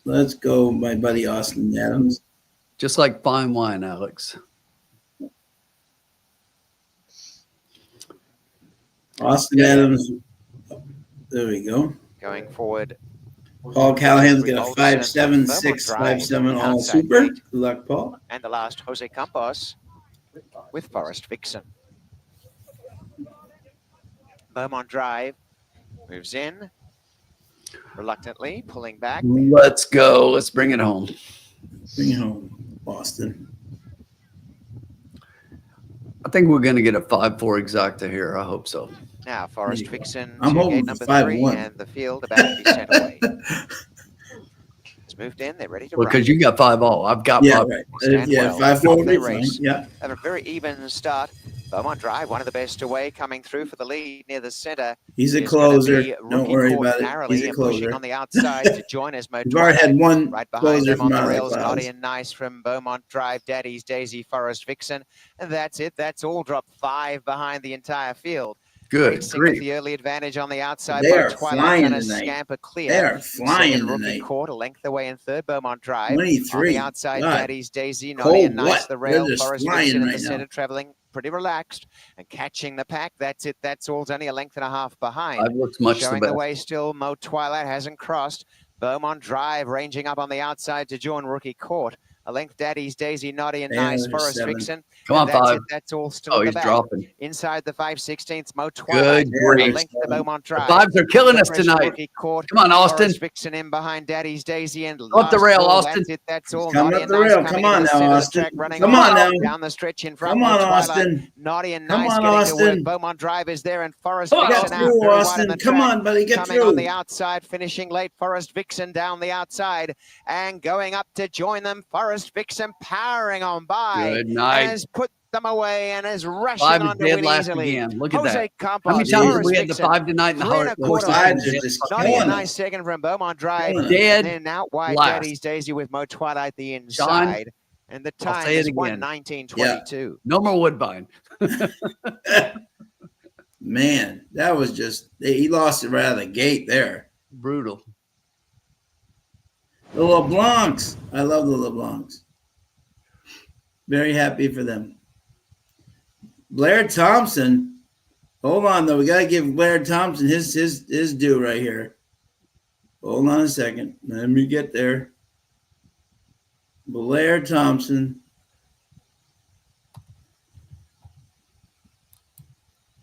Let's go, my buddy Austin Adams. Just like fine wine, Alex. Austin Adams. There we go. Going forward. Paul Callahan's got a Olsen, 5.7, Vermont 6.57 all outside super. gate. Good luck, Paul. And the last, Jose Campos with Forest Vixen. Beaumont Drive moves in. Reluctantly pulling back. Let's go. Let's bring it home. Bring it home, Boston. I think we're going to get a 5-4 exacta here. I hope so. Now, Forest Vixen I'm to hoping gate for number 3, 5-1. and the field about to be sent away. It's moved in. They're ready to Because run. you got 5-0. I've got Yeah, 5. right. Stand Yeah, well. 5-4 Off will the be fine. race. Yeah. Have a very even start. Beaumont Drive, one of the best away, coming through for the lead near the center. He's a Is gonna closer. be Don't Rookie worry caught about it. narrowly He's a and pushing closer. on the outside to join as Mo We've already had Twilight. one Right behind closer them on from the out of rails, the naughty clouds. and nice from Beaumont Drive, Daddy's Daisy, Forest Vixen. And that's it. That's all dropped 5 behind the entire field. Good Racing with grief. the early advantage on the outside. They Mo are Twilight flying and a tonight. scamper clear. They are flying Second Rookie tonight. Court, a length away in third, Beaumont Drive. 23. On the outside, God. Daddy's Daisy, naughty Cold and nice. what? The They're rail, just Forest flying Vixen in right the now. center, traveling pretty relaxed and catching the pack. That's it. That's all. It's only a length and a half behind. 5 looks much the Showing the best. way still, Mo Twilight hasn't crossed. Beaumont Drive ranging up on the outside to join Rookie Court. A length, Daddy's Daisy, naughty and Yeah, nice. there's Forest 7. Vixen. Come on, And that's 5. it. That's all still Oh, at the he's back. dropping. Inside the 5/16, Mo Twilight. Good Yeah, A grief. length to Beaumont The Drive. 5s are killing us Fresh tonight. Rookie Court. Come on, Austin. Forest Vixen in behind Daddy's Daisy and Go up the last rail, ball, Austin. That's it. That's all. Come Naughty up and the nice rail. coming Come on into the now, center of the Austin. track, running Come on on now. down the stretch in front. Come Mo on, Twilight. Austin. Naughty and Come nice on, getting to Austin. work. Beaumont Drive is there and Forest Come on, Vixen Get out through, very wide on Austin. the Come track. on, buddy. Get Coming on the through. outside, finishing late. Forest Vixen down the outside and going up to join them. Forest Vixen powering on by. Good night. Has put them away and is rushing 5 on is to dead win last easily. again. Look at Jose that. Campos, How many times have Forest we had the Vixen. 5 tonight in the 3 and a heart? quarter. Those 5s are just Naughty and killing nice us. second from Beaumont Drive. Killing us. Dead And then out wide, last. Daddy's Daisy with Mo Twilight the inside. And the I'll time say it is again. 1:19:22. No more Woodbine. Man, that was just, he lost it right out of the gate there. Brutal. The LeBlancs. I love the LeBlancs. Very happy for them. Blair Thompson. Hold on, though. We got to give Blair Thompson his due right here. Hold on a second. Let me get there. Blair Thompson.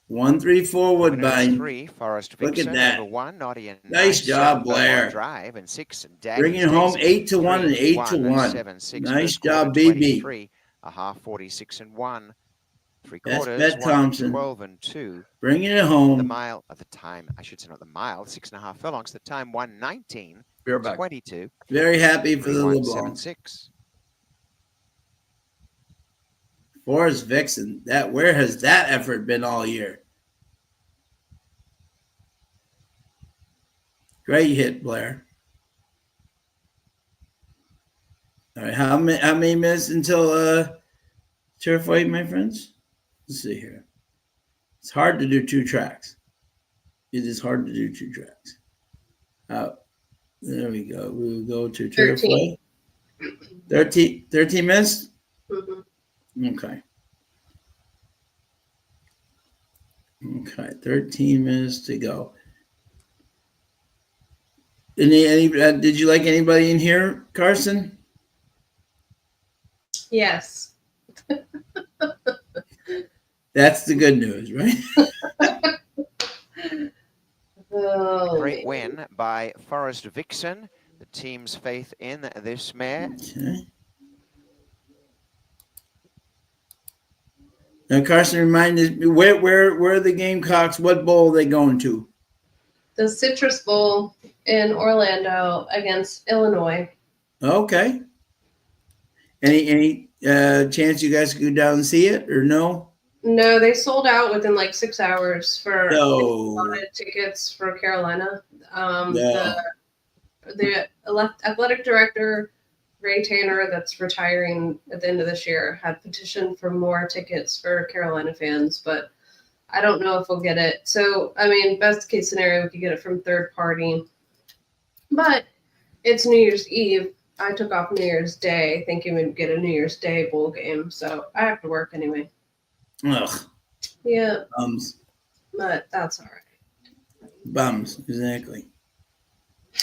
134 Woodbine. 3, Forest Look at Vixen. that. Number 1, Naughty and Nice job, 7, Blair. Beaumont Drive, and 6, Daddy's Bringing it home Daisy. 8-1 and 3, 8-1. 7, 6, Nice first quarter, job, BB. 23, a half 46 and 1. 3 That's quarters, Bet 1 Thompson. 12 and 2. Bringing it The home. mile at the time, I should say not the mile, 6.5 furlongs. The time 1:19. Be right back. 22. Very happy for the LeBlancs. 3176. Forrest Vixen. Where has that effort been all year? Great hit, Blair. All right, how many minutes until Turfway, my friends? Let's see here. It's hard to do 2 tracks. It is hard to do 2 tracks. There we go. We'll go to Turfway. 13 minutes? Mm-hmm. Okay. Okay, 13 minutes to go. Any did you like anybody in here, Carson? Yes. That's the good news, right? Oh, Great win by Forest Vixen. The team's faith in this mare. Okay. Now, Carson, remind me where are the Gamecocks? What bowl are they going to? the Citrus Bowl in Orlando against Illinois. Okay. Any chance you guys could go down and see it or no? No, they sold out within like 6 hours for No. wanted tickets for Carolina. No. The athletic director Ray Tanner, that's retiring at the end of this year, had petitioned for more tickets for Carolina fans, but I don't know if we'll get it. So, I mean, best case scenario, we could get it from third party. But it's New Year's Eve. I took off New Year's Day thinking we'd get a New Year's Day bowl game, so I have to work anyway. Ugh. Yeah, Bums. but that's all right. Bums. Exactly.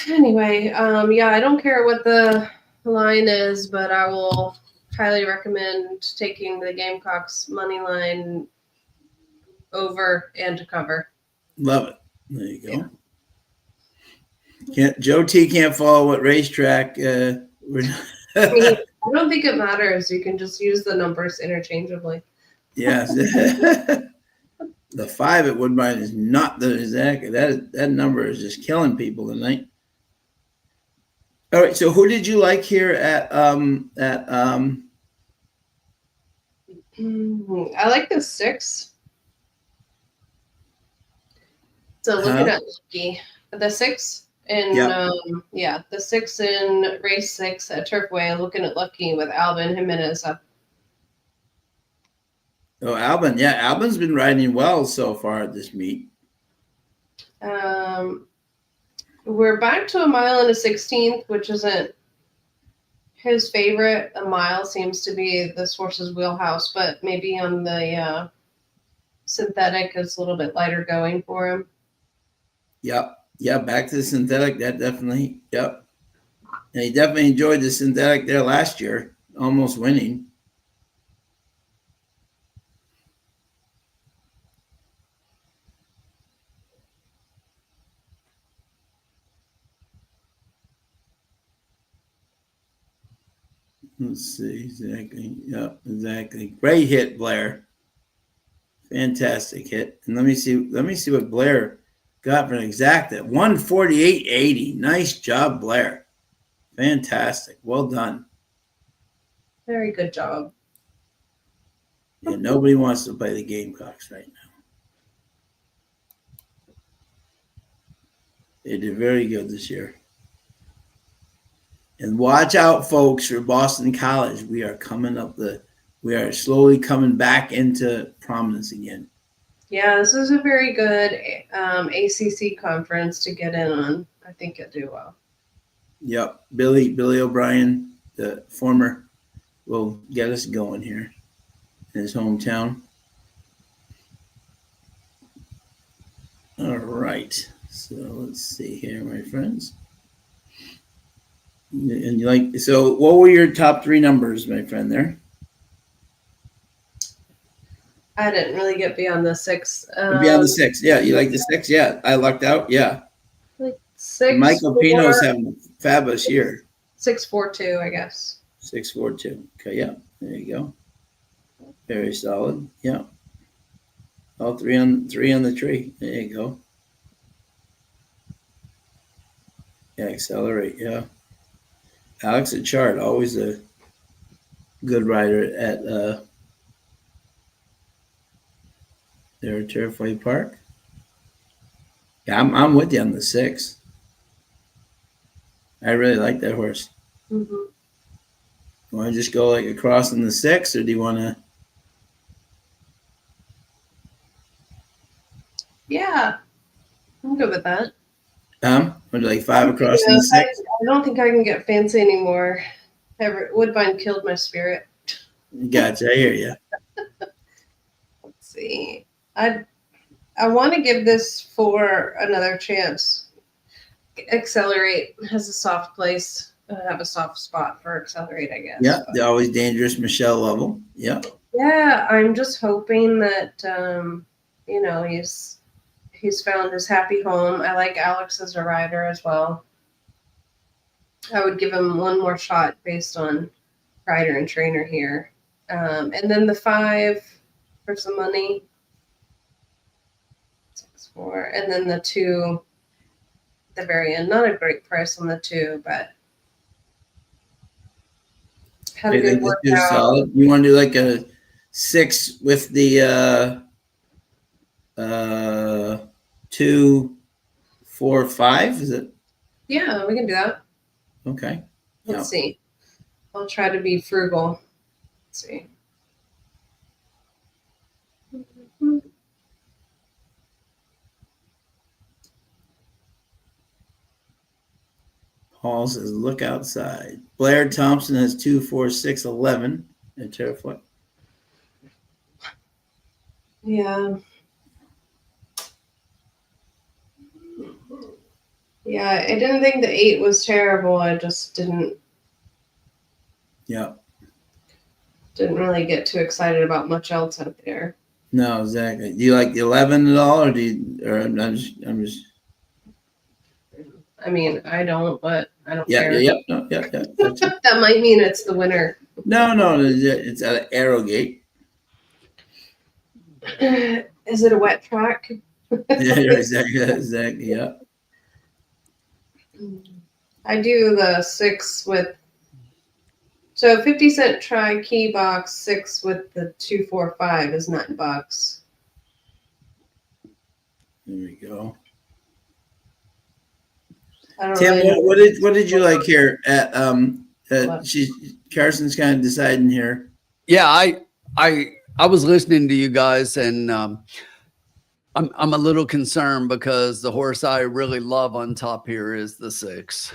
Anyway, yeah, I don't care what the line is, but I will highly recommend taking the Gamecocks money line over and to cover. Love it. There you go. Joe T can't follow what racetrack we're I mean, I don't think it matters. You can just use the numbers interchangeably. Yes. The 5 at Woodbine is not the exact. That number is just killing people tonight. All right. So who did you like here at I like the 6. So looking at the 6 in the 6 in race 6 at Turfway, looking at Lucky with Alvin Jimenez up. Oh, Albin. Yeah, Albin's been riding well so far at this meet. We're back to a mile and a 16th, which isn't his favorite. A mile seems to be this horse's wheelhouse, but maybe on the synthetic is a little bit lighter going for him. Yep. Yeah, back to the synthetic. That definitely. Yep. And he definitely enjoyed the synthetic there last year, almost winning. Let's see. Exactly. Yep. Exactly. Great hit, Blair. Fantastic hit. And let me see what Blair got for an exact at 148.80. Nice job, Blair. Fantastic. Well done. Very good job. Yeah, nobody wants to play the Gamecocks right now. They did very good this year. And watch out, folks, for Boston College. We are slowly coming back into prominence again. Yeah, this is a very good ACC conference to get in on. I think you'll do well. Yep. Billy O'Brien, the former, will get us going here in his hometown. All right. So let's see here, my friends. And so what were your top 3 numbers, my friend, there? I didn't really get beyond the 6. Beyond the 6. Yeah, you like the 6? Yeah. I lucked out. Yeah. Like 6. Michael Pino's having a fabulous year. 642, I guess. 642. Okay, yeah. There you go. Very solid. Yeah. All three on the tree. There you go. Yeah, accelerate. Yeah. Alex Achard, always a good rider at their Turfway Park. Yeah, I'm with you on the 6. I really like that horse. Mm-hmm. You want to just go like across in the 6, or do you want to? Yeah, I'm good with that. Would you like 5 across in the 6? I don't think I can get fancy anymore. Woodbine killed my spirit. Gotcha. I hear you. Let's see. I want to give this 4 another chance. Accelerate has a soft place. I have a soft spot for Accelerate, I guess. Yeah, the always dangerous Michelle Lovell. Yeah. Yeah, I'm just hoping that he's found his happy home. I like Alex as a rider as well. I would give him one more shot based on rider and trainer here. And then the 5 for some money. 6-4. And then the 2 at the very end. Not a great price on the 2, but had a good workout. Solid. You want to do like a 6 with the 2, 4, 5? Is it? Yeah, we can do that. Okay. Let's see. I'll try to be frugal. Let's see. Paul says, look outside. Blair Thompson has 2, 4, 6, 11 at Turfway. Yeah. Yeah, I didn't think the 8 was terrible. I just didn't really get too excited about much else out there. No, exactly. Do you like the 11 at all, or do you? Or I'm just. I mean, I don't, but I don't Yeah, care. yeah, no, yeah. Gotcha. That might mean it's the winner. No, it's at Arrowgate. Is it a wet track? Yeah, exactly. Yeah. I do the 6 with. So 50-cent try key box 6 with the 2, 4, 5 is $9. There we go. I don't Tim, really what did you like here at What? Carson's kind of deciding here. Yeah, I was listening to you guys, and I'm a little concerned because the horse I really love on top here is the 6.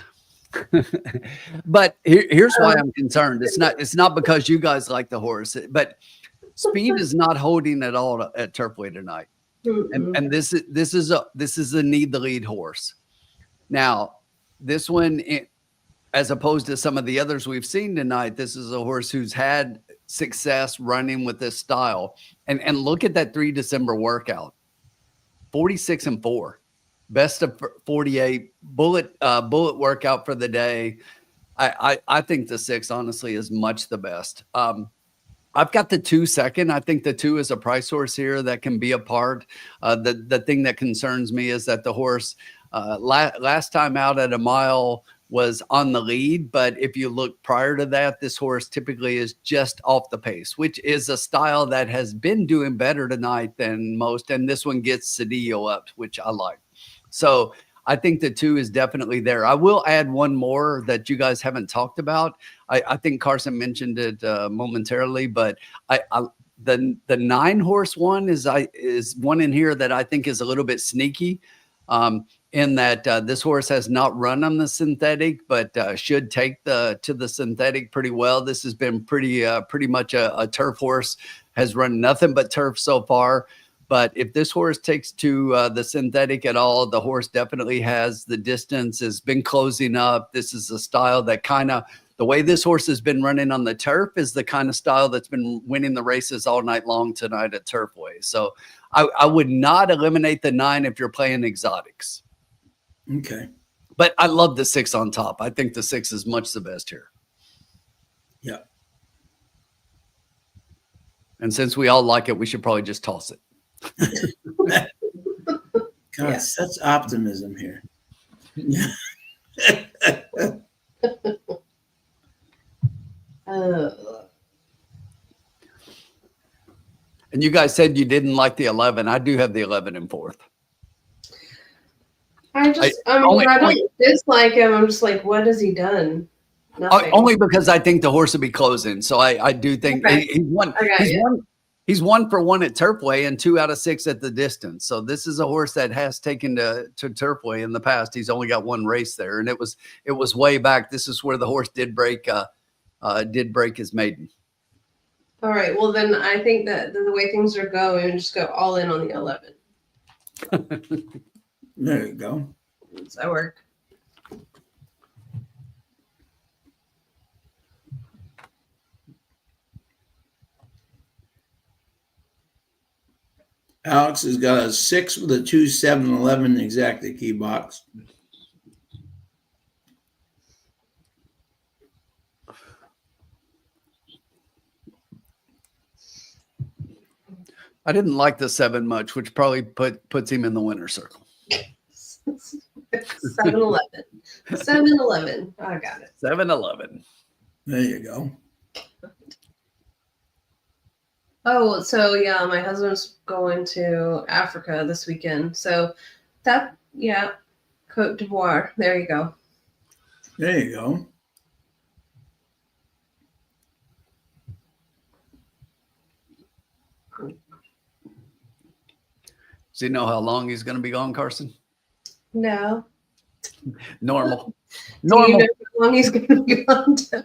But here's why I'm concerned. It's not because you guys like the horse, but speed is not holding at all at Turfway tonight. And this is a need the lead horse. Now, this one, as opposed to some of the others we've seen tonight, this is a horse who's had success running with this style. And look at that 3 December workout, 46-4. Best of 48, bullet workout for the day. I think the 6 honestly is much the best. I've got the 2 second. I think the 2 is a price horse here that can be a part. The thing that concerns me is that the horse last time out at a mile was on the lead, but if you look prior to that, this horse typically is just off the pace, which is a style that has been doing better tonight than most. And this one gets Cedillo up, which I like. So I think the 2 is definitely there. I will add one more that you guys haven't talked about. I think Carson mentioned it momentarily, but the 9 horse one is one in here that I think is a little bit sneaky. In that this horse has not run on the synthetic, but should take to the synthetic pretty well. This has been pretty much a turf horse, has run nothing but turf so far. But if this horse takes to the synthetic at all, the horse definitely has the distance, has been closing up. This is a style that the way this horse has been running on the turf is the kind of style that's been winning the races all night long tonight at Turfway. So I would not eliminate the 9 if you're playing exotics. Okay. But I love the 6 on top. I think the 6 is much the best here. Yeah. And since we all like it, we should probably just toss it. God, such optimism here. And you guys said you didn't like the 11. I do have the 11 in 4th. I don't dislike him. I'm just like, what has he done? Nothing. Only because I think the horse will be closing. So I do think he's 1 for 1 at Turfway and 2 out of 6 at the distance. So this is a horse that has taken to Turfway in the past. He's only got 1 race there, and it was way back. This is where the horse did break his maiden. All right. Well, then I think that the way things are going, just go all in on the 11. There you go. Does that work? Alex has got a 6 with a 2, 7, 11 exactly key box. I didn't like the 7 much, which probably puts him in the winner's circle. 7-11. 7-11. I got it. 7-11. There you go. Oh, so yeah, my husband's going to Africa this weekend. So Cote d'Ivoire. There you go. There you go. Does he know how long he's going to be gone, Carson? No. Normal. Do you Normal. know how long he's going to be on, Tim?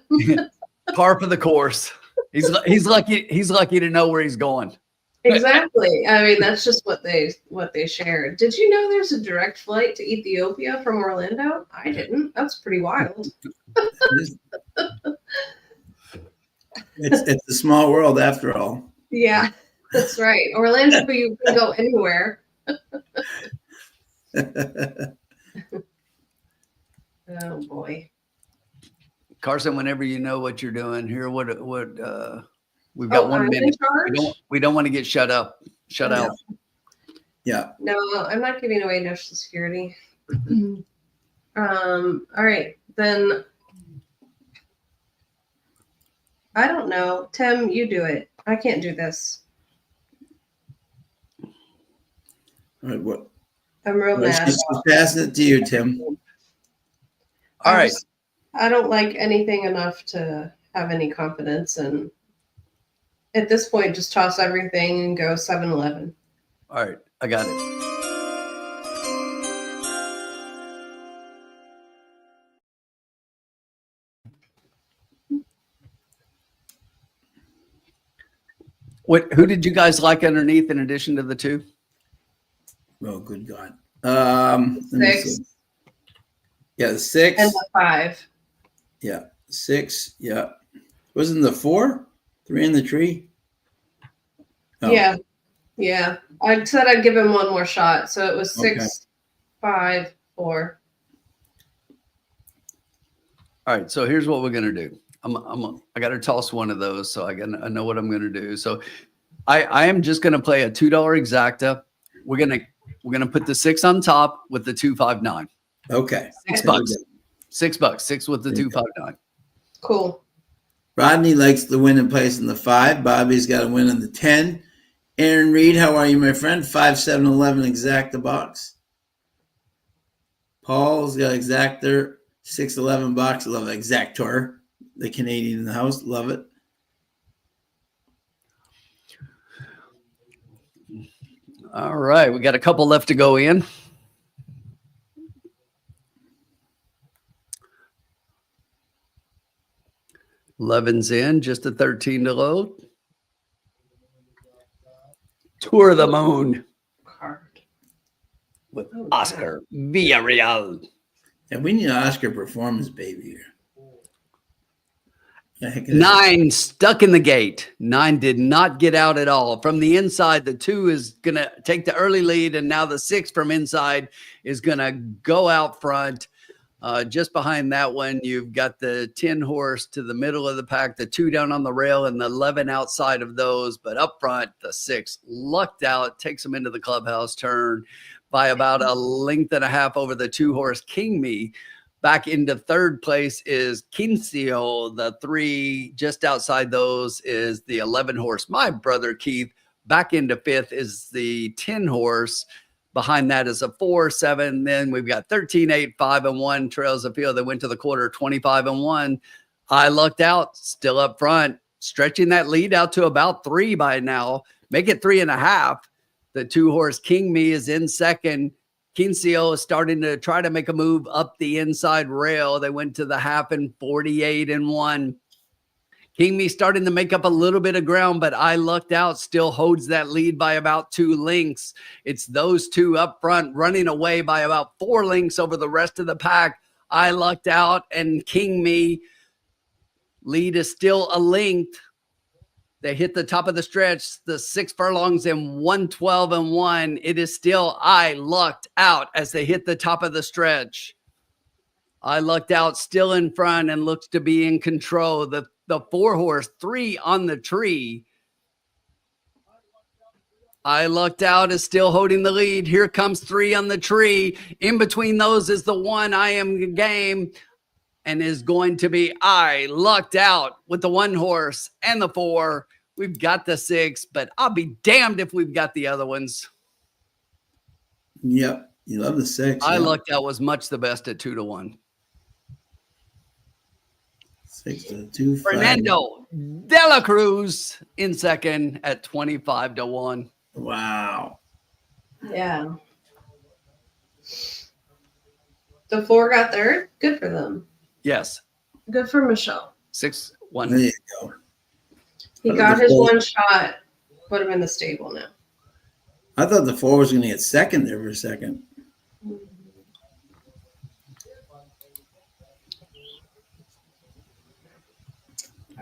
Par for the course. He's lucky. He's lucky to know where he's going. Exactly. I mean, that's just what they shared. Did you know there's a direct flight to Ethiopia from Orlando? I didn't. That's pretty wild. It's a small world after all. Yeah, that's right. Orlando, you can go anywhere. Oh boy. Carson, whenever you know what you're doing here, we've got 1 I'm minute. in charge? We don't want to get shut out. Yeah. No, I'm not giving away national security. All right, then. I don't know. Tim, you do it. I can't do this. All right, what? I'm real mad. She's passing it to you, Tim. All right. I don't like anything enough to have any confidence, and at this point, just toss everything and go 7-Eleven. All right. I got it. Who did you guys like underneath in addition to the 2? Oh, good God. Let me 6 see. Yeah, the 6. and the 5. Yeah, 6. Yeah. Wasn't the 4? 3 in the tree? Oh, Yeah. I said I'd give him one more shot, so it was 6, Okay. 5, 4. All right. So here's what we're going to do. I got to toss one of those. So I know what I'm going to do. So I am just going to play a $2 exacta. We're going to put the 6 on top with the 259. Okay. $6. $6. 6 with the There you go. 259. Cool. Rodney likes the win in place in the 5. Bobby's got a win in the 10. Aaron Reed, how are you, my friend? 5, 7, 11 exacta box. Paul's got exactor, 6, 11 box. Love exactor. The Canadian in the house. Love it. All right. We got a couple left to go in. $11's in, just a 13 to load. Tour of the Moon Card. with Oh, Oscar Villarreal. And we need an Oscar performance, baby, here. The heck is it? 9 stuck in the gate. 9 did not get out at all. From the inside, the 2 is going to take the early lead, and now the 6 from inside is going to go out front. Just behind that one, you've got the 10 horse to the middle of the pack, the 2 down on the rail, and the 11 outside of those. But up front, the 6 lucked out, takes them into the clubhouse turn by about a length and a half over the 2 horse King Me. Back into third place is Quincio. The 3 just outside those is the 11 horse, My Brother Keith. Back into 5th is the 10 horse. Behind that is a 4, 7. Then we've got 13, 8, 5, and 1 trails the field. They went to the quarter 25 and 1. I lucked out, still up front, stretching that lead out to about 3 by now. Make it 3.5. The 2 horse King Me is in second. Quincio is starting to try to make a move up the inside rail. They went to the half and 48 and 1. King Me starting to make up a little bit of ground, but I lucked out, still holds that lead by about 2 lengths. It's those 2 up front running away by about 4 lengths over the rest of the pack. I lucked out, and King Me lead is still a length. They hit the top of the stretch, the 6 furlongs in 112 and 1. It is still I lucked out as they hit the top of the stretch. I lucked out, still in front and looks to be in control. The 4 horse, 3 on the tree. I lucked out is still holding the lead. Here comes 3 on the tree. In between those is the 1 I Am Game, and is going to be I lucked out with the 1 horse and the 4. We've got the 6, but I'll be damned if we've got the other ones. Yep. You love the 6. I yeah. lucked out was much the best at 2 to 1. 6 to 2. 5. Fernando De La Cruz in second at 25 to 1. Wow. Yeah. The 4 got third. Good for them. Yes. Good for Michelle. 6-1. There you go. He I got thought his the 4 one shot. Put him in the stable now. I thought the 4 was going to get second there for a second.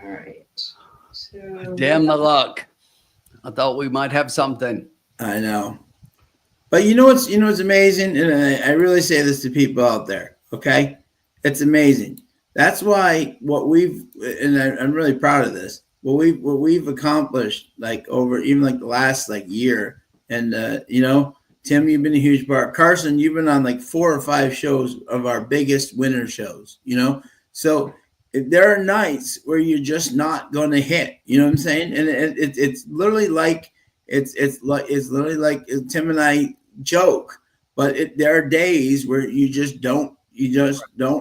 All right. So Damn the luck. I thought we might have something. I know. But you know what's amazing, and I really say this to people out there. Okay, it's amazing. That's why what we've, and I'm really proud of this. What we've accomplished, like over even like the last like year, and Tim, you've been a huge part. Carson, you've been on like 4 or 5 shows of our biggest winner shows. So there are nights where you're just not going to hit. You know what I'm saying? And it's literally like it's literally like Tim and I joke, but there are days where you just don't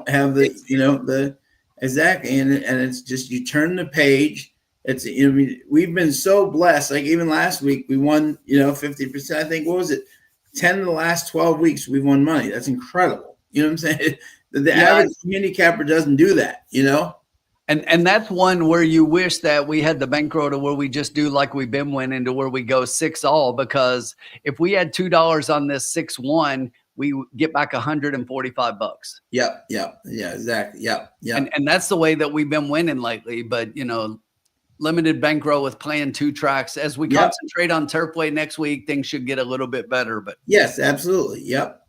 have the exactly, and it's just you turn the page. It's we've been so blessed. Like even last week we won 50%. I think what was it? 10 of the last 12 weeks we've won money. That's incredible. You know what I'm saying? The average handicapper doesn't do that. And that's one where you wish that we had the bankroll to where we just do like we've been winning to where we go 6-all, because if we had $2 on this 6-1, we get back $145. Yep. Yeah, exactly. Yep. And that's the way that we've been winning lately. But limited bankroll with playing 2 tracks. As we concentrate on Turfway next week, things should get a little bit better. But yes, absolutely. Yep.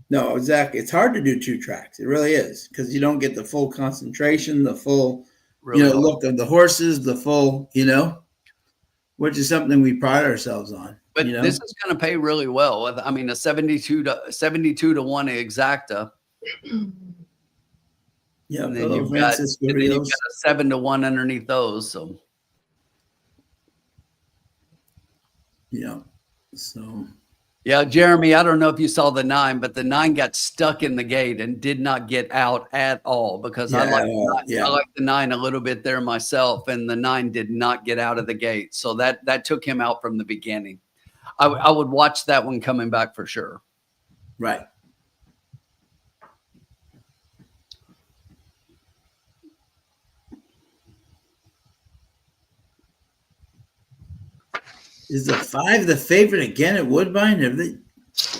No, exactly. It's hard to do 2 tracks. It really is, because you don't get the full concentration, the full look of the horses, the full which is something we pride ourselves on. But this is going to pay really well. I mean, a 72 to 1 exacta. Yeah, and then you've got a 7 to 1 underneath those. So yeah, Jeremy, I don't know if you saw the 9, but the 9 got stuck in the gate and did not get out at all, because I like the 9 a little bit there myself, and the 9 did not get out of the gate. So that took him out from the beginning. I would watch that one coming back for sure. Right. Is the 5 the favorite again at Woodbine? Have they?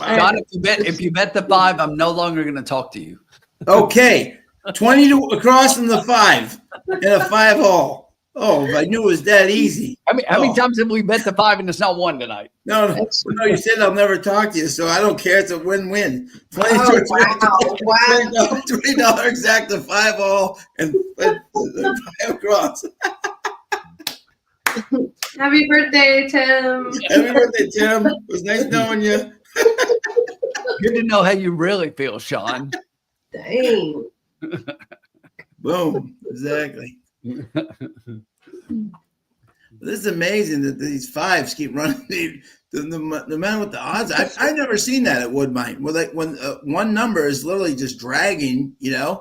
Wow. John, if you bet the 5, I'm no longer going to talk to you. Okay, 20 to across from the 5 and a 5-all. Oh, if I knew it was that easy. How many times have we bet the 5 and it's not 1 tonight? No. You said I'll never talk to you, so I don't care. It's a win-win. $20 exact to 5-all and 5 across. Happy birthday, Tim. Happy birthday, Tim. It was nice knowing you. Good to know how you really feel, Sean. Dang. Boom. Exactly. This is amazing that these 5s keep running. The man with the odds. I've never seen that at Woodbine. When one number is literally just dragging, Yeah.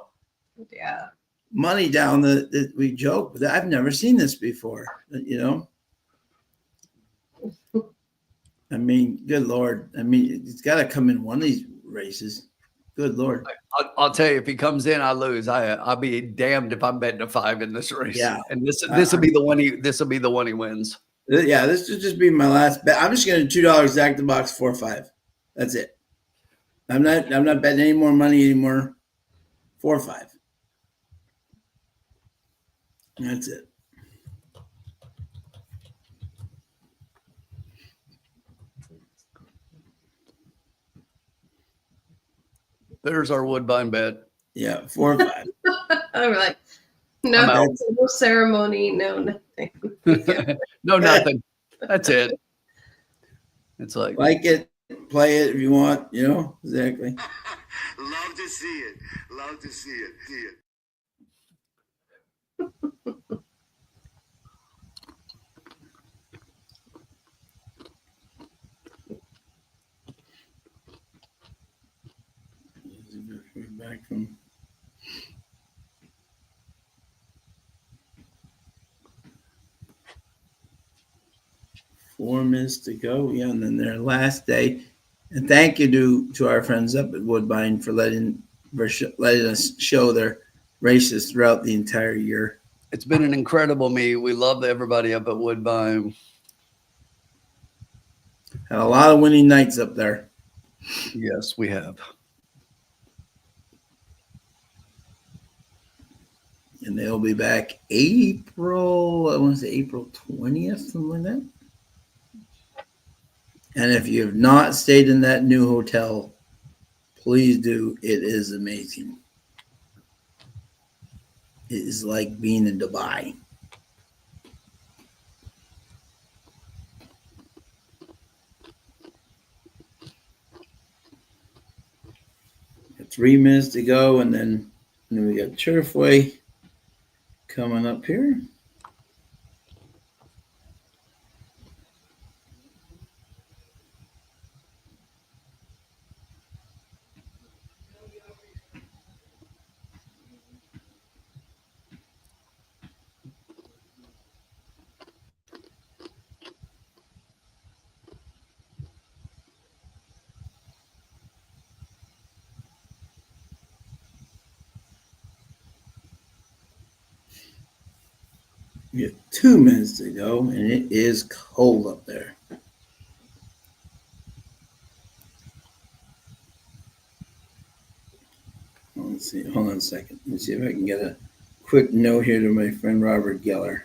money down we joke, but I've never seen this before. I mean, good Lord. I mean, it's got to come in one of these races. Good Lord. I'll tell you, if he comes in, I lose. I'll be damned if I'm betting a 5 in this race. Yeah. And this will be the one. This will be the one he wins. Yeah, this will just be my last bet. I'm just going to $2 exact the box 4-5. That's it. I'm not betting any more money anymore. 4-5. That's it. There's our Woodbine bet. Yeah, 4-5. I'm like, no ceremony, no nothing. No, nothing. That's it. It's like it, play it if you want, exactly. Love to see it. Love to see it. Back from 4 minutes to go. Yeah, and then their last day. And thank you to our friends up at Woodbine for letting us show their races throughout the entire year. It's been an incredible meet. We love everybody up at Woodbine. Had a lot of winning nights up there. Yes, we have. And they'll be back April 20th, something like that. And if you have not stayed in that new hotel, please do. It is amazing. It is like being in Dubai. Got 3 minutes to go, and then we got Turfway coming up here. We got 2 minutes to go, and it is cold up there. Let's see. Hold on a second. Let's see if I can get a quick note here to my friend Robert Geller.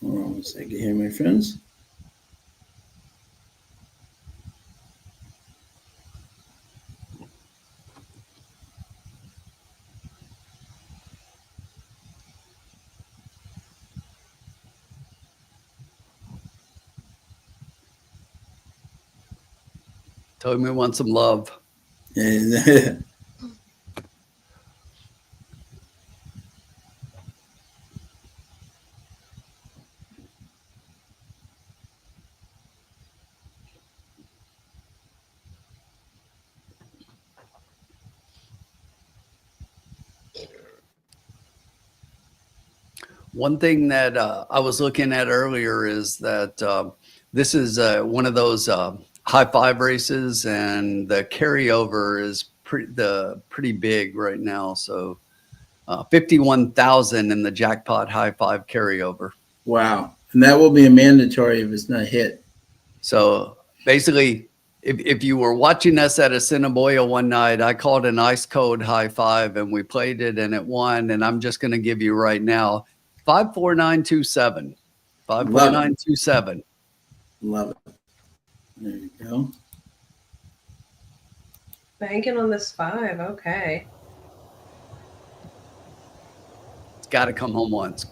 Hold on a second here, my friends. Tell me we want some love. And One thing that I was looking at earlier is that this is one of those high five races, and the carryover is pretty big right now. So 51,000 in the jackpot high five carryover. wow. And that will be a mandatory if it's not hit. So basically, if you were watching us at Assiniboia one night, I called an ice code high five and we played it and it won. And I'm just going to give you right now 54927. 54927. Love it. There you go. Banking on this 5. Okay. It's got to come home once.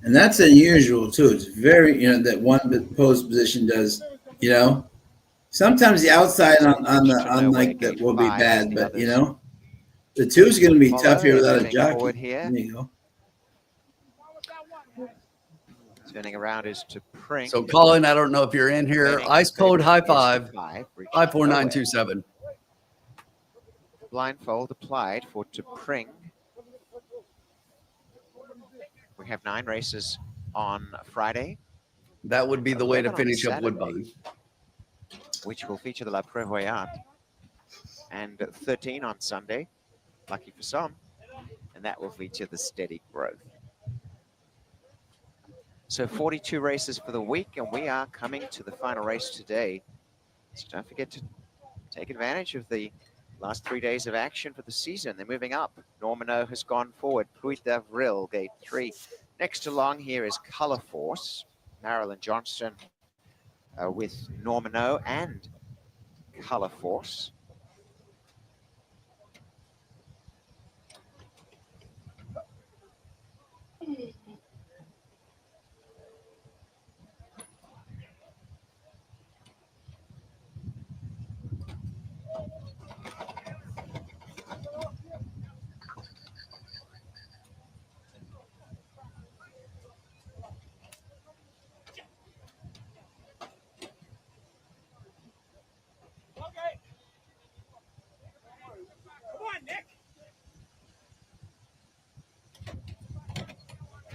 And that's unusual too. It's very, that one post position does, sometimes the outside on like that will be bad, but the 2 is going to be tough here without a jockey. There you go. Turning around is to Pring. So Colin, I don't know if you're in here. Ice code high five, 54927. Blindfold applied for to Pring. We have 9 races on Friday. That would be the way to finish up Woodbine, which will feature the La Prévoyante, and 13 on Sunday, lucky for some, and that will feature the Steady Growth. So 42 races for the week, and we are coming to the final race today. So don't forget to take advantage of the last 3 days of action for the season. They're moving up. Normano has gone forward. Pluit d'Avril, gate 3. Next along here is Color Force. Marilyn Johnston with Normano and Color Force.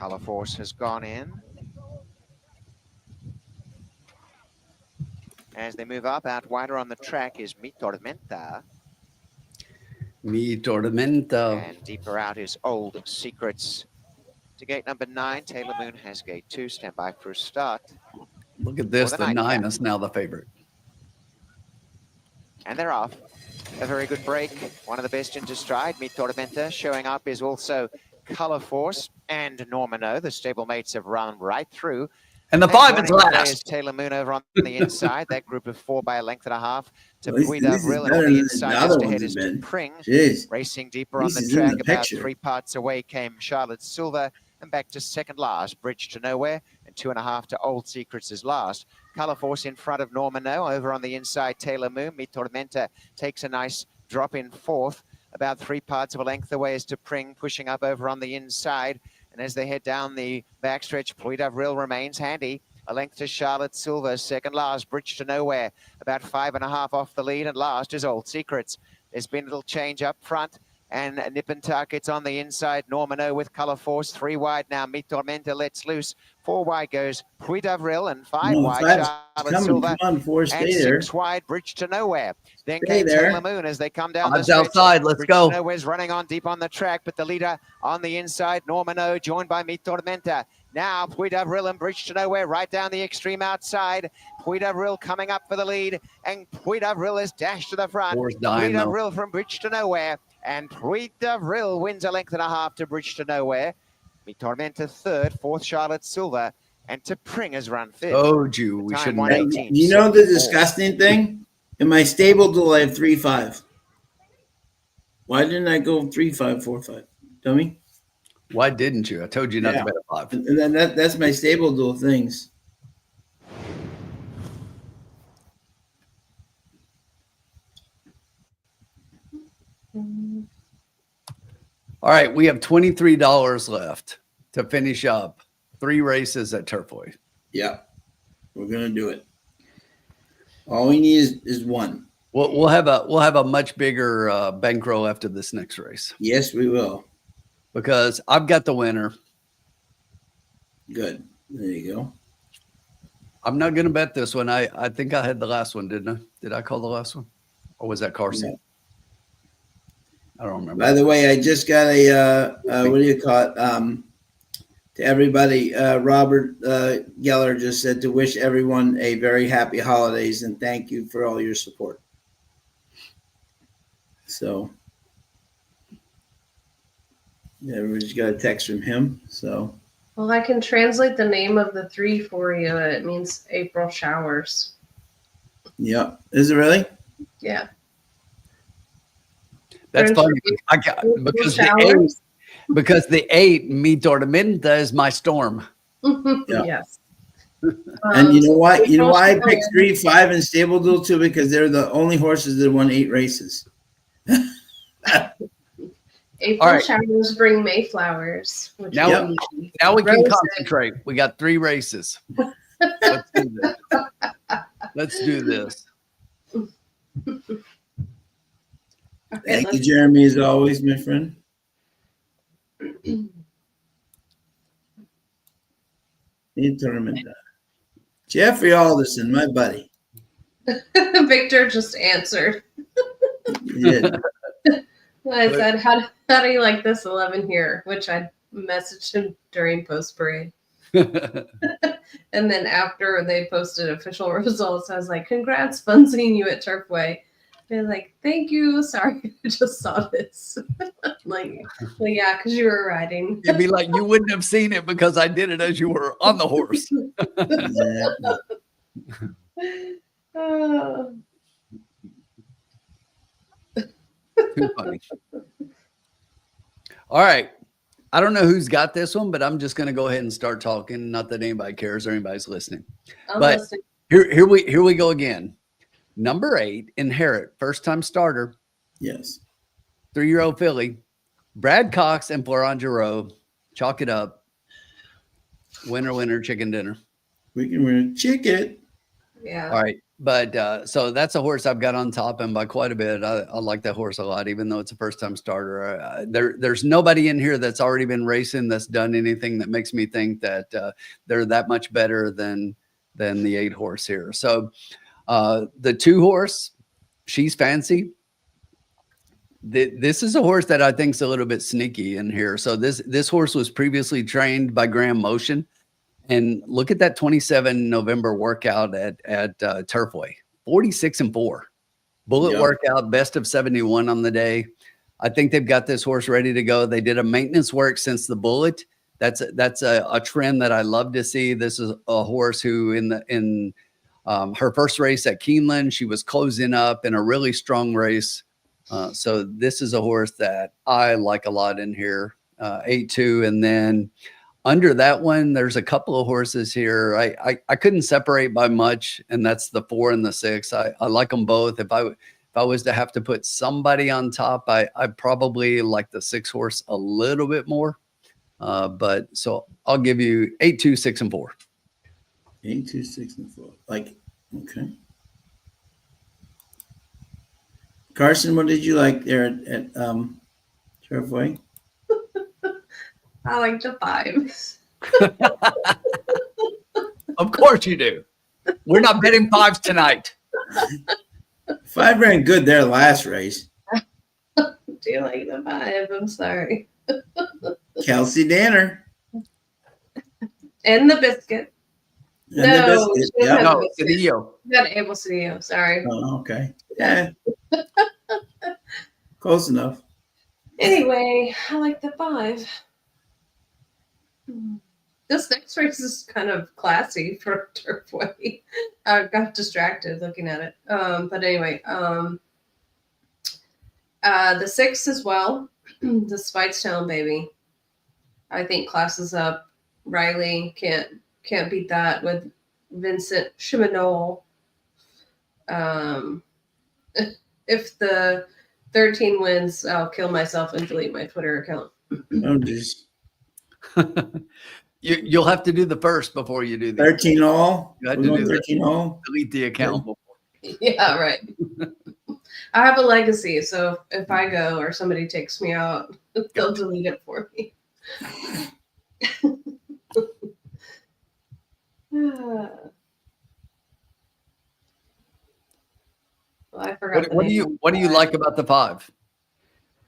Color Force has gone in. As they move up, out wider on the track is Mi Tormenta. Mi Tormenta. And deeper out is Old Secrets. To gate number 9, Taylor Moon has gate 2. Stand by for a start. Look at this. The The 9 nightcap. is now the favorite. And they're off. A very good break. One of the best into stride. Mi Tormenta. Showing up is also Color Force and Normano. The stablemates have run right through. And the 5 is joining the fray last. is Taylor Moon over on the inside. That group of 4 by a length and a half to Well, Puy this is d'Avril. And better on than the the inside other just ones ahead have is been. Pring. Jeez. Racing deeper on This the is in track. the About picture. 3 parts away came Charlotte Silver. And back to second last. Bridge to Nowhere. And 2.5 to Old Secrets is last. Color Force in front of Normano. Over on the inside, Taylor Moon. Mi Tormenta takes a nice drop in fourth. About 3 parts of a length away is to Pring, pushing up over on the inside. And as they head down the backstretch, Puy d'Avril remains handy. A length to Charlotte Silver, second last, Bridge to Nowhere. About 5.5 off the lead, and last is Old Secrets. There's been a little change up front, and Nip and Tuck, it's on the inside. Normano with Color Force, 3 wide now. Mi Tormenta lets loose. 4 wide goes Puy d'Avril, and 5 No, wide, 5's Charlotte coming. Silver. Come on, 4, And stay there. 6 wide, Bridge to Nowhere. Then Stay came there. Taylor Moon as they come down the Odds stretch. outside. Let's Bridge go. to Nowhere's running on deep on the track, but the leader on the inside, Normano, joined by Mi Tormenta. Now Puy d'Avril and Bridge to Nowhere right down the extreme outside. Puy d'Avril coming up for the lead, and Puy d'Avril is dashed to the front. Four's Puy dying, though. d'Avril from Bridge to Nowhere, and Puy d'Avril wins a length and a half to Bridge to Nowhere. Mi Tormenta third, fourth Charlotte Silver, and to Pring has run fifth. Told you we Time shouldn't. 118. You know the 74. disgusting thing? In my stable duel, I have 3-5. Why didn't I go 3-5, 4-5? Dummy. Why didn't you? I told you not Yeah. to bet a 5. And then that's my stable duel things. All right, we have $23 left to finish up 3 races at Turfway. Yeah. We're gonna do it. All we need is one. We'll have a much bigger bankroll after this next race Yes, we will. because I've got the winner. Good. There you go. I'm not going to bet this one. I think I had the last one, didn't I? Did I call the last one, or was that Carson? No. I don't remember. By the way, I just got a what do you call it? To everybody, Robert Geller just said to wish everyone a very happy holidays and thank you for all your support. So, yeah, we just got a text from him. So, Well, I can translate the name of the 3 for you. It means April showers. yeah, is it really? Yeah. That's French funny. I got showers. because the 8 Mi Tormenta is my storm. Yeah. Yes. And you know what? You know April why I showers. picked 3, 5, and stable duel too? Because they're the only horses that won 8 races. April All right. showers bring Mayflowers. Which Now- would be Now we can Roses. concentrate. We got 3 races. Let's do this. Let's do this. Okay, Thank you, let's- Jeremy, as always, my friend. Need tournament. Jeffrey Alderson, my buddy. Victor just answered. He did. I said, how do you like this 11 here? Which I messaged him during post parade. And then after they posted official results, I was like, congrats, fun seeing you at Turfway. They're like, thank you. Sorry, I just saw this. like, well, yeah, because you were riding. You'd be like, you wouldn't have seen it because I did it as you were on the horse. Exactly. Oh. Too funny. All right. I don't know who's got this one, but I'm just going to go ahead and start talking. Not that anybody cares or anybody's listening. I'm But- listening. Here we go again. Number 8, Inherit, first time starter, Yes. 3-year-old filly. Brad Cox and Florent Giroux. Chalk it up. Winner, winner, chicken dinner. We can check it. Yeah. All right. But so that's a horse I've got on top and by quite a bit. I like that horse a lot, even though it's a first time starter. There's nobody in here that's already been racing that's done anything that makes me think that they're that much better than the 8 horse here. So the 2 horse, She's Fancy. This is a horse that I think is a little bit sneaky in here. So this horse was previously trained by Graham Motion. And look at that 27 November workout at Turfway, 46-4. Bullet workout, best of 71 on the day. I think they've got this horse ready to go. They did a maintenance work since the Bullet. That's a trend that I love to see. This is a horse who in her first race at Keeneland, she was closing up in a really strong race. So this is a horse that I like a lot in here, 8-2. And then under that one, there's a couple of horses here. I couldn't separate by much, and that's the 4 and the 6. I like them both. If I was to have to put somebody on top, I probably like the 6 horse a little bit more. But so I'll give you 8-2, 6 and 4. 8-2, 6 and 4. Like, okay. Carson, what did you like there at Turfway? I like the 5. Of course you do. We're not betting 5s tonight. 5 ran good there last race. Do you like the 5? I'm sorry. Kelsey Danner. And the Biscuit. And the biscuit. she doesn't Yeah. have No, the Biscuit. Cedillo. You got Able Cedillo. Sorry. Oh, okay. Yeah. Close enough. Anyway, I like the 5. This next race is kind of classy for Turfway. I got distracted looking at it. But anyway, the 6 as well. The Speightstown baby. I think classes up. Riley can't beat that with Vincent Chiminol. If the 13 wins, I'll kill myself and delete my Twitter account. Oh, geez. You'll have to do the first before you do the 13 all. You had We're to going do 13 all. delete the account. Yeah, right. I have a legacy, so if I go or somebody takes me out, they'll delete it for me. Well, I forgot. What do you like about the 5?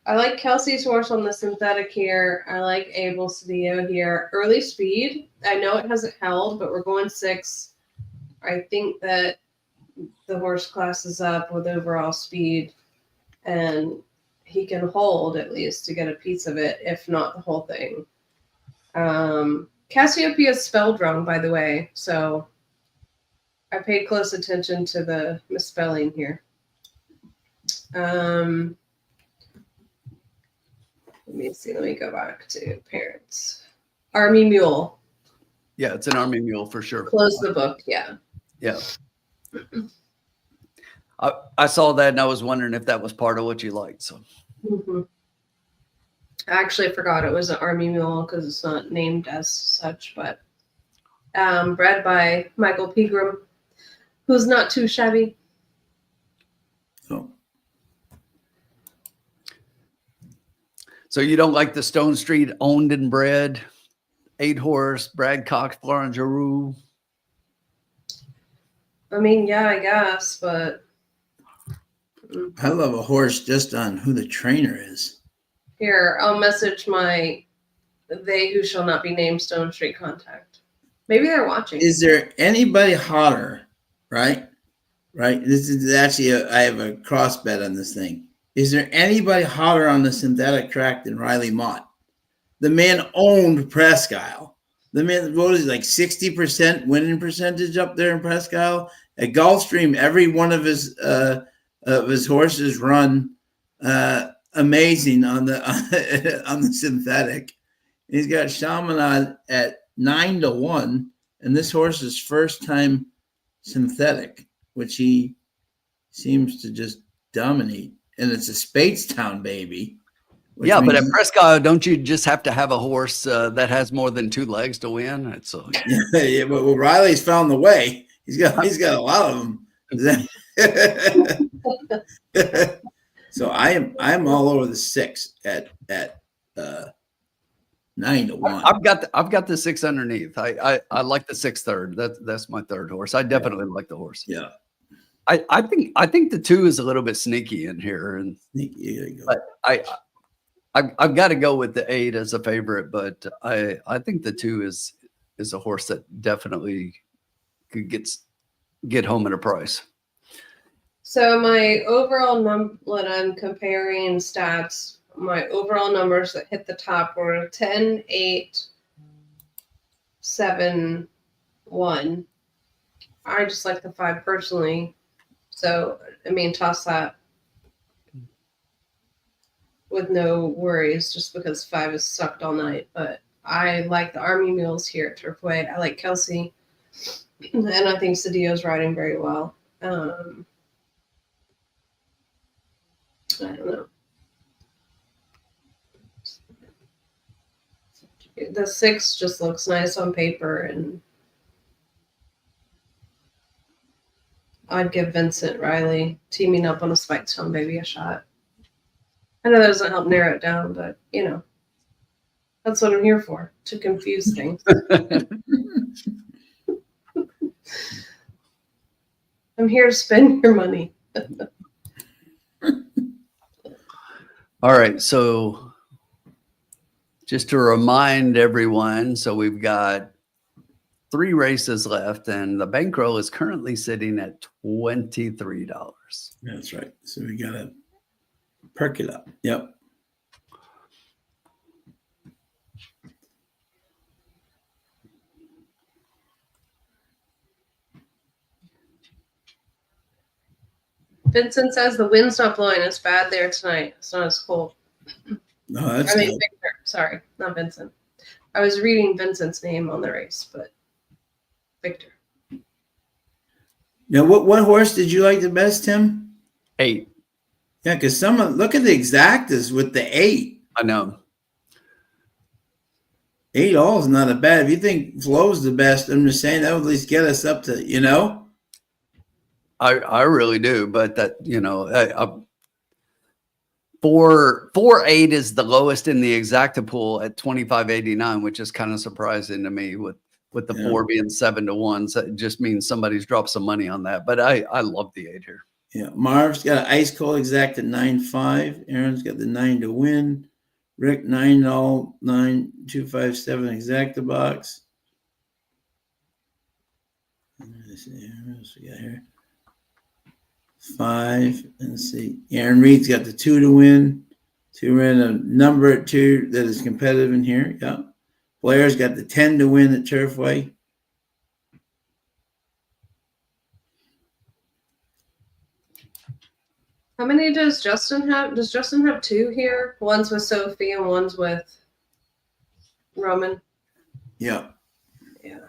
I like Kelsey's horse on the synthetic here. I like Able Cedillo here. Early speed. I know it hasn't held, but we're going 6. I think that the horse classes up with overall speed, and he can hold at least to get a piece of it, if not the whole thing. Cassiopeia is spelled wrong, by the way, so I paid close attention to the misspelling here. Let me see. Let me go back to parents. Army Mule. Yeah, it's an Army Mule for sure. Close the book. Yeah. Yeah. I saw that and I was wondering if that was part of what you liked. So Mm-hmm. I actually forgot it was an Army Mule because it's not named as such, but bred by Michael Pegram, who's not too shabby. Oh. So you don't like the Stone Street owned and bred 8 horse Brad Cox Florent Giroux? I mean, yeah, I guess, but I love a horse just on who the trainer is. here, I'll message my they who shall not be named Stone Street contact. Maybe they're watching. Is there anybody hotter, right? Right. This is actually, I have a cross bet on this thing. Is there anybody hotter on the synthetic track than Riley Mott? The man owned Presque Isle. The man, what is it, like 60% winning percentage up there in Presque Isle? At Gulfstream, every one of his horses run amazing on the on the synthetic. He's got Chaminade at 9-1, and this horse's first time synthetic, which he seems to just dominate. And it's a Speightstown baby. Yeah, but at Presque, don't you just have to have a horse that has more than 2 legs to win? It's yeah, but Riley's found the way. He's got a lot of them. So I'm all over the 6 at 9-1. I've got the 6 underneath. I like the 6 third. That's my third horse. I definitely like the horse. Yeah. I think the 2 is a little bit sneaky in here, and but I've got to go with the 8 as a favorite, but I think the 2 is a horse that definitely could get home at a price. So my overall when I'm comparing stats, my overall numbers that hit the top were 10, 8, 7, 1. I just like the 5 personally. So, I mean, toss that with no worries just because 5 is sucked all night. But I like the Army Mules here at Turfway. I like Kelsey. And I think Cedillo's riding very well. I don't know. The 6 just looks nice on paper, and I'd give Vincent Riley teaming up on a Spike Stone Baby a shot. I know that doesn't help narrow it down, but that's what I'm here for, to confuse things. I'm here to spend your money. All right, so just to remind everyone, so we've got 3 races left, and the bankroll is currently sitting at $23. That's right. So we got to perk it up. Yep. Vincent says the wind's not blowing as bad there tonight. It's not as cold. No, that's good. Victor. Sorry, not Vincent. I was reading Vincent's name on the race, but Victor. Now, what horse did you like the best, Tim? 8. Yeah, because look at the exactas with the 8. I know. 8 all is not a bad. If you think Flow's the best, I'm just saying that would at least get us up to, I really do, but that 4-8 is the lowest in the exacta pool at 25.89, which is kind of surprising to me with the 4 being 7-1. So it just means somebody's dropped some money on that. But I love the 8 here. Yeah, Marv's got an ice cold exact at 9.5. Aaron's got the 9 to win. Rick 9 all 9.257 exacta box. What else we got here? 5. Let's see. Aaron Reed's got the 2 to win. 2 ran a number at 2 that is competitive in here. Yeah. Blair's got the 10 to win at Turfway. How many does Justin have? Does Justin have 2 here? One's with Sophie and one's with Roman. Yeah. Yeah.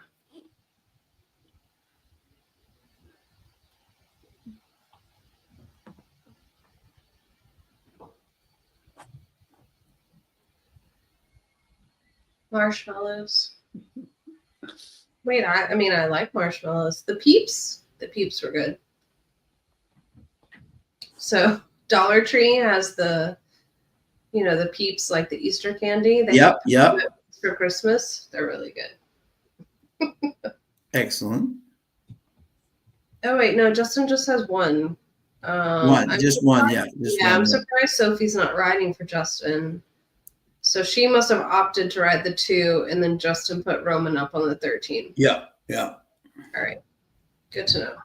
Marshmallows. Wait, I mean, I like marshmallows. The Peeps were good. So Dollar Tree has the Peeps, like the Easter candy. Yep. For Christmas. They're really good. Excellent. Oh wait, no, Justin just has one. Just one. Yeah. I'm surprised Sophie's not riding for Justin. So she must have opted to ride the 2, and then Justin put Roman up on the 13. Yeah. All right. Good to know.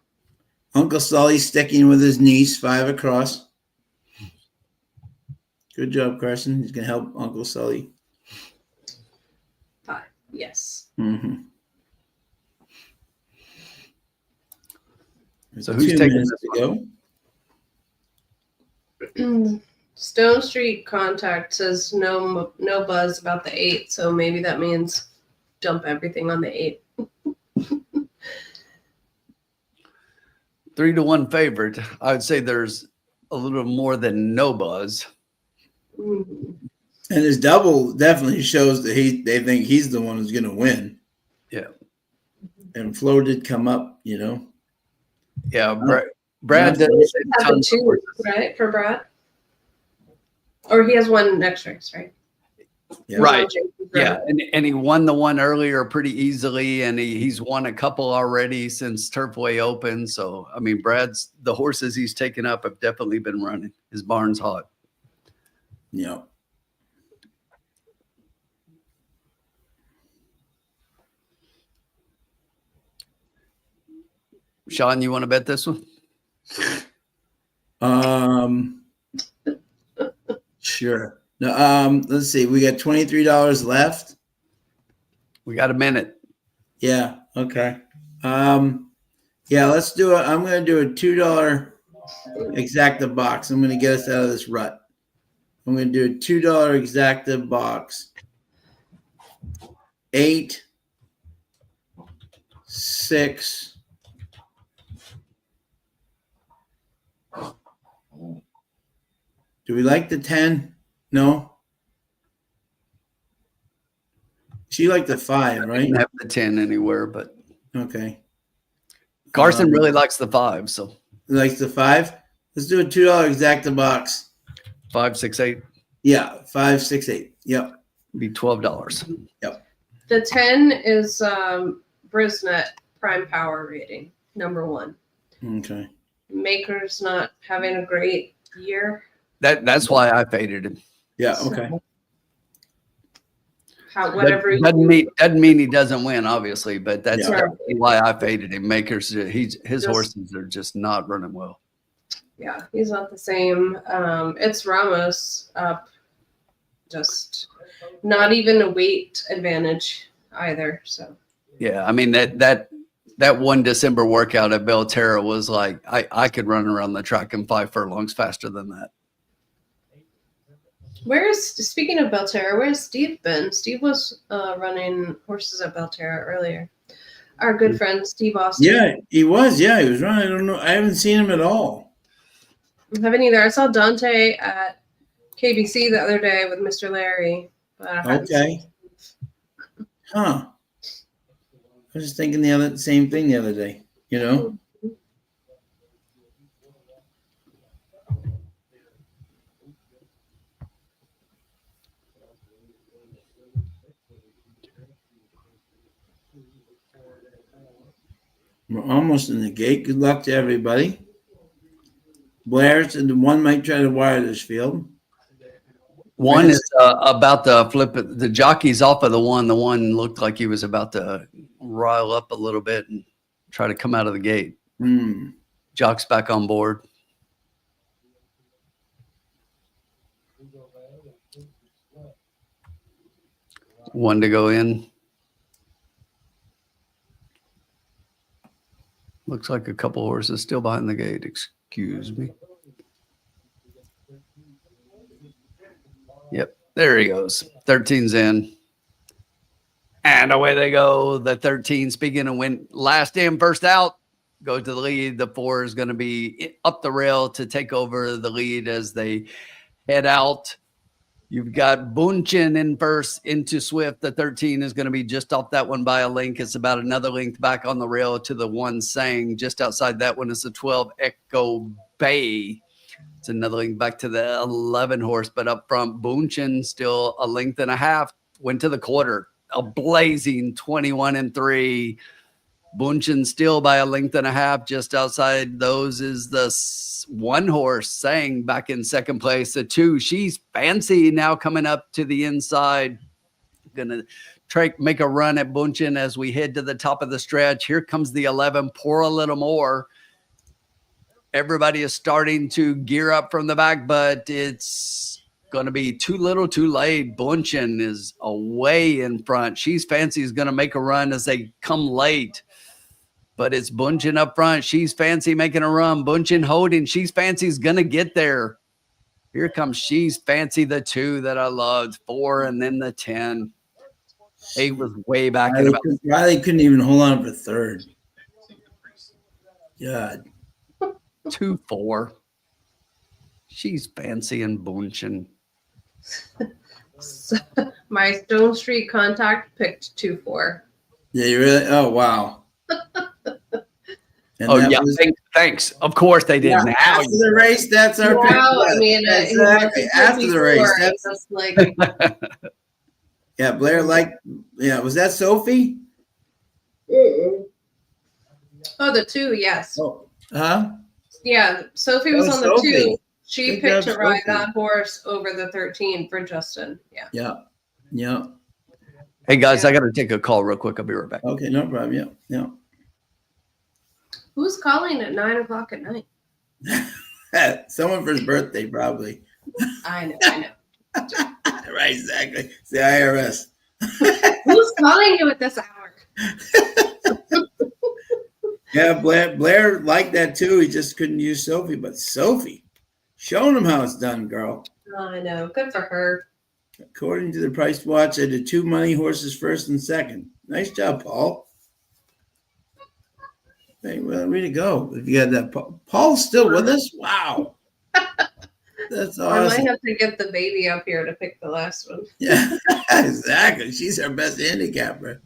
Uncle Sully's sticking with his niece, 5 across. Good job, Carson. He's going to help Uncle Sully. 5. Yes. Mm-hmm. So who's taking this to go? Stone Street Contact says no buzz about the 8, so maybe that means dump everything on the 8. 3-1 favorite. I would say there's a little more than no buzz. Mm-hmm. And his double definitely shows that they think he's the one who's going to win. Yeah. And Flo did come up, Yeah, Brad Yeah. does Having tons of two, horses. right, for Brad? Or he has one next race, right? Yeah. Right. He's on Jason's Yeah, road. and he won the one earlier pretty easily, and he's won a couple already since Turfway opened. So I mean, the horses he's taken up have definitely been running. His barn's hot. Yeah. Sean, you want to bet this one? Sure. No, let's see. We got $23 left. We got a minute. Yeah. Okay. Yeah, let's do it. I'm going to do a $2 exacta box. I'm going to get us out of this rut. I'm going to do a $2 exacta box. 8, 6. Do we like the 10? No. She liked the 5, I right? didn't have the 10 anywhere, but Okay. Carson really likes the 5, so Likes the 5. Let's do a $2 exacta box. 5, 6, 8 Yeah, 5, 6, 8. Yep. be $12. The 10 is Brisnet Prime Power rating, number 1. Okay. Maker's not having a great year. That's why I faded him. Yeah. Okay. Whatever. Doesn't mean he doesn't win, obviously, but that's Yeah. definitely why I faded him. Makers, his Just- horses are just not running well. Yeah, he's not the same. It's Ramos up, just not even a weight advantage either. So Yeah, I mean that 1 December workout at Belterra was like I could run around the track in 5 furlongs faster than that. speaking of Belterra, where's Steve been? Steve was running horses at Belterra earlier. Our good friend Steve Austin. Yeah, he was. Yeah, he was running. I don't know. I haven't seen him at all. I haven't either. I saw Dante at KBC the other day with Mr. Larry. But I hadn't Okay. seen- Huh. I was just thinking the same thing the other day. You know. We're almost in the gate. Good luck to everybody. Blair's and one might try to wire this field. One is about to flip it. The jockey's off of the one. The one looked like he was about to rile up a little bit and try to come out of the gate. Jock's back on board. One to go in. Looks like a couple horses still behind the gate. Excuse me. Yep, there he goes. 13's in. And away they go. The 13, speaking of when last in, first out, go to the lead. The 4 is going to be up the rail to take over the lead as they head out. You've got Bunchen in first into Swift. The 13 is going to be just off that one by a length. It's about another length back on the rail to the 1 Sang. Just outside that one is the 12 Echo Bay. It's another length back to the 11 horse, but up front, Bunchen still a length and a half. Went to the quarter, a blazing 21-3. Bunchen still by a length and a half. Just outside those is the 1 horse Sang back in second place. The 2, She's Fancy, now coming up to the inside. Gonna make a run at Bunchen as we head to the top of the stretch. Here comes the 11, Pour a Little More. Everybody is starting to gear up from the back, but it's going to be too little too late. Bunchen is away in front. She's Fancy is going to make a run as they come late, but it's Bunchen up front. She's Fancy making a run. Bunchen holding. She's Fancy is going to get there. Here comes She's Fancy, the 2 that I loved, 4, and then the 10. 8 was way back in about. Riley couldn't even hold on for third. God. 2-4. She's Fancy and Bunchen. So, my Stone Street contact picked 2-4. Yeah, you really? Oh, wow. And Oh that yeah, was, thanks. Of course they did. yeah, Now after the race, that's our pick. Wow, I mean, Exactly. After the race, that's just like yeah. Blair liked. Yeah, was that Sophie? oh, the 2, yes. Oh, huh? Yeah, Sophie That was was on the 2. Sophie. She Good picked job, to ride Sophie. that horse over the 13 for Justin. Yeah. Yeah, yeah. Hey guys, Yeah. I got to take a call real quick. I'll be right back. Okay, no problem. Yeah, yeah. Who's calling at 9 o'clock at night? Someone for his birthday, probably. I know. Right, exactly. It's the IRS. Who's calling you at this hour? Yeah, Blair liked that too. He just couldn't use Sophie, but Sophie, showing him how it's done, girl. I know. Good for her. According to the price watch, I did 2 money horses first and second. Nice job, Paul. Hey, well, way to go. If you had that, Paul's still with us. Wow, that's I might awesome. have to get the baby up here to pick the last one. Yeah, exactly. She's our best handicapper.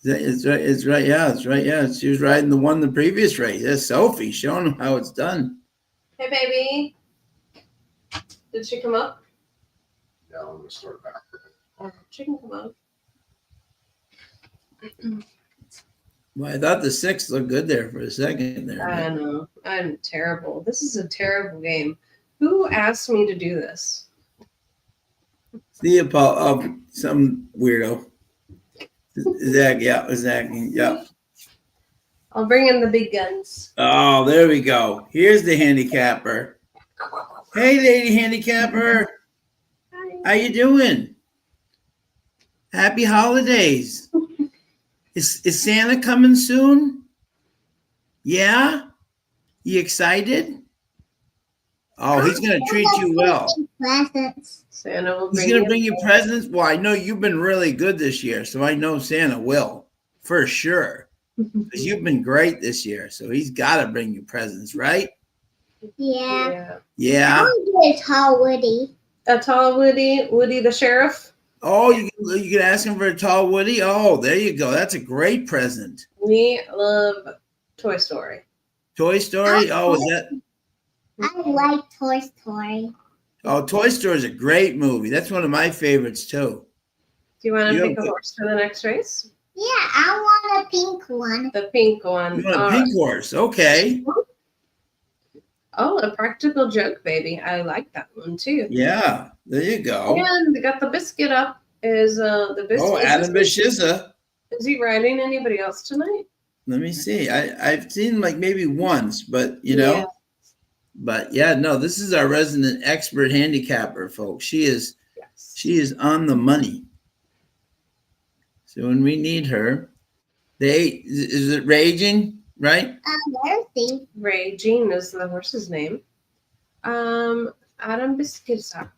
It's right. It's right. Yeah, it's right. Yeah, she was riding the one the previous race. That's Sophie showing him how it's done. Hey, baby. Did she come up? Yeah, I'm gonna start back. She can come up. Well, I thought the 6 looked good there for a second there. I know. I'm terrible. This is a terrible game. Who asked me to do this? See you, Paul. Oh, some weirdo. Zach, yeah, Zach, yeah. I'll bring in the big guns. Oh, there we go. Here's the handicapper. Hey, lady handicapper. Hi. How you doing? Happy holidays. Is Santa coming soon? Yeah? You excited? Oh, he's going to treat you well. Presents. Santa will He's bring going to bring you presents? Well, I know you've been really good this year, so I know Santa will, for sure. Because you've been great this year, so he's got to bring you presents, right? Yeah. Yeah. Yeah. I want to get a tall Woody. A tall Woody. Woody the sheriff. Oh, you can ask him for a tall Woody? Oh, there you go. That's a great present. We love Toy Story. Toy Story? Oh, is that... I like Toy Story. Oh, Toy Story is a great movie. That's one of my favorites, too. Do you want to Yeah, pick a but- horse for the next race? Yeah, I want a pink one. The pink one. You want a pink horse? Okay. Oh, a practical joke, baby. I like that one too. Yeah, there you go. And they got the biscuit up. Is the biscuit? Oh, Adam Bishiza. Is he riding anybody else tonight? Let me see. I've seen like maybe once, but you know, Yeah. but yeah, no, this is our resident expert handicapper, folks. She is on the money. So when we need her, is it Raging, right? Mercy. Ray Jean is the horse's name. Adam Biscuitsa.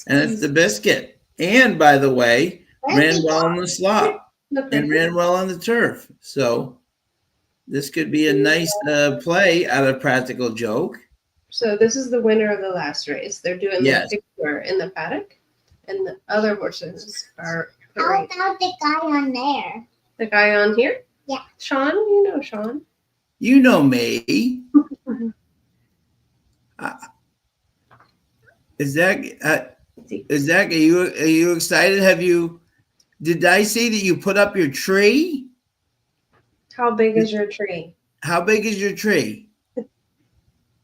And it's the biscuit. And by the way, ran well on the slop and ran well on the turf. So this could be a nice play out of Practical Joke. So this is the winner of the last race. They're doing Yes. the picture in the paddock, and the other horses are How great. about the guy on there? The guy on here? Yeah. Sean, you know Sean. You know me. Is that are you excited? Did I see that you put up your tree? How big is your tree? How big is your tree?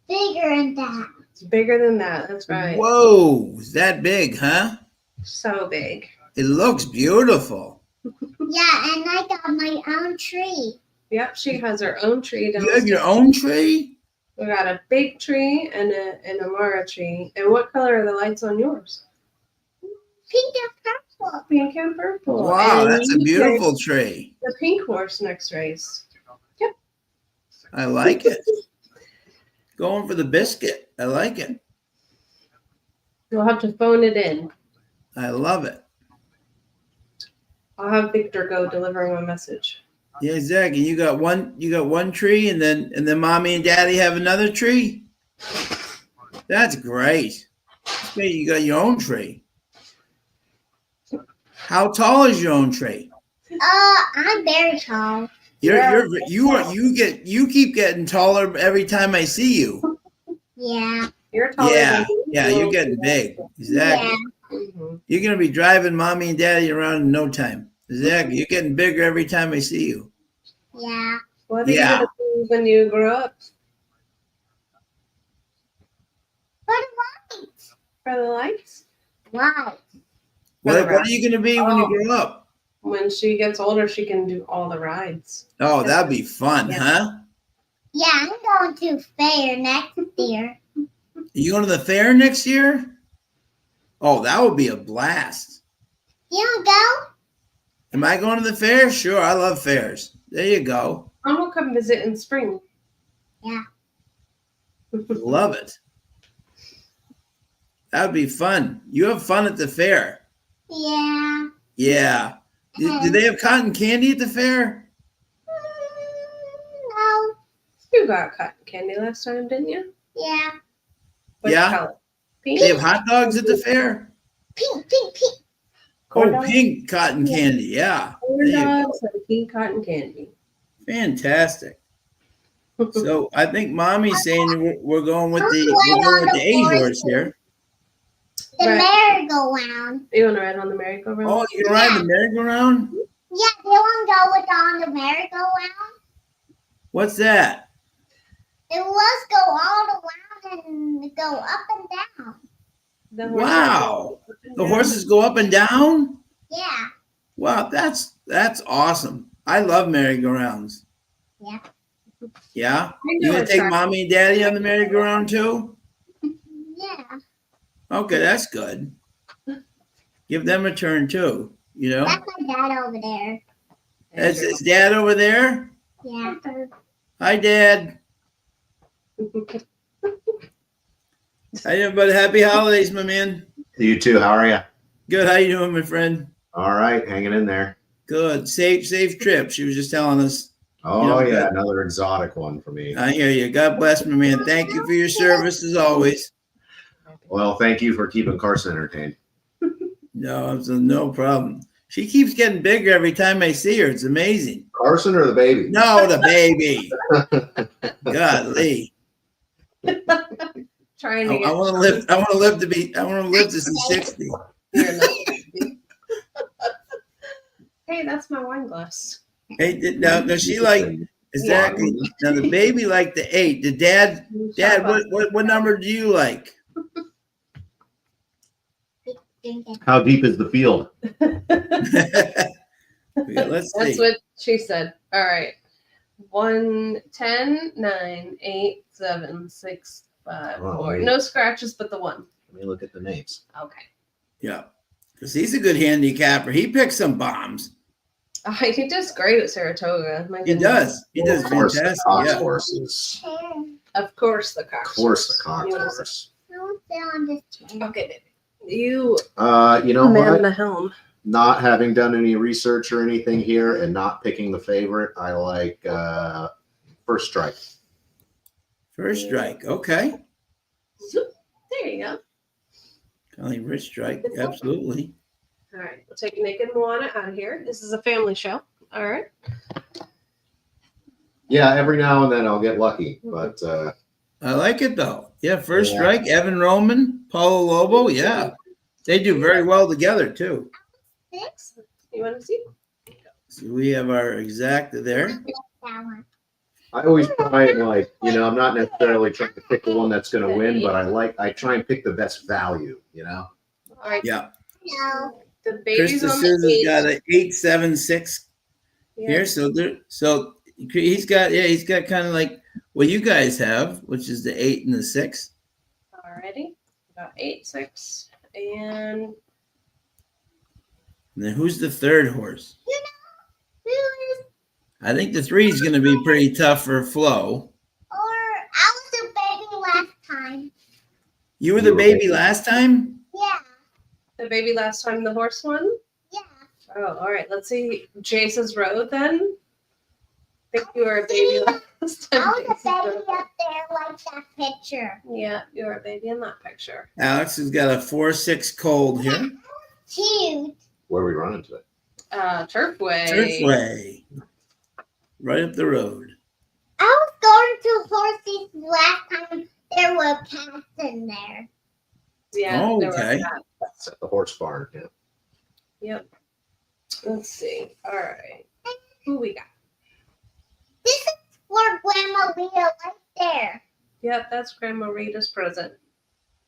Bigger than that. It's bigger than that. That's right. Whoa, is that big, huh? So big. It looks beautiful. Yeah, and I got my own tree. Yep, she has her own tree You downstairs. have your own tree? We got a big tree and a Mara tree. And what color are the lights on yours? Pink and purple. Pink and purple. Wow, And that's a you beautiful picked tree. The pink horse next race. I like it. Going for the biscuit. I like it. You'll have to phone it in. I love it. I'll have Victor go deliver him a message. Yeah, exactly. You got one tree, and then mommy and daddy have another tree. That's great. You got your own tree. How tall is your own tree? I'm very tall. You keep getting taller every time I see you. Yeah. You're taller Yeah, than me. yeah, you're getting big. Exactly. Yeah. Mhm. You're gonna be driving mommy and daddy around in no time. Exactly. You're getting bigger every time I see you. Yeah. What are you Yeah. gonna do when you grow up? What For the lights? Why? What are you gonna be when you Oh. grow up? When she gets older, she can do all the rides. Oh, that'd be fun, Yeah. huh? Yeah, I'm going to fair next year. You going to the fair next year? Oh, that would be a blast. You don't go? Am I going to the fair? Sure, I love fairs. There you go. Mom will come visit in spring. Yeah. Love it. That would be fun. You have fun at the fair. Yeah. Yeah. Do they have cotton candy at the fair? No. You got cotton candy last time, didn't you? Yeah. Which Yeah. color? Do Pink. they have hot dogs at the fair? Pink, pink, pink. Corn Oh, dogs? pink cotton candy. Yeah. Corn There you go. dogs and pink cotton candy. Fantastic. So I think mommy's saying we're going with the A horse here. The Right. merry-go-round. You want to ride on the merry-go-round? Oh, you can ride the merry-go-round? Yeah, they want to go with on the merry-go-round. What's that? It was go all around and go up and down. The horses Wow. go up and The down. horses go up and down? Yeah. Wow, that's awesome. I love merry-go-rounds. Yeah. Yeah? We You know gonna it's take not- mommy and daddy on the merry-go-round too? Yeah. Okay, that's good. Give them a turn too, you know? That's my dad over there. Is dad over there? Yeah. Hi, Dad. Hi, everybody. Happy holidays, my man. You too. How are you? Good. How you doing, my friend? All right, hanging in there. Good. Safe trip. She was just telling us. Oh Yeah, yeah, good. another exotic one for me. I hear you. God bless, my man. Thank you for your service as always. Well, thank you for keeping Carson entertained. No, it's no problem. She keeps getting bigger every time I see her. It's amazing. Carson or the baby? No, the baby. Golly. Trying I to get want to live. I want to live to see 60. You're not. Hey, that's my wine glass. Hey, now she like exactly. Now the baby like the 8. The dad, what number do you like? How deep is the field? Yeah, let's That's see. what she said. All right. 1, 10, 9, 8, 7, 6, 5, Oh, 4. wait. No scratches, but the 1. Let me look at the names. Okay. Yeah, because he's a good handicapper. He picks some bombs. Oh, he does great at Saratoga. My He goodness. does. He does Of course, the fantastic. Cox Yeah. horses. Of course, the Of Cox. course, the Cox You wanna horse. I want to sit on this chair. Okay, baby. You You know man what? the helm. Not having done any research or anything here, and not picking the favorite, I like First Strike. First strike. Okay. There you go. Colleen Rich strike. Absolutely. All right. We'll take Nick and Moana out of here. This is a family show. All right. Yeah, every now and then I'll get lucky, but I like it though. Yeah. First Yeah. strike. Evan Roman, Paulo Lobo. Yeah. They do very well together too. Six? You want to see? So we have our exact there. That one. I always try and I'm not necessarily trying to pick the one that's going to win, but I try and pick the best value, All right. Yeah. No. The baby's Krista on the Souza's 8. got an 876 Yeah. here. So he's got kind of like what you guys have, which is the 8 and the 6. Alrighty. About 8, 6, and And then who's the third horse? Who is, I think the 3 is going to be pretty tough for Flo. or I was a baby last time. You were the baby last time? Yeah. the baby last time the horse won. Yeah. Oh, all right. Let's see Jace's Road then. I think you were a baby last time. I was a Jace's baby Road. up there like that picture. Yeah, you were a baby in that picture. Alex has got a 4-6 cold here. Cute. where are we running today? Turfway. Turfway. right up the road. I was going to Horsey's last time. There were cats in there. Yeah. Oh, there were okay. cats. That's at the horse barn. Yeah. Yep. Let's see. All right. Who we got? This is for Grandma Rita right there. Yep, that's Grandma Rita's present.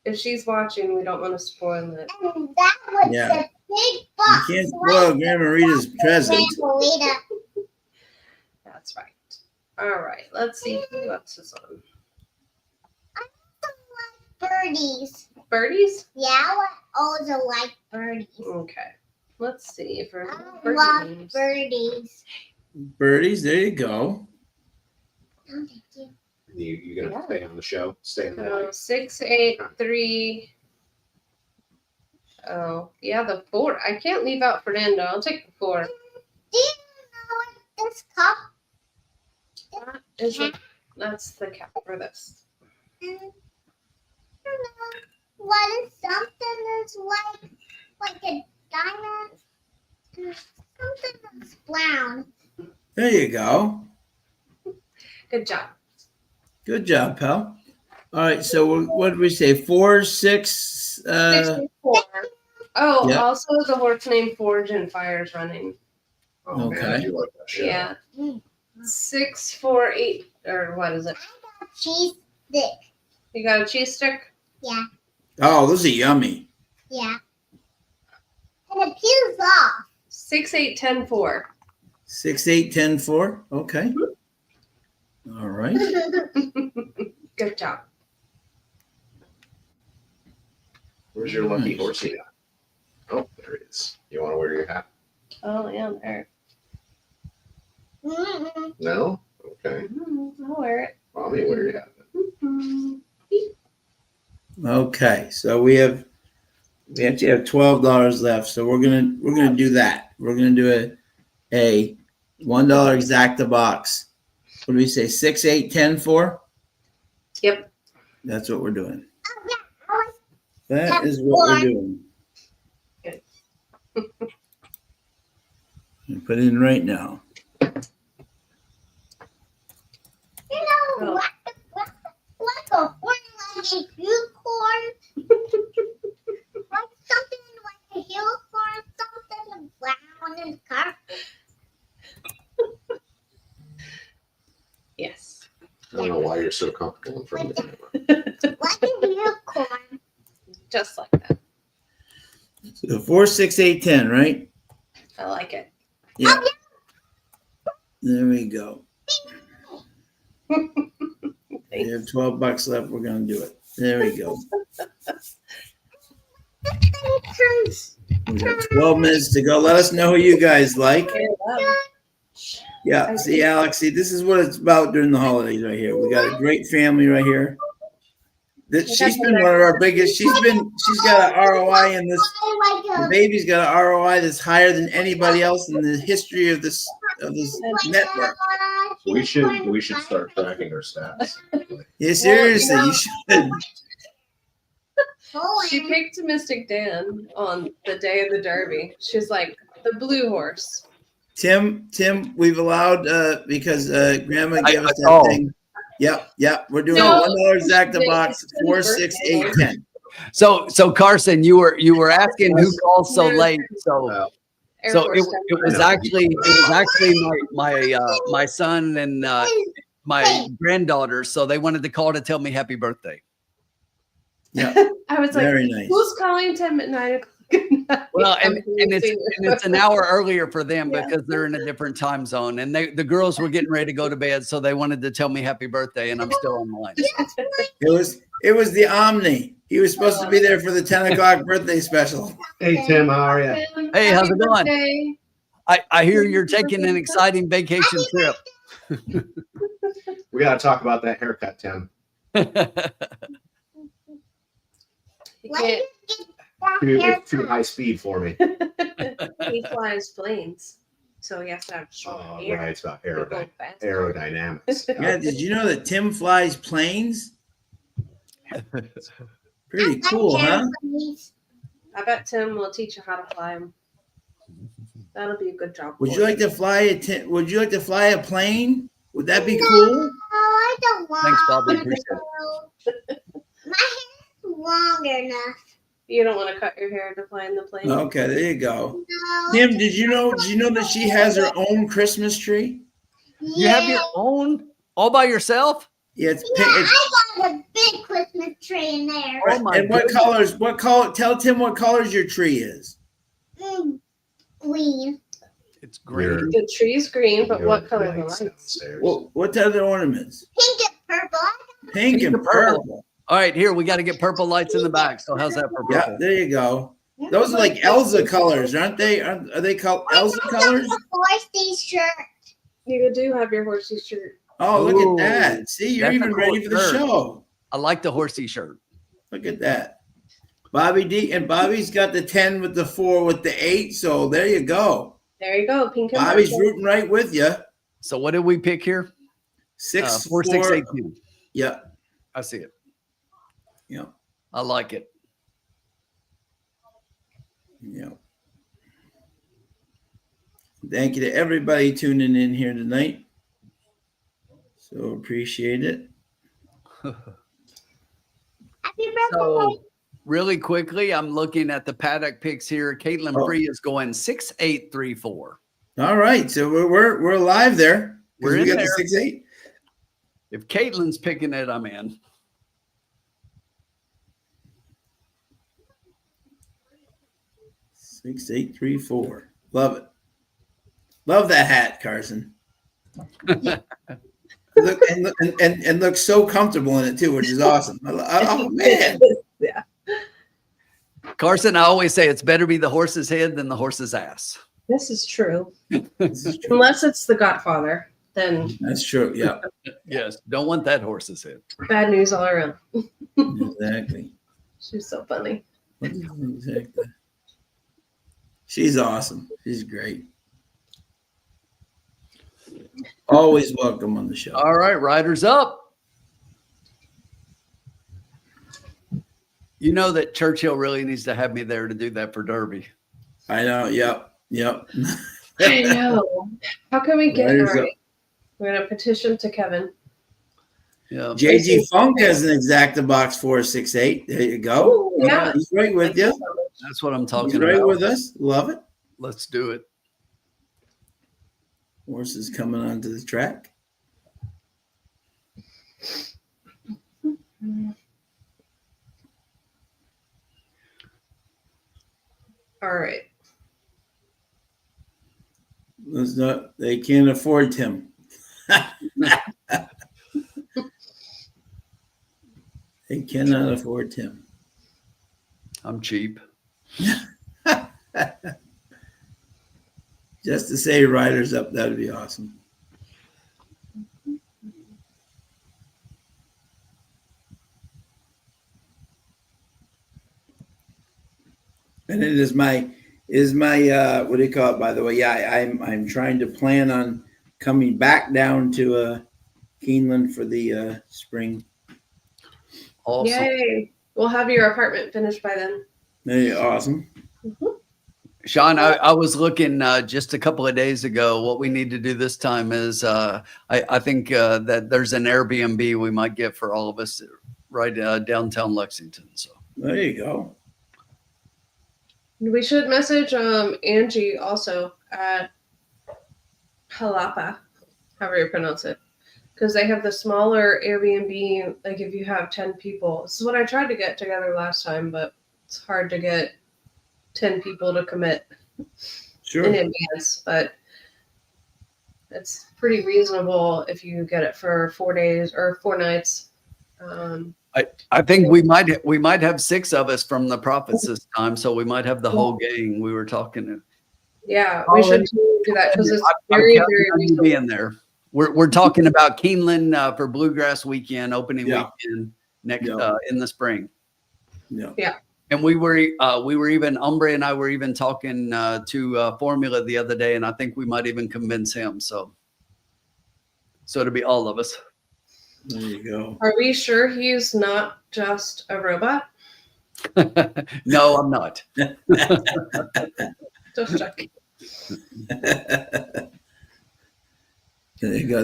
If she's watching, we don't want to spoil it. And that was Yeah. the big You box. can't spoil Grandma Rita's present. Grandma Rita. That's right. All right. Let's see who else is on. I also like birdies. Birdies? Yeah, I also like birdies. Okay. Let's see if we're I love birdies. Birdies, there you go. Oh, thank you. You gonna stay on the show? Stay in the So light. 6, 8, 3. Oh, yeah, the 4. I can't leave out Fernando. I'll take the 4. Do you know what this cup That is a, that's the cap for this. is? I don't know what is something that's like a diamond and something that's brown. There you go. Good job. Good job, pal. All right, so what did we say? 4, 6. 64. Oh, yeah. also the horse named Forge and Fire's running. Oh, man, I Okay. do like that show. Yeah. Mm. 6, 4, 8, or what is it? I got cheese stick. You got a cheese stick? Yeah, Oh, those are yummy. yeah. And it peels off. 6, 8, 10, 4. 6, 8, 10, 4. Okay. All right. Good job. Where's your lucky Nice. horsey at? Oh, there it is. You want to wear your hat? Oh, yeah, there. Mm-mm. No? Okay. I'll wear it. Mommy, wear your hat. Mhm. Okay. So we actually have $12 left. So we're gonna do that. We're gonna do a $1 exacta box. What do we say? 6, 8, 10, 4? Yep. That's what we're doing. Oh, yeah. I like That is what we're doing. Good. Put it in right now. You know, Oh. like a horn-like unicorn. Like something like a unicorn, something brown and carpet. Yes. I don't know why you're so comfortable in front of the camera. Like a unicorn. Just like that. So 4, 6, 8, 10, right? I like it. Yeah. There we go. We have $12 left. We're gonna do it. There we go. We got 12 minutes to go. Let us know who you guys like. Yeah. See, Alex. See, this is what it's about during the holidays right here. We got a great family right here. She's been one of our biggest. She's got an ROI in this. The baby's got an ROI that's higher than anybody else in the history of this network. We should start tracking our stats. Yeah, seriously, you should. She picked Mystic Dan on the day of the Derby. She's like, the blue horse. Tim, we've allowed because Grandma gave us that saw. thing. Yep. We're doing No, a $1 exacta box. 4, 6, 8, 10. So Carson, you were asking who called so late. So Air so Force it was actually my son and my granddaughter. So they wanted to call to tell me happy birthday. Yeah, I was like, very nice. who's calling Tim at 9 o'clock at night? Well, and it's an hour earlier for them Yeah. because they're in a different time zone. And the girls were getting ready to go to bed, so they wanted to tell me happy birthday, and I'm still on the line. It was the Omni. He was supposed to be there for the 10 o'clock birthday special. Hey, Tim, how are you? Tim, Hey, how's happy it going? birthday. I hear you're taking an exciting vacation trip. We got to talk about that haircut, Tim. You can't, It's too high speed for me. he flies planes, so he has to have short Oh, hair. right. It's about to go fast. aerodynamics. Yeah, did you know that Tim flies planes? Pretty cool, huh? I bet Tim will teach you how to fly them. That'll be a good job. Would for you like to fly a Would you like to fly a plane? Would that be cool? I don't want Thanks, Bobby. to. Appreciate it. My hair's long enough. You don't want to cut your hair to fly in the plane. Okay, there you go. No. Tim, did you know that she has her own Christmas tree? You have your own all by yourself? Yeah, it's Yeah, pink. I got a big Christmas tree in there. Oh my And what goodness. colors? What color? Tell Tim what colors your tree is. Green. It's green. The tree's green, but what color are the Lights lights? downstairs. What other ornaments? Pink and purple. Pink and purple. All right, here we got to get purple lights in the back. So how's that for Yeah, purple? there you go. Those are like Elsa colors, aren't they? Are they called Elsa colors? A horsey shirt. You do have your horsey shirt. Oh, look Ooh, at that. See, you're that's a even cool ready for the shirt. show. I like the horsey shirt. Look at that. Bobby D, and Bobby's got the 10 with the 4 with the 8. So there you go. There you go. Pink and Bobby's purple. rooting right with you. So what did we pick here? 6, 4, 6, 8, 2. Yeah. I see it. Yeah. I like it. Yeah. Thank you to everybody tuning in here tonight. So appreciate it. Happy birthday. So really quickly, I'm looking at the paddock picks here. Caitlin Oh. Free is going 6, 8, 3, 4. All right. So we're live there. We're We in got there. the 6, 8. If Caitlin's picking it, I'm in. Six, 8, 3, 4. Love it. Love that hat, Carson. And look so comfortable in it too, which is awesome. Oh man. Yeah. Carson, I always say it's better be the horse's head than the horse's ass. This is true. This is true. Unless it's the Godfather, then That's true. Yeah, Yes, don't want that horse's head. bad news all around. exactly. She's so funny. Exactly. She's awesome. She's great. Always welcome on the show. All right, riders up. You know that Churchill really needs to have me there to do that for Derby. I know. Yep. Yep. I know. How can we get Riders all up. right? We're gonna petition to Kevin. Yeah. JG Funk has an exacta box 468. There you go. Ooh, yeah. He's right with you. That's what I'm He's talking right about. with us. Love it. Let's do it. Horses coming onto the track. All right. Let's not, they can't afford Tim. They cannot afford Tim. I'm cheap. Just to say riders up, that would be awesome. And it is my what do you call it, by the way? Yeah, I'm trying to plan on coming back down to Keeneland for the spring. Awesome. Yay. We'll have your apartment finished by then. Hey, awesome. Sean, I was looking just a couple of days ago. What we need to do this time is I think that there's an Airbnb we might get for all of us right downtown Lexington. So There you go. We should message Angie also at Jalapa, however you pronounce it, because they have the smaller Airbnb. Like if you have 10 people, this is what I tried to get together last time, but it's hard to get 10 people to commit Sure. in advance. But it's pretty reasonable if you get it for 4 days or 4 nights. I think we might have 6 of us from the Prophets this time, so we might have the whole gang. We were talking to. Yeah, we should do that because it's very, I'm very counting on you reasonable. being there. We're talking about Keeneland for Bluegrass Weekend, opening weekend next in the spring. Yeah. And we were even Umbre and I were even talking to Formula the other day, and I think we might even convince him. So it'll be all of us. There you go. Are we sure he's not just a robot? No, I'm not. Just checking. There you go.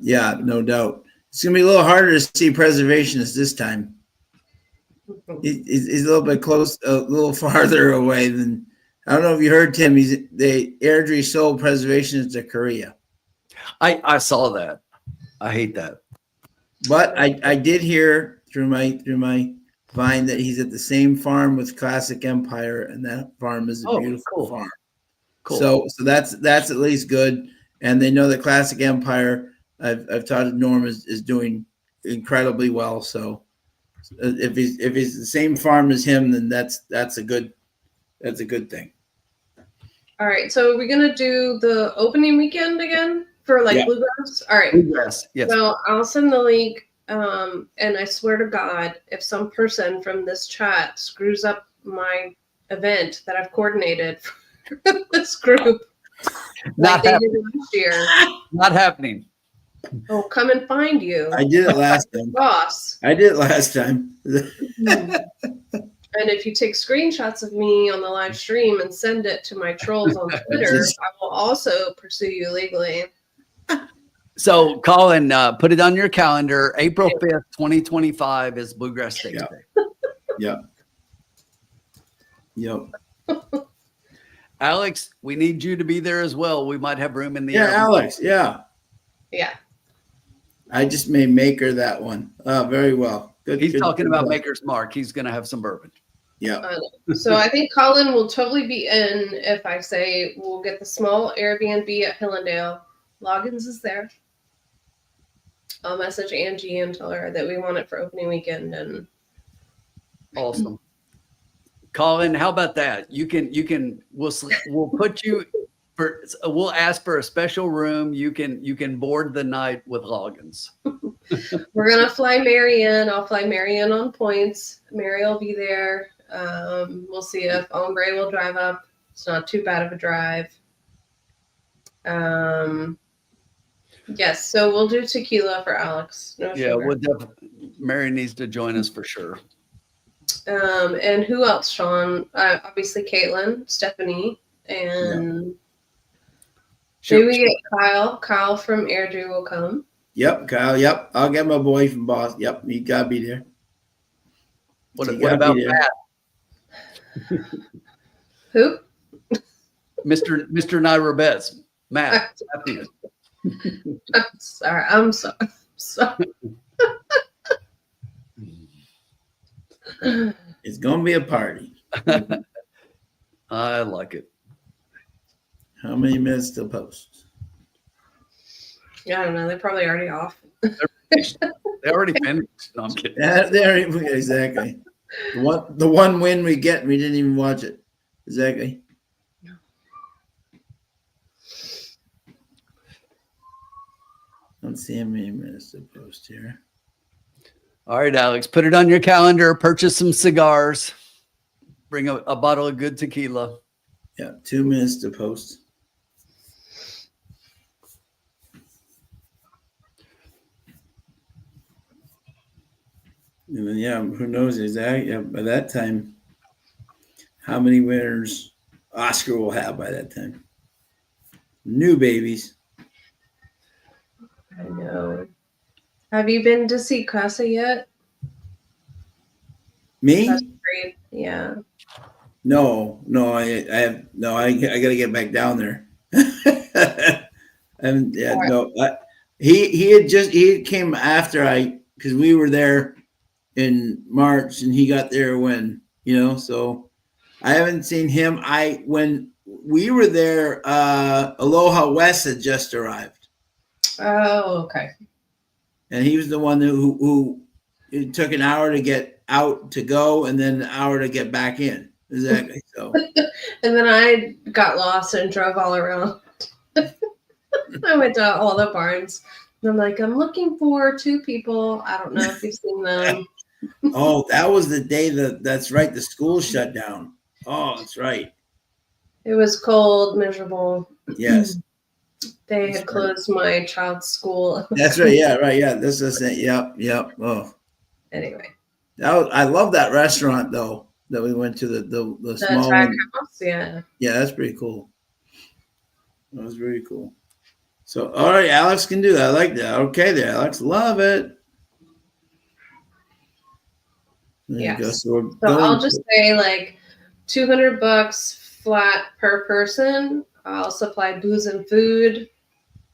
Yeah, no doubt. It's gonna be a little harder to see preservationists this time. He's a little bit close, a little farther away than. I don't know if you heard Tim. Airdrie sold preservationists to Korea. I saw that. I hate that. But I did hear through my vine that he's at the same farm with Classic Empire, and that farm is a beautiful cool. farm. Cool. So that's at least good, and they know that Classic Empire. I've taught Norm is doing incredibly well. So if he's the same farm as him, then that's a good thing. All right. So are we gonna do the opening weekend again for like bluegrass? All right. Yes. Yes. So I'll send the link. And I swear to God, if some person from this chat screws up my event that I've coordinated for this group, Not like they happening. did last year, Not happening. I'll come and find you. I did it last time. Boss. I did it last time. And if you take screenshots of me on the live stream and send it to my trolls on Twitter, I will also pursue you legally. So, Colin, put it on your calendar. April 5th, 2025 is Bluegrass Stakes Day. Yep. Alex, we need you to be there as well. We might have room in the Yeah, Alex. Yeah. Yeah. I just made Maker that one. Very well. Good. He's good, talking good about luck. Maker's Mark. He's going to have some bourbon. Yeah. So I think Colin will totally be in if I say we'll get the small Airbnb at Hillendale. Loggins is there. I'll message Angie and tell her that we want it for opening weekend. And Awesome. Colin, how about that? We'll put you for, we'll ask for a special room. You can board the night with Loggins. we're gonna fly Mary in. I'll fly Mary in on points. Mary will be there. We'll see if Ombre will drive up. It's not too bad of a drive. Yes, so we'll do tequila for Alex. No Yeah, sugar. we'll definitely. Mary needs to join us for sure. And who else, Sean? Obviously Caitlin, Stephanie, and maybe we get Kyle. Kyle from Airdrie will come. Yep, Kyle. Yep. I'll get my boy from Boston. Yep. He gotta be there. What about Matt? Who? Mr. Naira Betts. Matt. I'm sorry. It's gonna be a party. I like it. How many minutes to post? I don't know. They're probably already off. They already finished. No, I'm kidding. Exactly. The one win we get, we didn't even watch it. Exactly. Let's see how many minutes to post here. All right, Alex, put it on your calendar. Purchase some cigars. Bring a bottle of good tequila. Yeah, 2 minutes to post. And then, yeah, who knows exactly by that time how many winners Oscar will have by that time. New babies. I know. Have you been to see Casa yet? Me? That's great. Yeah. No, I have no. I got to get back down there. And yeah, no. He came after because we were there in March and he got there when so I haven't seen him. When we were there, Aloha West had just arrived. Oh, okay. And he was the one who it took an hour to get out to go and then an hour to get back in. Exactly. So And then I got lost and drove all around. I went to all the barns. And I'm like, I'm looking for 2 people. I don't know if you've seen them. oh, that was the day that's right. The school shut down. Oh, that's right. It was cold, miserable. Yes. They had closed my child's school. That's right. Yeah, right. Yeah. This is it. Yep. Oh. Anyway. I love that restaurant though that we went to the The small track one. house, yeah. Yeah, that's pretty cool. That was very cool. So, all right, Alex can do that. I like that. Okay, there, Alex. Love it. There you go. Yes. So, we're So going I'll just say like $200 flat per person. I'll supply booze and food.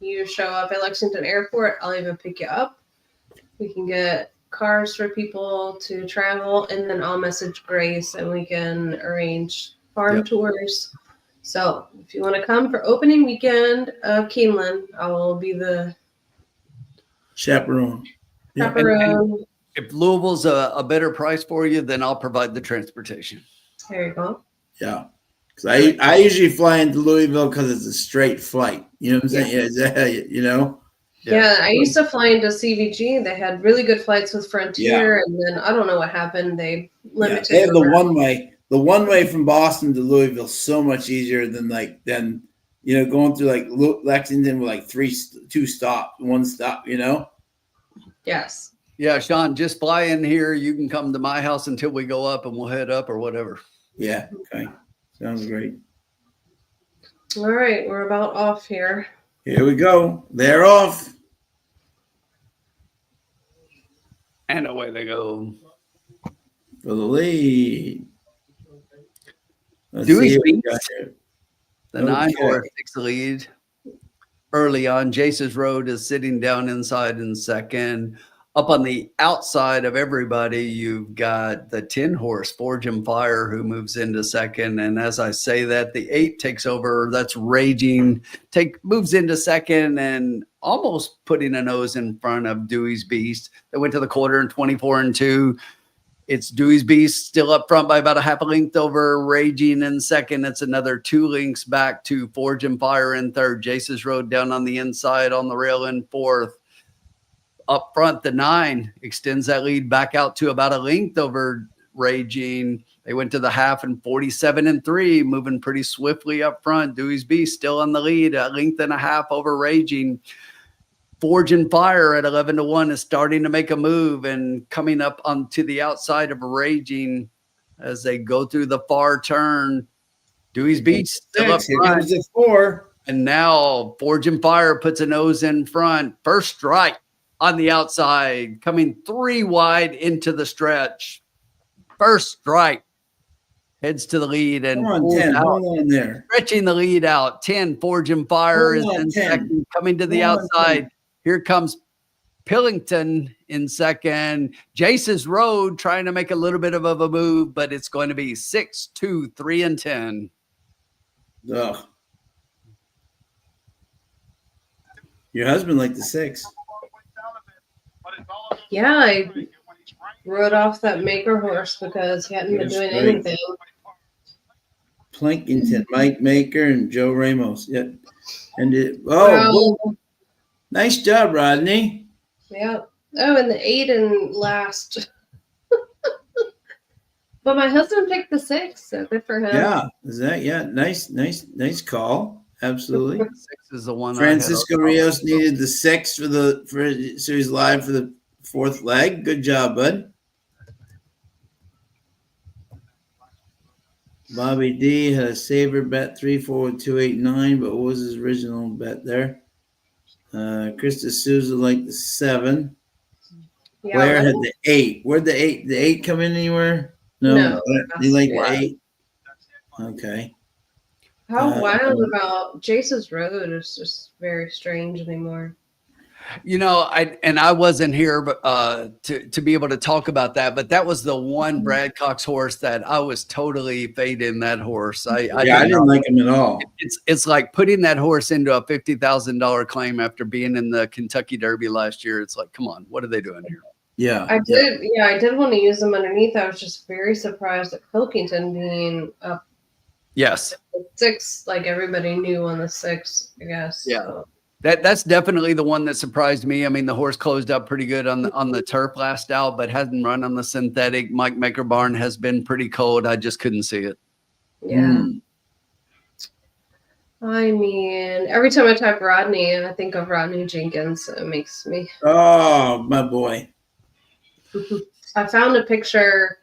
You show up at Lexington Airport, I'll even pick you up. We can get cars for people to travel, and then I'll message Grace and we can arrange farm tours. So if you want to come for opening weekend of Keeneland, I will be the chaperone. Yeah. chaperone. If Louisville's a better price for you, then I'll provide the transportation. There you go. Yeah. Because I usually fly into Louisville because it's a straight flight. You know what I'm saying? Yeah, you know? Yeah, I used to fly into CVG. They had really good flights with Frontier, and then I don't know what happened. They limited. They have the one way. The one way from Boston to Louisville so much easier than going through like Lexington with like two stops, one stop. You know. Yes. Yeah, Sean, just fly in here. You can come to my house until we go up, and we'll head up or whatever. Yeah. Okay. Sounds great. All right, we're about off here. Here we go. They're off. And away they go. For the lead. Let's Dewey see what we Beats. got here. The 9 Okay. horse takes the lead. Early on, Jace's Road is sitting down inside in second. Up on the outside of everybody, you've got the 10 horse Forge and Fire who moves into second. And as I say that, the 8 takes over. That's Raging. Moves into second and almost putting a nose in front of Dewey's Beast. They went to the quarter in 24-2. It's Dewey's Beast still up front by about a half a length over Raging in second. It's another 2 lengths back to Forge and Fire in third. Jace's Road down on the inside on the rail in fourth. Up front, the 9 extends that lead back out to about a length over Raging. They went to the half in 47-3, moving pretty swiftly up front. Dewey's Beast still on the lead, a length and a half over Raging. Forge and Fire at 11-1 is starting to make a move and coming up onto the outside of Raging as they go through the far turn. Dewey's Beast still up Here front. comes the 4. And now Forge and Fire puts a nose in front. First strike on the outside, coming 3 wide into the stretch. First strike heads to the lead and Come on, 10. Hold on there. stretching the lead out. 10 Forge and Fire is in 10. second, coming to the Hold on, outside. 10. Here comes Pillington in second. Jace's Road trying to make a little bit of a move, but it's going to be 6, 2, 3, and 10. Ugh. Your husband liked the 6. Yeah, I rode off that maker horse because he hadn't been That's doing great. anything. Plankington, Mike Maker, and Joe Ramos. Yeah. And Well, nice job, Rodney. yeah. Oh, and the 8 and last. But my husband picked the 6, so good for him. Yeah. Is that nice call. Absolutely. 6 is the one. Francisco Rios needed the 6 for Series Live for the 4th leg. Good job, bud. Bobby D had a saver bet 3-4-2-8-9, but what was his original bet there? Krista Souza liked the 7. Yeah, Blair had the 8. Where'd the 8? The 8 come in anywhere? No. He liked the 8. Okay. How wild about Jace's Road is just very strange anymore. You know, I wasn't here to be able to talk about that, but that was the one Brad Cox horse that I was totally fading that horse. I didn't like him at all. It's like putting that horse into a $50,000 claim after being in the Kentucky Derby last year. It's like, come on, what are they doing here? Yeah. I did want to use them underneath. I was just very surprised at Pilkington being up Yes. 6, like everybody knew on the 6, I guess. Yeah. So. That's definitely the one that surprised me. I mean, the horse closed up pretty good on the turf last out, but hasn't run on the synthetic. Mike Makerbarn has been pretty cold. I just couldn't see it. Yeah. I mean, every time I type Rodney, I think of Rodney Jenkins. It makes me. Oh, my boy. I found a picture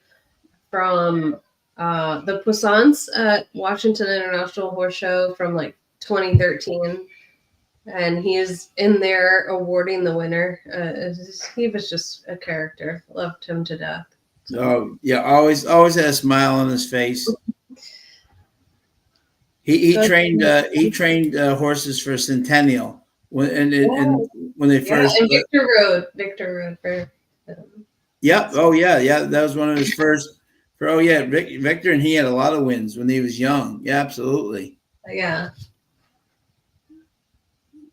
from the Puissance at Washington International Horse Show from like 2013. And he is in there awarding the winner. He was just a character. Loved him to death. Oh yeah, always had a smile on his face. He trained horses for Centennial when they first. And Victor Road for. Yep. Oh yeah. That was one of his first. Victor and he had a lot of wins when he was young. Yeah, absolutely. Yeah.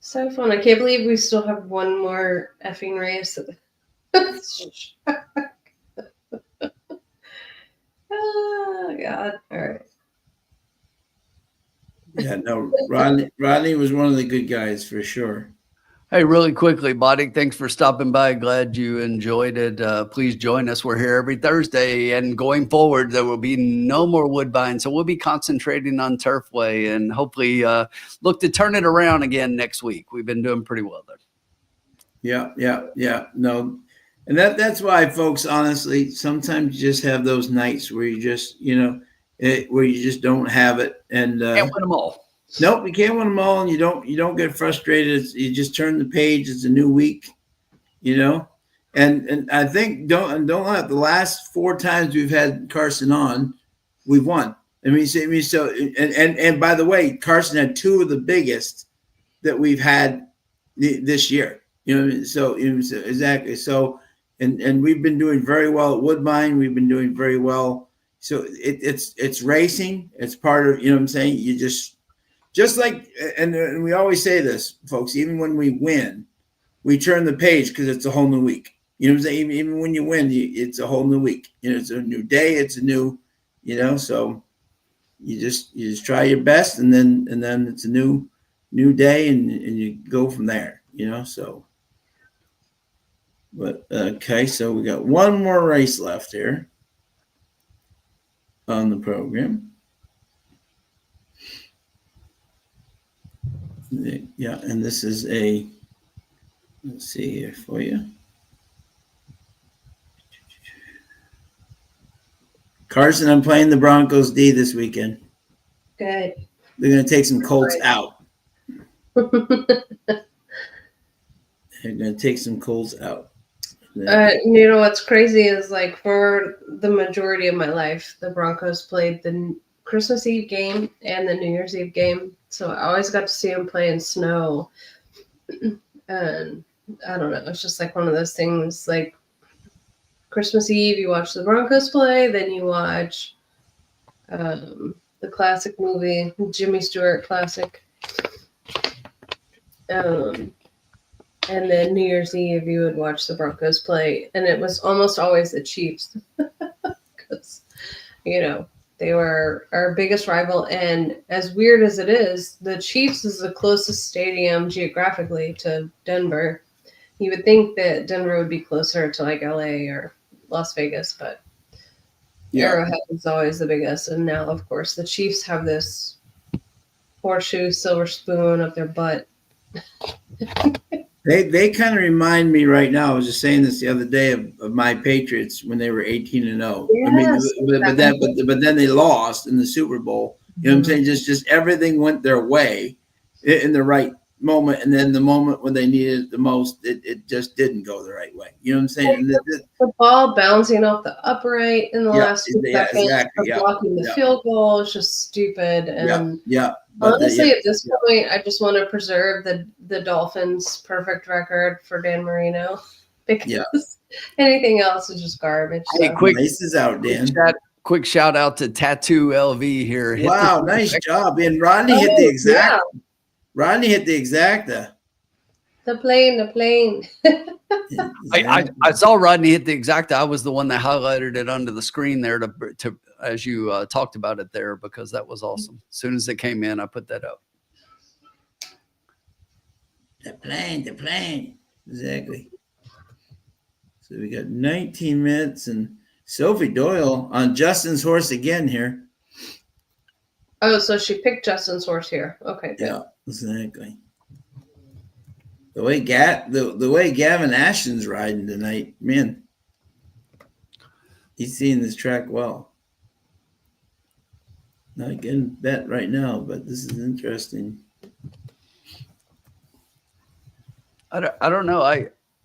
So fun. I can't believe we still have one more effing race. Oh God. All right. Yeah, no, Rodney was one of the good guys for sure. Hey, really quickly, Botic, thanks for stopping by. Glad you enjoyed it. Please join us. We're here every Thursday, and going forward, there will be no more Woodbine. So we'll be concentrating on Turfway and hopefully look to turn it around again next week. We've been doing pretty well there. Yeah. No, and that's why, folks, honestly, sometimes you just have those nights where you just, where you just don't have it. And can't win them all. Nope, you can't win them all, and you don't get frustrated. You just turn the page. It's a new week, And I think don't let the last 4 times we've had Carson on, we've won. So and by the way, Carson had 2 of the biggest that we've had this year. So exactly. So and we've been doing very well at Woodbine. We've been doing very well. So it's racing. It's part of, what I'm saying. You just like, and we always say this, folks, even when we win, we turn the page because it's a whole new week. You know what I'm saying? Even when you win, it's a whole new week. It's a new day. It's a new, so you just try your best, and then it's a new day, and you go from there, so. But okay, so we got one more race left here on the program. Yeah, and this is let's see here for you. Carson, I'm playing the Broncos D this weekend. Good. They're going to take some colts out. They're going to take some colts out. What's crazy is, like, for the majority of my life, the Broncos played the Christmas Eve game and the New Year's Eve game. So I always got to see them play in snow. And I don't know. It's just like one of those things, like Christmas Eve, you watch the Broncos play, then you watch the classic movie, Jimmy Stewart classic. And then New Year's Eve, you would watch the Broncos play. And it was almost always the Chiefs. Because, they were our biggest rival. And as weird as it is, the Chiefs is the closest stadium geographically to Denver. You would think that Denver would be closer to, like, LA or Las Vegas, but Arrowhead is always the biggest. And now, of course, the Chiefs have this horseshoe silver spoon up their butt. They kind of remind me right now. I was just saying this the other day of my Patriots when they were 18-0. Yes, but then they lost in the Super Bowl. You know what I'm saying? Just everything went their way in the right moment, and then the moment when they needed it the most, it just didn't go the right way. You know what I'm saying? The ball bouncing off the upright in the last 2 seconds, exactly, blocking the field goal is just stupid. And But honestly, at this point, I just want to preserve the Dolphins' perfect record for Dan Marino, because anything else is just garbage. Hey, quick, race is out, Dan. Quick shout out to Tattoo LV here. Wow, nice job. And Rodney hit the exact. Yeah. Rodney hit the exacta. The plane. I saw Rodney hit the exacta. I was the one that highlighted it under the screen there to as you talked about it there, because that was awesome. As soon as it came in, I put that up. The plane. Exactly. So we got 19 minutes, and Sophie Doyle on Justin's horse again here. Oh, so she picked Justin's horse here. Okay. Good. Yeah, exactly. The way Gavin Ashton's riding tonight, man, he's seeing this track well. Not getting bet right now, but this is interesting. I don't know.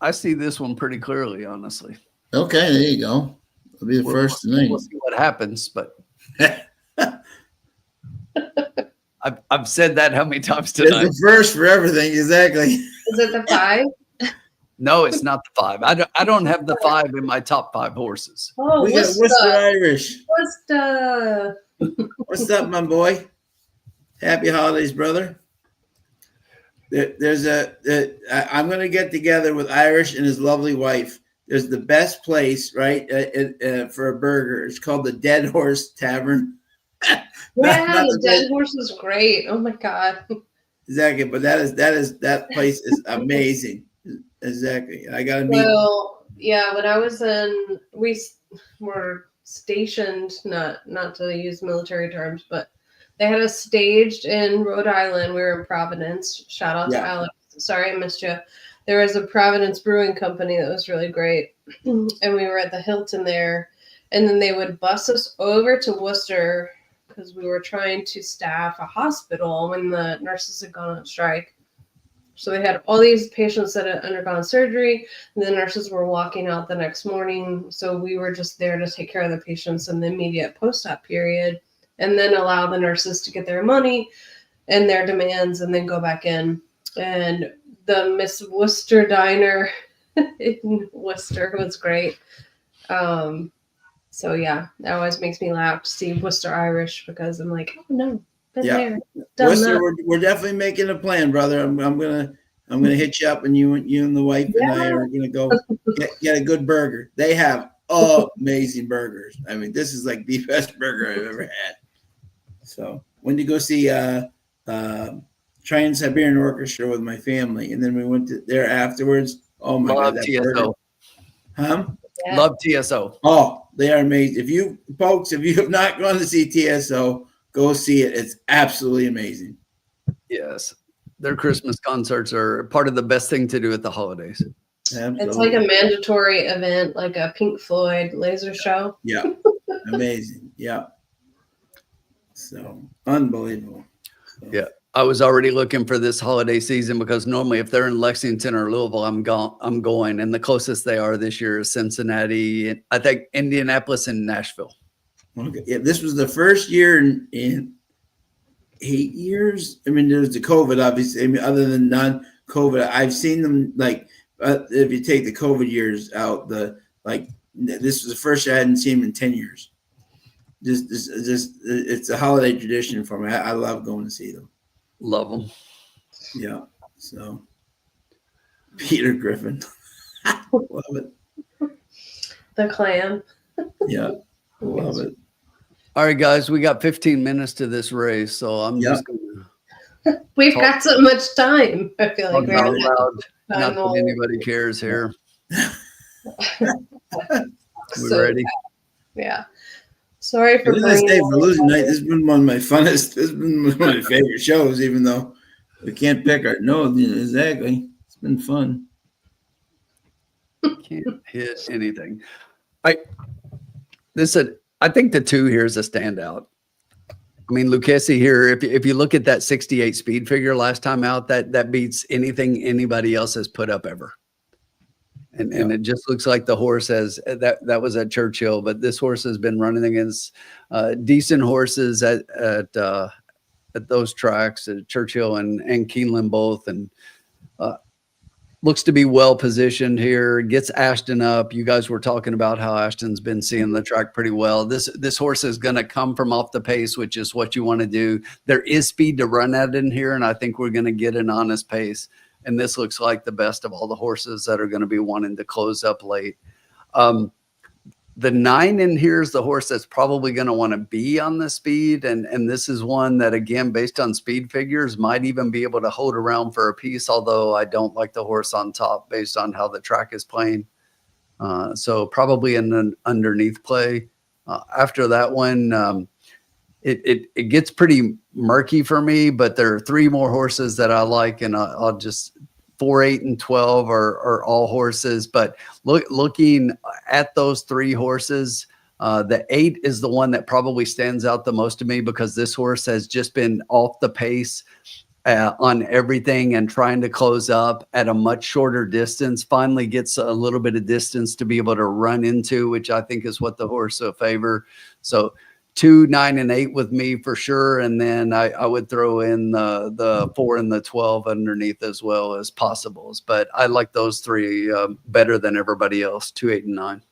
I see this one pretty clearly, honestly. Okay, there you go. I'll be the first tonight. We'll see what happens, but I've said that how many times tonight? It's the first for everything, exactly. Is it the 5? No, it's not the 5. I don't have the 5 in my top 5 horses. Oh, We got Worcester Irish. What's up, my boy? Happy holidays, brother. I'm going to get together with Irish and his lovely wife. There's the best place, right, for a burger. It's called the Dead Horse Tavern. Yeah, the Dead Horse is great. Oh my God. Exactly, but that place is amazing. Exactly. I got to meet. Well, yeah, when I was we were stationed, not to use military terms, but they had us staged in Rhode Island. We were in Providence. Shout out to Alex. Sorry I missed you. There was a Providence Brewing Company that was really great. And we were at the Hilton there. And then they would bus us over to Worcester because we were trying to staff a hospital when the nurses had gone on strike. So they had all these patients that had undergone surgery, and the nurses were walking out the next morning. So we were just there to take care of the patients in the immediate post-op period, and then allow the nurses to get their money and their demands and then go back in. And the Miss Worcester Diner in Worcester was great. So yeah, that always makes me laugh to see Worcester Irish because I'm like, oh no, been there. Worcester, we're definitely making a plan, brother. I'm gonna hit you up, and you and the wife and I are gonna go get a good burger. They have amazing burgers. I mean, this is like the best burger I've ever had. So when you go see Trans-Siberian Orchestra with my family, and then we went to there afterwards. Oh my God, that TSO. Huh? Yeah. Love TSO. Oh, they are amazing. If you have not gone to see TSO, go see it. It's absolutely amazing. Yes. Their Christmas concerts are part of the best thing to do at the holidays. Absolutely. It's like a mandatory event, like a Pink Floyd laser show. Yeah. Amazing. Yeah. So unbelievable. So. Yeah. I was already looking for this holiday season because normally if they're in Lexington or Louisville, I'm going. And the closest they are this year is Cincinnati, I think Indianapolis and Nashville. Okay. Yeah, this was the first year in 8 years. I mean, there's the COVID, obviously. I mean, other than non-COVID, I've seen them like if you take the COVID years out, this was the first year I hadn't seen them in 10 years. Just it's a holiday tradition for me. I love going to see them. Love them. Yeah. So Peter Griffin, love it. The Clan. Yeah, love it. All right, guys, we got 15 minutes to this race, so I'm just going to. We've got so much time. I feel like Not we're that anybody cares here. We ready? Yeah. Sorry for losing night. This has been one of my funnest. This has been one of my favorite shows, even though we can't pick our. No, exactly. It's been fun. Can't hit anything. I think the 2 here is a standout. I mean, Lucchesi here, if you look at that 68 speed figure last time out, that beats anything anybody else has put up ever. And it just looks like the horse has that was at Churchill, but this horse has been running against decent horses at those tracks at Churchill and Keeneland both, and looks to be well positioned here. Gets Ashton up. You guys were talking about how Ashton's been seeing the track pretty well. This horse is going to come from off the pace, which is what you want to do. There is speed to run at in here, and I think we're going to get an honest pace. And this looks like the best of all the horses that are going to be wanting to close up late. The 9 in here is the horse that's probably going to want to be on the speed. And this is one that, again, based on speed figures, might even be able to hold around for a piece, although I don't like the horse on top based on how the track is playing. So probably an underneath play. After that one, it gets pretty murky for me, but there are 3 more horses that I like, and I'll just 4, 8, and 12 are all horses. But looking at those 3 horses, the 8 is the one that probably stands out the most to me because this horse has just been off the pace on everything and trying to close up at a much shorter distance, finally gets a little bit of distance to be able to run into, which I think is what the horse will favor. So 2, 9, and 8 with me for sure. And then I would throw in the 4 and the 12 underneath as well as possibles. But I like those three better than everybody else, 2, 8, and 9.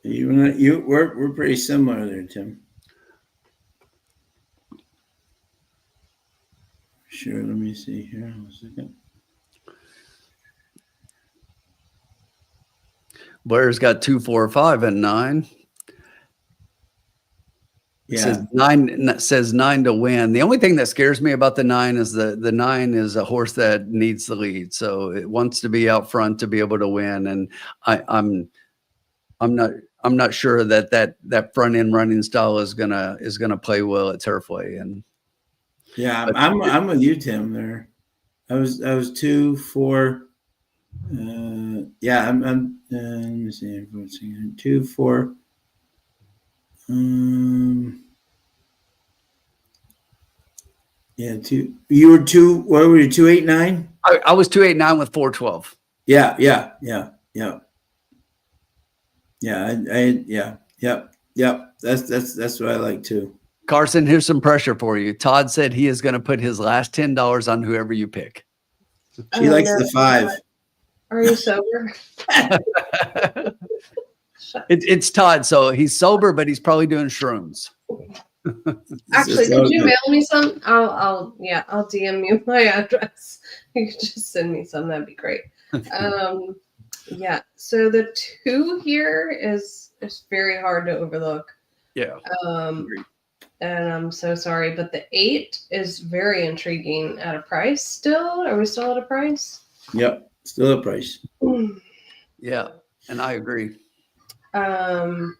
We're pretty similar there, Tim. Sure, let me see here. 1 second. Blair's got 2, 4, 5, and 9. Yeah. Says 9 to win. The only thing that scares me about the 9 is the 9 is a horse that needs the lead, so it wants to be out front to be able to win. And I'm not sure that front end running style is gonna play well at Turfway. And Yeah, I'm with you, Tim. There, I was 2, 4. Yeah, I'm. Let me see. 2, 4. Yeah, 2. You were 2. What were you? 2, 8, 9. I was 2, 8, 9 with 4, 12. Yeah. Yep. That's what I like too. Carson, here's some pressure for you. Todd said he is going to put his last $10 on whoever you pick. She likes the 5. Are you sober? It's Todd, so he's sober, but he's probably doing shrooms. Actually, could you mail me some? I'll DM you my address. You could just send me some. That'd be great. Yeah. So the 2 here is very hard to overlook. Yeah. And I'm so sorry, but the 8 is very intriguing at a price. Still, are we still at a price? Yep, still a price. Yeah, and I agree. Um,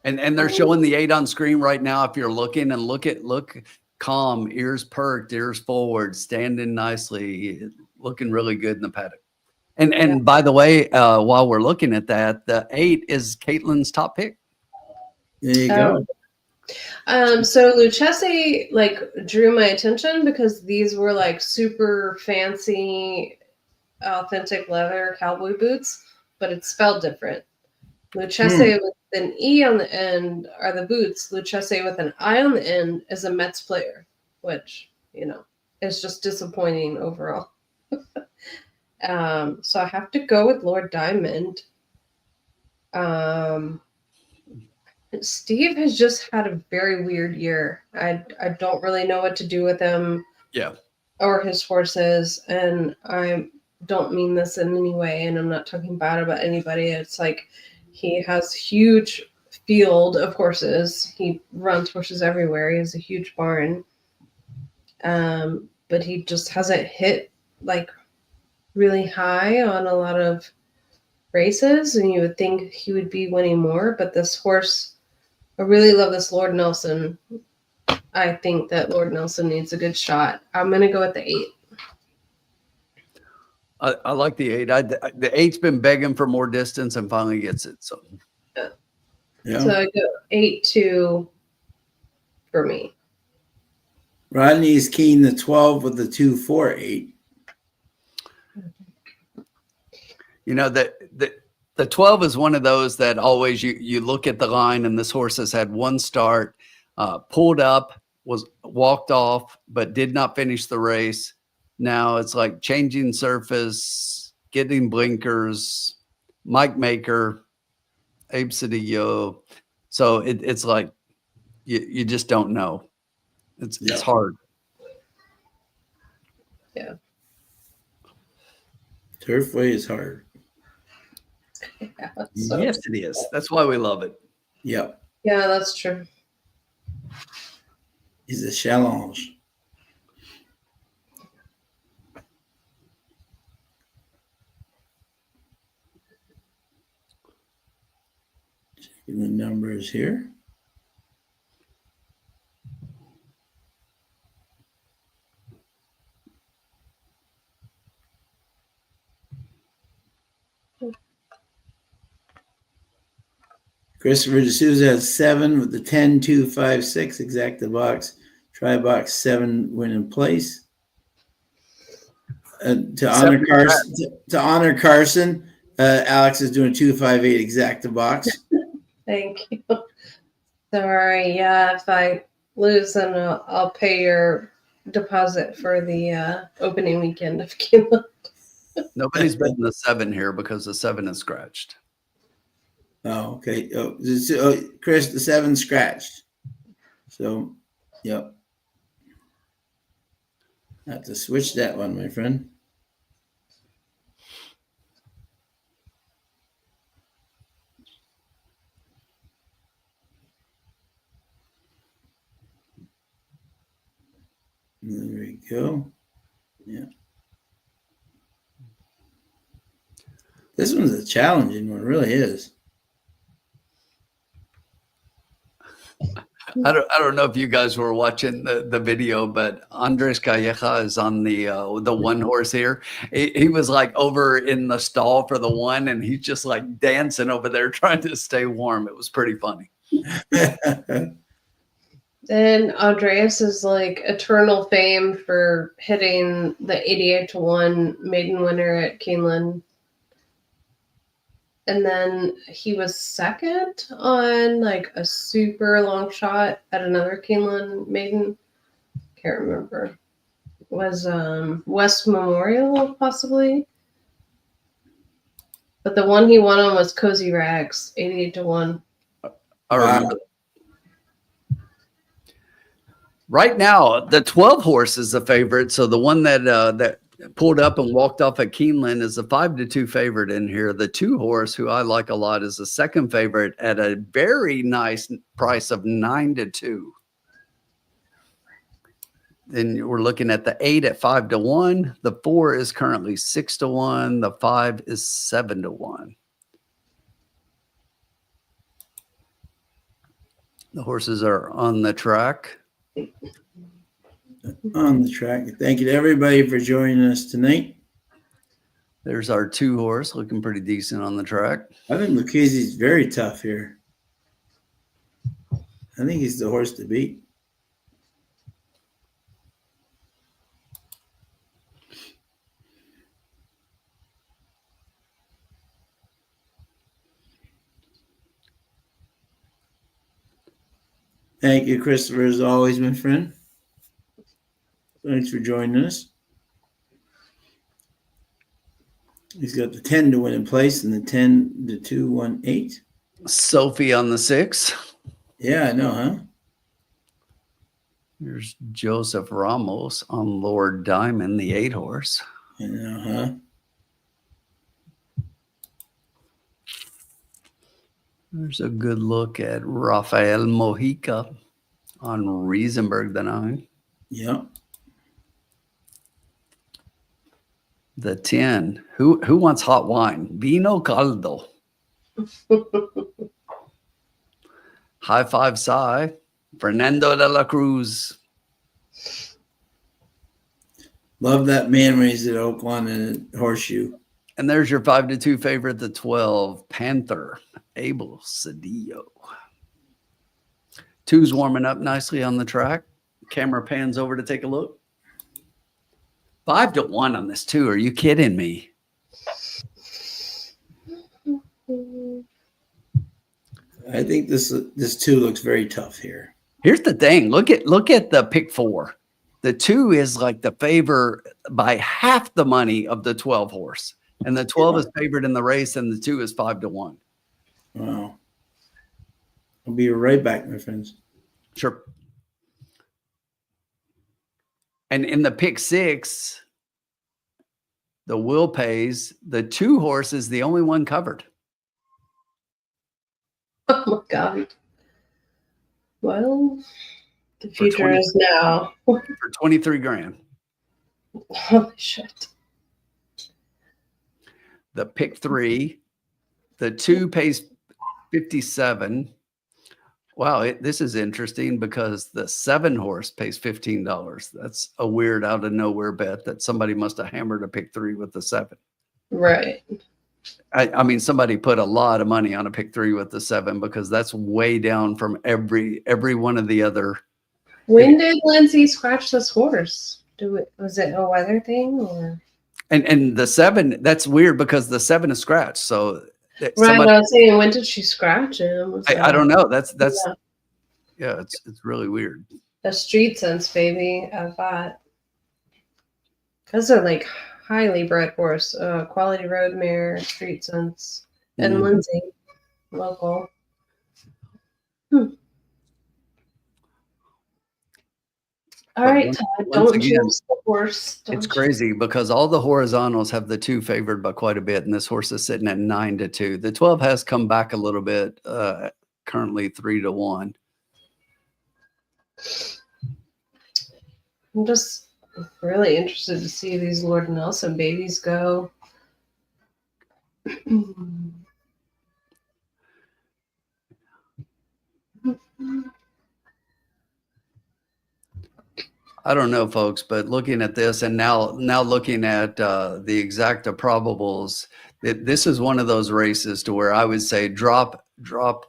And they're showing the 8 on screen right now. If you're looking and look calm, ears perked, ears forward, standing nicely, looking really good in the paddock. And by the way, while we're looking at that, the 8 is Caitlin's top pick. There you go. So Lucchese drew my attention because these were like super fancy, authentic leather cowboy boots, but it's spelled different. Lucchese with an E on the end are the boots. Lucchese with an I on the end is a Mets player, which, is just disappointing overall. So I have to go with Lord Diamond. Steve has just had a very weird year. I don't really know what to do with him. Yeah. Or his horses. And I don't mean this in any way, and I'm not talking bad about anybody. It's like he has huge field of horses. He runs horses everywhere. He has a huge barn. But he just hasn't hit really high on a lot of races, and you would think he would be winning more, but this horse, I really love this Lord Nelson. I think that Lord Nelson needs a good shot. I'm going to go with the 8. I like the 8. The 8's been begging for more distance and finally gets it. So So I go 8-2 for me. Rodney's keying the 12 with the 2, 4, 8. The 12 is one of those that always you look at the line, and this horse has had one start, pulled up, was walked off, but did not finish the race. Now it's like changing surface, getting blinkers, Mike Maker, Abe Cedillo. So it's like you just don't know. It's hard. Yeah. Turfway is hard. Yes, it is. That's why we love it. Yep. Yeah, that's true. He's a challenge. Checking the numbers here. Christopher D'Souza has 7 with the 10, 2, 5, 6 exacta box. Try box 7 win in place. To honor Carson, Alex is doing 2, 5, 8 exacta box. Thank you. Sorry. Yeah, if I lose, then I'll pay your deposit for the opening weekend of Keeneland. Nobody's betting the 7 here because the 7 is scratched. Oh, okay. Chris, the 7 scratched. So, yep. I have to switch that one, my friend. There we go. Yeah. This one's a challenging one, it really is. I don't know if you guys were watching the video, but Andres Calleja is on the 1 horse here. He was like over in the stall for the 1, and he's just like dancing over there trying to stay warm. It was pretty funny. And Andreas is like eternal fame for hitting the 88-1 maiden winner at Keeneland. And then he was second on like a super long shot at another Keeneland maiden. Can't remember. It was West Memorial, possibly. But the one he won on was Cozy Rags, 88-1. I remember. Right now, the 12 horse is the favorite. So the one that pulled up and walked off at Keeneland is a 5-2 favorite in here. The 2 horse, who I like a lot, is the second favorite at a very nice price of 9-2. Then we're looking at the 8 at 5-1. The 4 is currently 6-1. The 5 is 7-1. The horses are on the track. On the track. Thank you to everybody for joining us tonight. There's our 2 horse looking pretty decent on the track. I think Lucchese's very tough here. I think he's the horse to beat. Thank you, Christopher, as always, my friend. Thanks for joining us. He's got the 10 to win in place and the 10 to 2, 1, 8. Sophie on the 6. Yeah, I know, huh? There's Joseph Ramos on Lord Diamond, the 8 horse. I know, huh? There's a good look at Rafael Mojica on Riesenberg, the 9. Yep. The 10. Who wants hot wine? Vino caldo. High Five Sai. Fernando de la Cruz. Love that man raised at Oaklawn and Horseshoe. And there's your 5-2 favorite, the 12, Panther, Abel Cedillo. 2's warming up nicely on the track. Camera pans over to take a look. 5-1 on this 2. Are you kidding me? I think this 2 looks very tough here. Here's the thing. Look at the pick 4. The 2 is like the favor by half the money of the 12 horse. And the 12 is favored in the race, and the 2 is 5-1. Wow. I'll be right back, my friends. Sure. And in the pick 6, the Will pays. The 2 horse is the only one covered. Oh my God. Well, the future is now. For 23 grand. Holy shit. The pick 3, the 2 pays 57. Wow, this is interesting because the 7 horse pays $15. That's a weird out of nowhere bet that somebody must have hammered a pick 3 with the 7. Right. I mean, somebody put a lot of money on a pick 3 with the 7 because that's way down from every one of the other. When did Lindsay scratch this horse? Was it a weather thing or? And the 7, that's weird because the 7 is scratched. So Right, somebody, I was saying, when did she scratch him? I don't know. That's Yeah. it's really weird. The street sense, baby. I thought. Those are like highly bred horse. Quality road mare, street sense, and Mhm. Lindsay, local. All But right, Todd, once don't again, choose the horse. It's Don't crazy because all the horizontals have the 2 favored by quite a bit, and this horse is sitting at 9-2. The 12 has come back a little bit, currently 3-1. I'm just really interested to see these Lord Nelson babies go. I don't know, folks, but looking at this and now looking at the exacta probables, this is one of those races to where I would say drop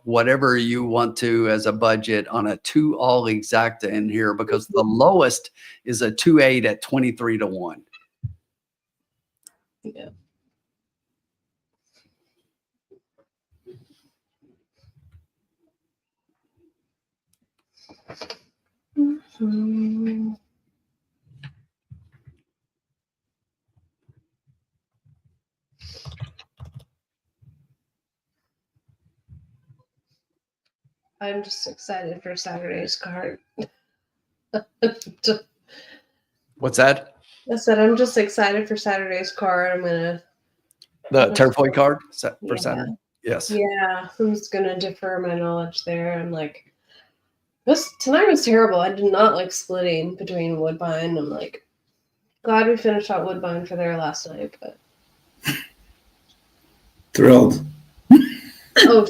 whatever you want to as a budget on a 2-all exacta in here because the lowest is a 2-8 at 23-1. Yeah. Mhm. I'm just excited for Saturday's card. What's that? I said I'm just excited for Saturday's card. I'm gonna. The Turfway card for Yeah. Saturday? Yes. Yeah, I'm just gonna defer my knowledge there. I'm like, tonight was terrible. I did not like splitting between Woodbine. I'm like, glad we finished out Woodbine for there last night, but Thrilled. oh,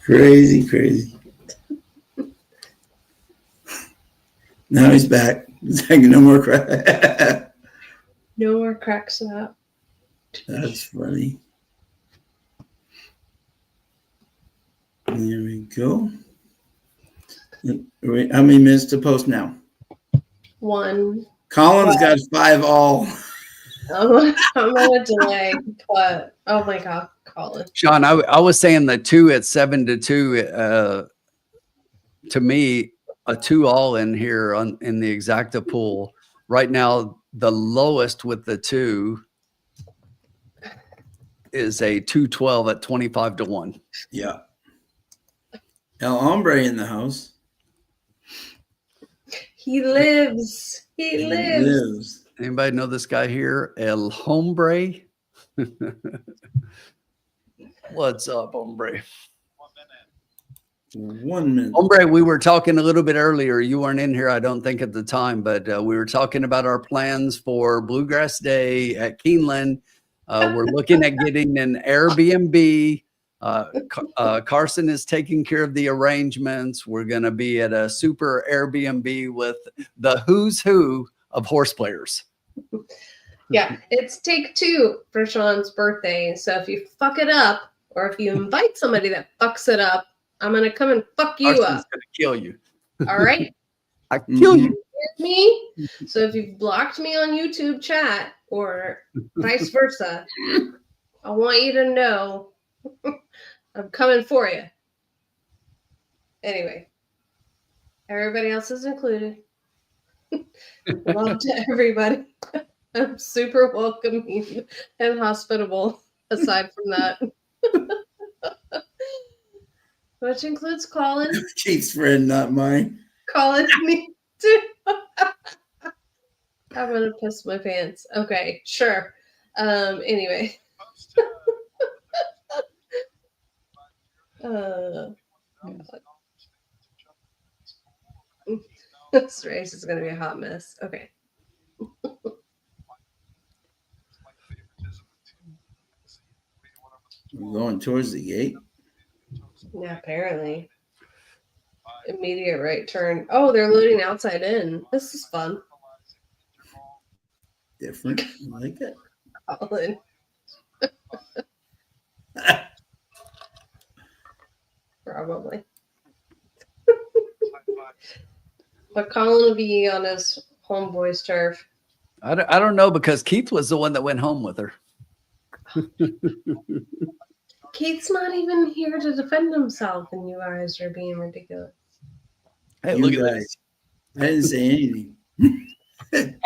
Crazy. Now he's back. He's like, no more crap. no more cracks in that. That's funny. There we go. How many minutes to post now? 1. Colin's got 5-all. I'm gonna delay, but oh my god, Colin. Sean, I was saying the 2 at 7-2, to me, a 2-all in here in the exacta pool. Right now, the lowest with the 2 is a 2-12 at 25-1. Yeah. El Hombre in the house. He lives. He lives. Anybody know this guy here? El Hombre. What's up, Hombre? 1 minute. Hombre, we were talking a little bit earlier. You weren't in here, I don't think, at the time, but we were talking about our plans for Bluegrass Day at Keeneland. We're looking at getting an Airbnb. Carson is taking care of the arrangements. We're going to be at a super Airbnb with the who's who of horse players. Yeah, it's take 2 for Sean's birthday. So if you fuck it up, or if you invite somebody that fucks it up, I'm gonna come and fuck you Carson's up. gonna kill you. All right. I kill you. Hear me? So if you've blocked me on YouTube chat or vice versa, I want you to know I'm coming for you. Anyway, everybody else is included. Love to everybody. I'm super welcoming and hospitable, aside from that. Which includes Colin. Keith's friend, not mine. Colin, me too. I'm gonna piss my pants. Okay, sure. Anyway. This race is gonna be a hot mess. Okay. We're going towards the gate. Yeah, apparently. Immediate right turn. Oh, they're loading outside in. This is fun. Different. I like it. Colin. Probably. But Colin will be on his homeboy's turf. I don't know, because Keith was the one that went home with her. Keith's not even here to defend himself, and you guys are being ridiculous. Hey, You look at guys. this. I didn't say anything.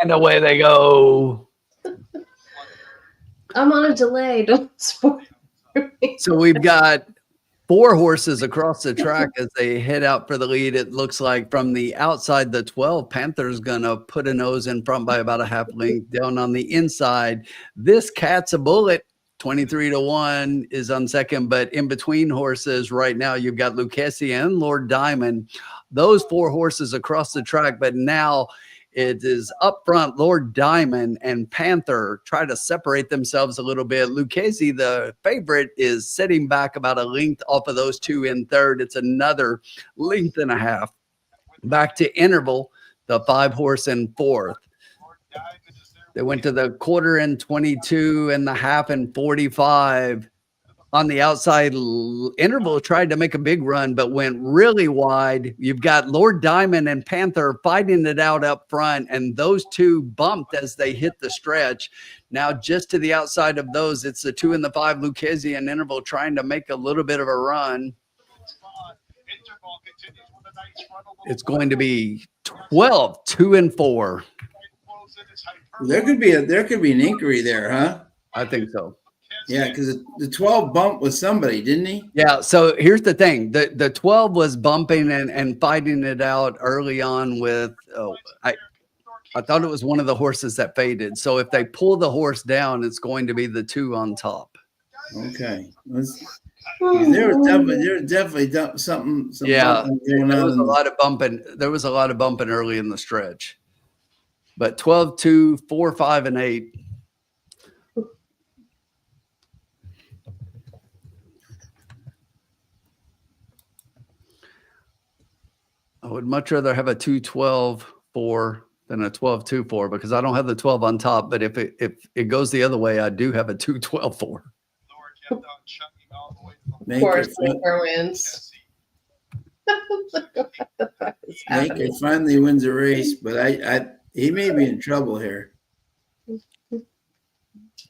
And away they go. I'm on a delay. Don't spoil me. So we've got 4 horses across the track as they head out for the lead. It looks like from the outside, the 12 Panther's going to put a nose in front by about a half length. Down on the inside, this Cat's a Bullet, 23-1 is on second. But in between horses right now, you've got Lucchesi and Lord Diamond. Those 4 horses across the track. But now it is up front. Lord Diamond and Panther try to separate themselves a little bit. Lucchesi, the favorite, is sitting back about a length off of those 2 in third. It's another length and a half. Back to Interval, the 5 horse in fourth. They went to the quarter in 22 and the half in 45. On the outside, Interval tried to make a big run, but went really wide. You've got Lord Diamond and Panther fighting it out up front, and those 2 bumped as they hit the stretch. Now, just to the outside of those, it's the 2 and the 5, Lucchesi and Interval, trying to make a little bit of a run. It's going to be 12, 2 and 4. There could be an inquiry there, huh? I think so. Yeah, because the 12 bumped with somebody, didn't he? Yeah, so here's the thing. The 12 was bumping and fighting it out early on with I thought it was one of the horses that faded. So if they pull the horse down, it's going to be the 2 on top. Okay. There was definitely something Yeah, bumping going there on. was a lot of bumping. There was a lot of bumping early in the stretch. But 12, 2, 4, 5, and 8. I would much rather have a 2-12-4 than a 12-2-4 because I don't have the 12 on top. But if it goes the other way, I do have a 2-12-4. Of course, Maker wins. Maker finally wins a race, but he may be in trouble here.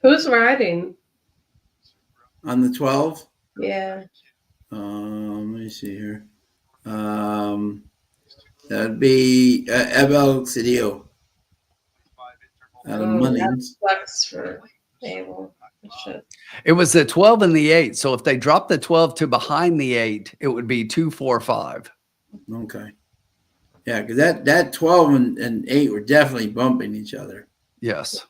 Who's riding? On the 12? Yeah. Let me see here. That'd be Abel Cedillo. Out of Munnings. Flex for Abel. It was the 12 and the 8. So if they drop the 12 to behind the 8, it would be 2, 4, 5. Okay. Yeah, because that 12 and 8 were definitely bumping each other. Yes.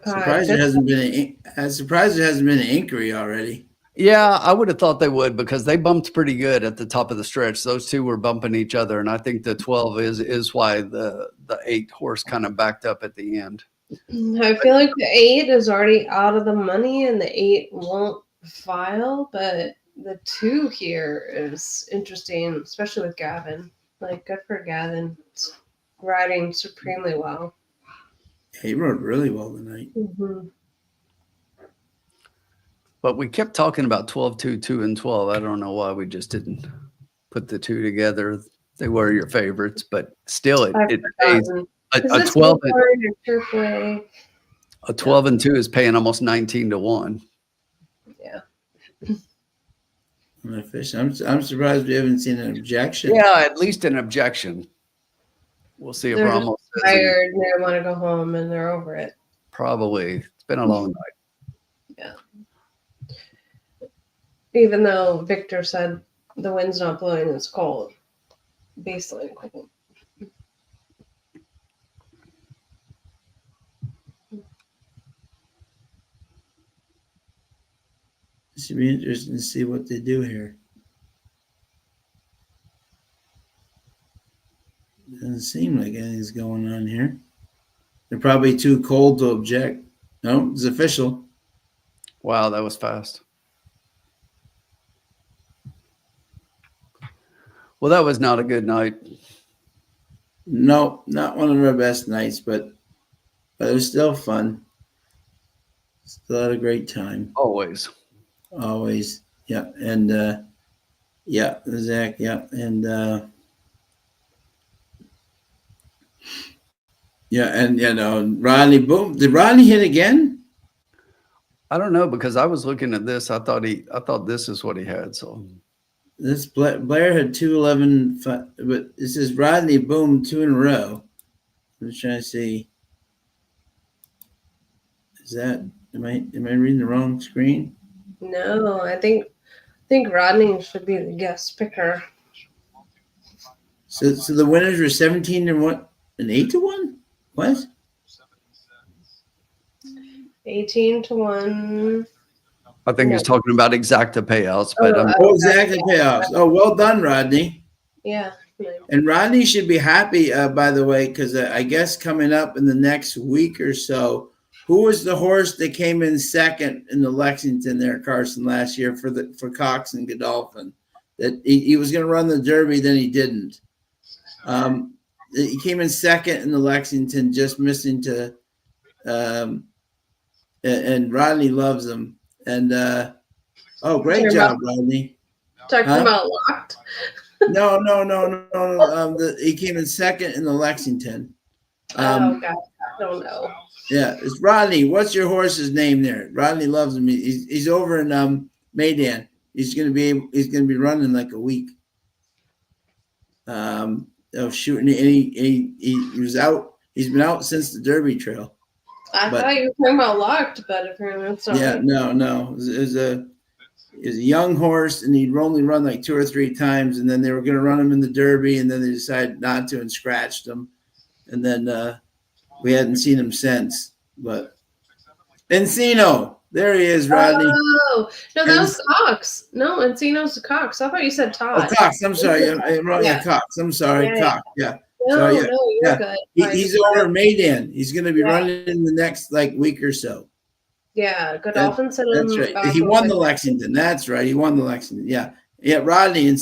Surprised there hasn't been an inquiry already. Yeah, I would have thought they would because they bumped pretty good at the top of the stretch. Those 2 were bumping each other, and I think the 12 is why the 8 horse kind of backed up at the end. I feel like the 8 is already out of the money, and the 8 won't file, but the 2 here is interesting, especially with Gavin. Like, good for Gavin. It's riding supremely well. He rode really well tonight. Mm-hmm. But we kept talking about 12, 2, 2, and 12. I don't know why we just didn't put the 2 together. They were your favorites, but still, it pays a 12. A 12 and 2 is paying almost 19-1. Yeah. I'm surprised we haven't seen an objection. Yeah, at least an objection. We'll see if They're Ramos just tired and they want to go home and they're over it. probably. It's been a long night. Yeah. Even though Victor said the wind's not blowing, it's cold. Baseline cold. It should be interesting to see what they do here. Doesn't seem like anything's going on here. They're probably too cold to object. No, it's official. Wow, that was fast. Well, that was not a good night. No, not one of our best nights, but it was still fun. Still had a great time. Always. Always. Yeah. And yeah, Zach, yeah. And yeah, and you know, Rodney, boom. Did Rodney hit again? I don't know, because I was looking at this. I thought this is what he had. So This Blair had 211, but this is Rodney Boom 2 in a row. I'm just trying to see. Is that am I reading the wrong screen? No, I think Rodney should be the guest picker. So the winners were 17 and what, and 8 to 1? What? 18 to 1. I think he's talking about exacta payouts, but Exactly, payoffs. Oh, well done, Rodney. Yeah. And Rodney should be happy, by the way, because I guess coming up in the next week or so, who was the horse that came in second in the Lexington there, Carson, last year for Cox and Godolphin? That he was going to run the Derby, then he didn't. He came in second in the Lexington, just missing to, and Rodney loves him. And great job, Rodney. Talking about locked. No. He came in second in the Lexington. Oh God, I don't know. Yeah, it's Rodney. What's your horse's name there? Rodney loves him. He's over in Maydan. He's gonna be running like a week. Shooting, and he was out. He's been out since the Derby Trail. I thought you were talking about locked, but apparently it's not. Yeah, no. It was a young horse, and he'd only run like 2 or 3 times, and then they were going to run him in the Derby, and then they decided not to and scratched him, and then we hadn't seen him since. But Encino, there he is, Rodney. Oh no, that was Cox. No, Encino's Cox. I thought you said Todd. Oh, Cox. I'm sorry. I'm wrong. Yeah, Cox. I'm sorry, Cox. Yeah. No, you're good. He's over Maydan. He's going to be running in the next week or so. Yeah, Godolphin said that's right. He won the Lexington. That's right. He won the Lexington. Yeah. Rodney, and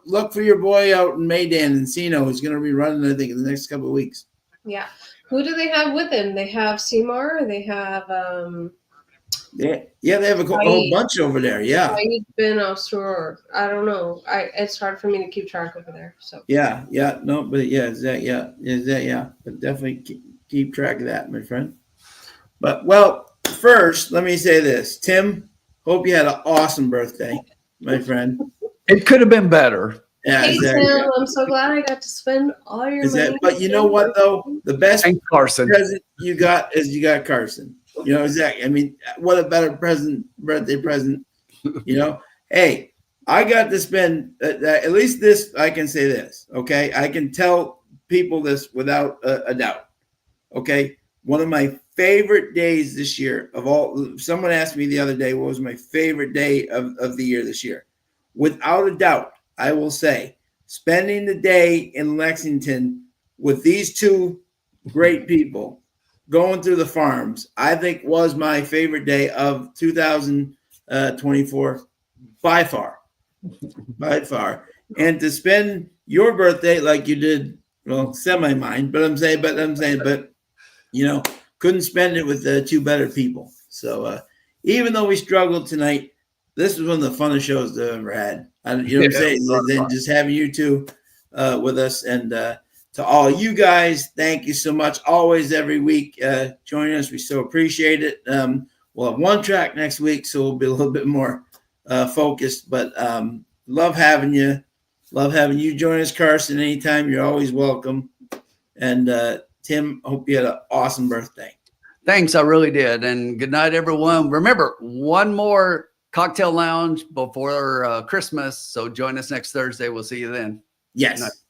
look for your boy out in Maydan, Encino, who's going to be running, I think, in the next couple of weeks. Yeah. Who do they have with him? They have Seymour. They have they have a whole bunch over there. Yeah. Ben Osur. I don't know. It's hard for me to keep track over there. So yeah. No, but is that. But definitely keep track of that, my friend. But first, let me say this, Tim. Hope you had an awesome birthday, my friend. It could have been better. Yeah, hey, exactly. Tim, I'm so glad I got to spend all your money. But you know what though? The best Carson present you got Carson. You know, exactly. I mean, what a better birthday present. You know, hey, I got to spend at least this. I can say this. Okay, I can tell people this without a doubt. Okay, one of my favorite days this year of all. Someone asked me the other day what was my favorite day of the year this year. Without a doubt, I will say spending the day in Lexington with these two great people going through the farms, I think was my favorite day of 2024 by far. And to spend your birthday like you did, well, semi mine, but I'm saying, you know, couldn't spend it with two better people. So even though we struggled tonight, this was one of the funnest shows I've ever had. You know what I'm saying? Then just having you two with us, and to all you guys, thank you so much. Always, every week, joining us. We so appreciate it. We'll have one track next week, so we'll be a little bit more focused. But love having you. Love having you join us, Carson. Anytime, you're always welcome. And Tim, hope you had an awesome birthday. Thanks, I really did. And good night, everyone. Remember, one more cocktail lounge before Christmas. So join us next Thursday. We'll see you then. Yes.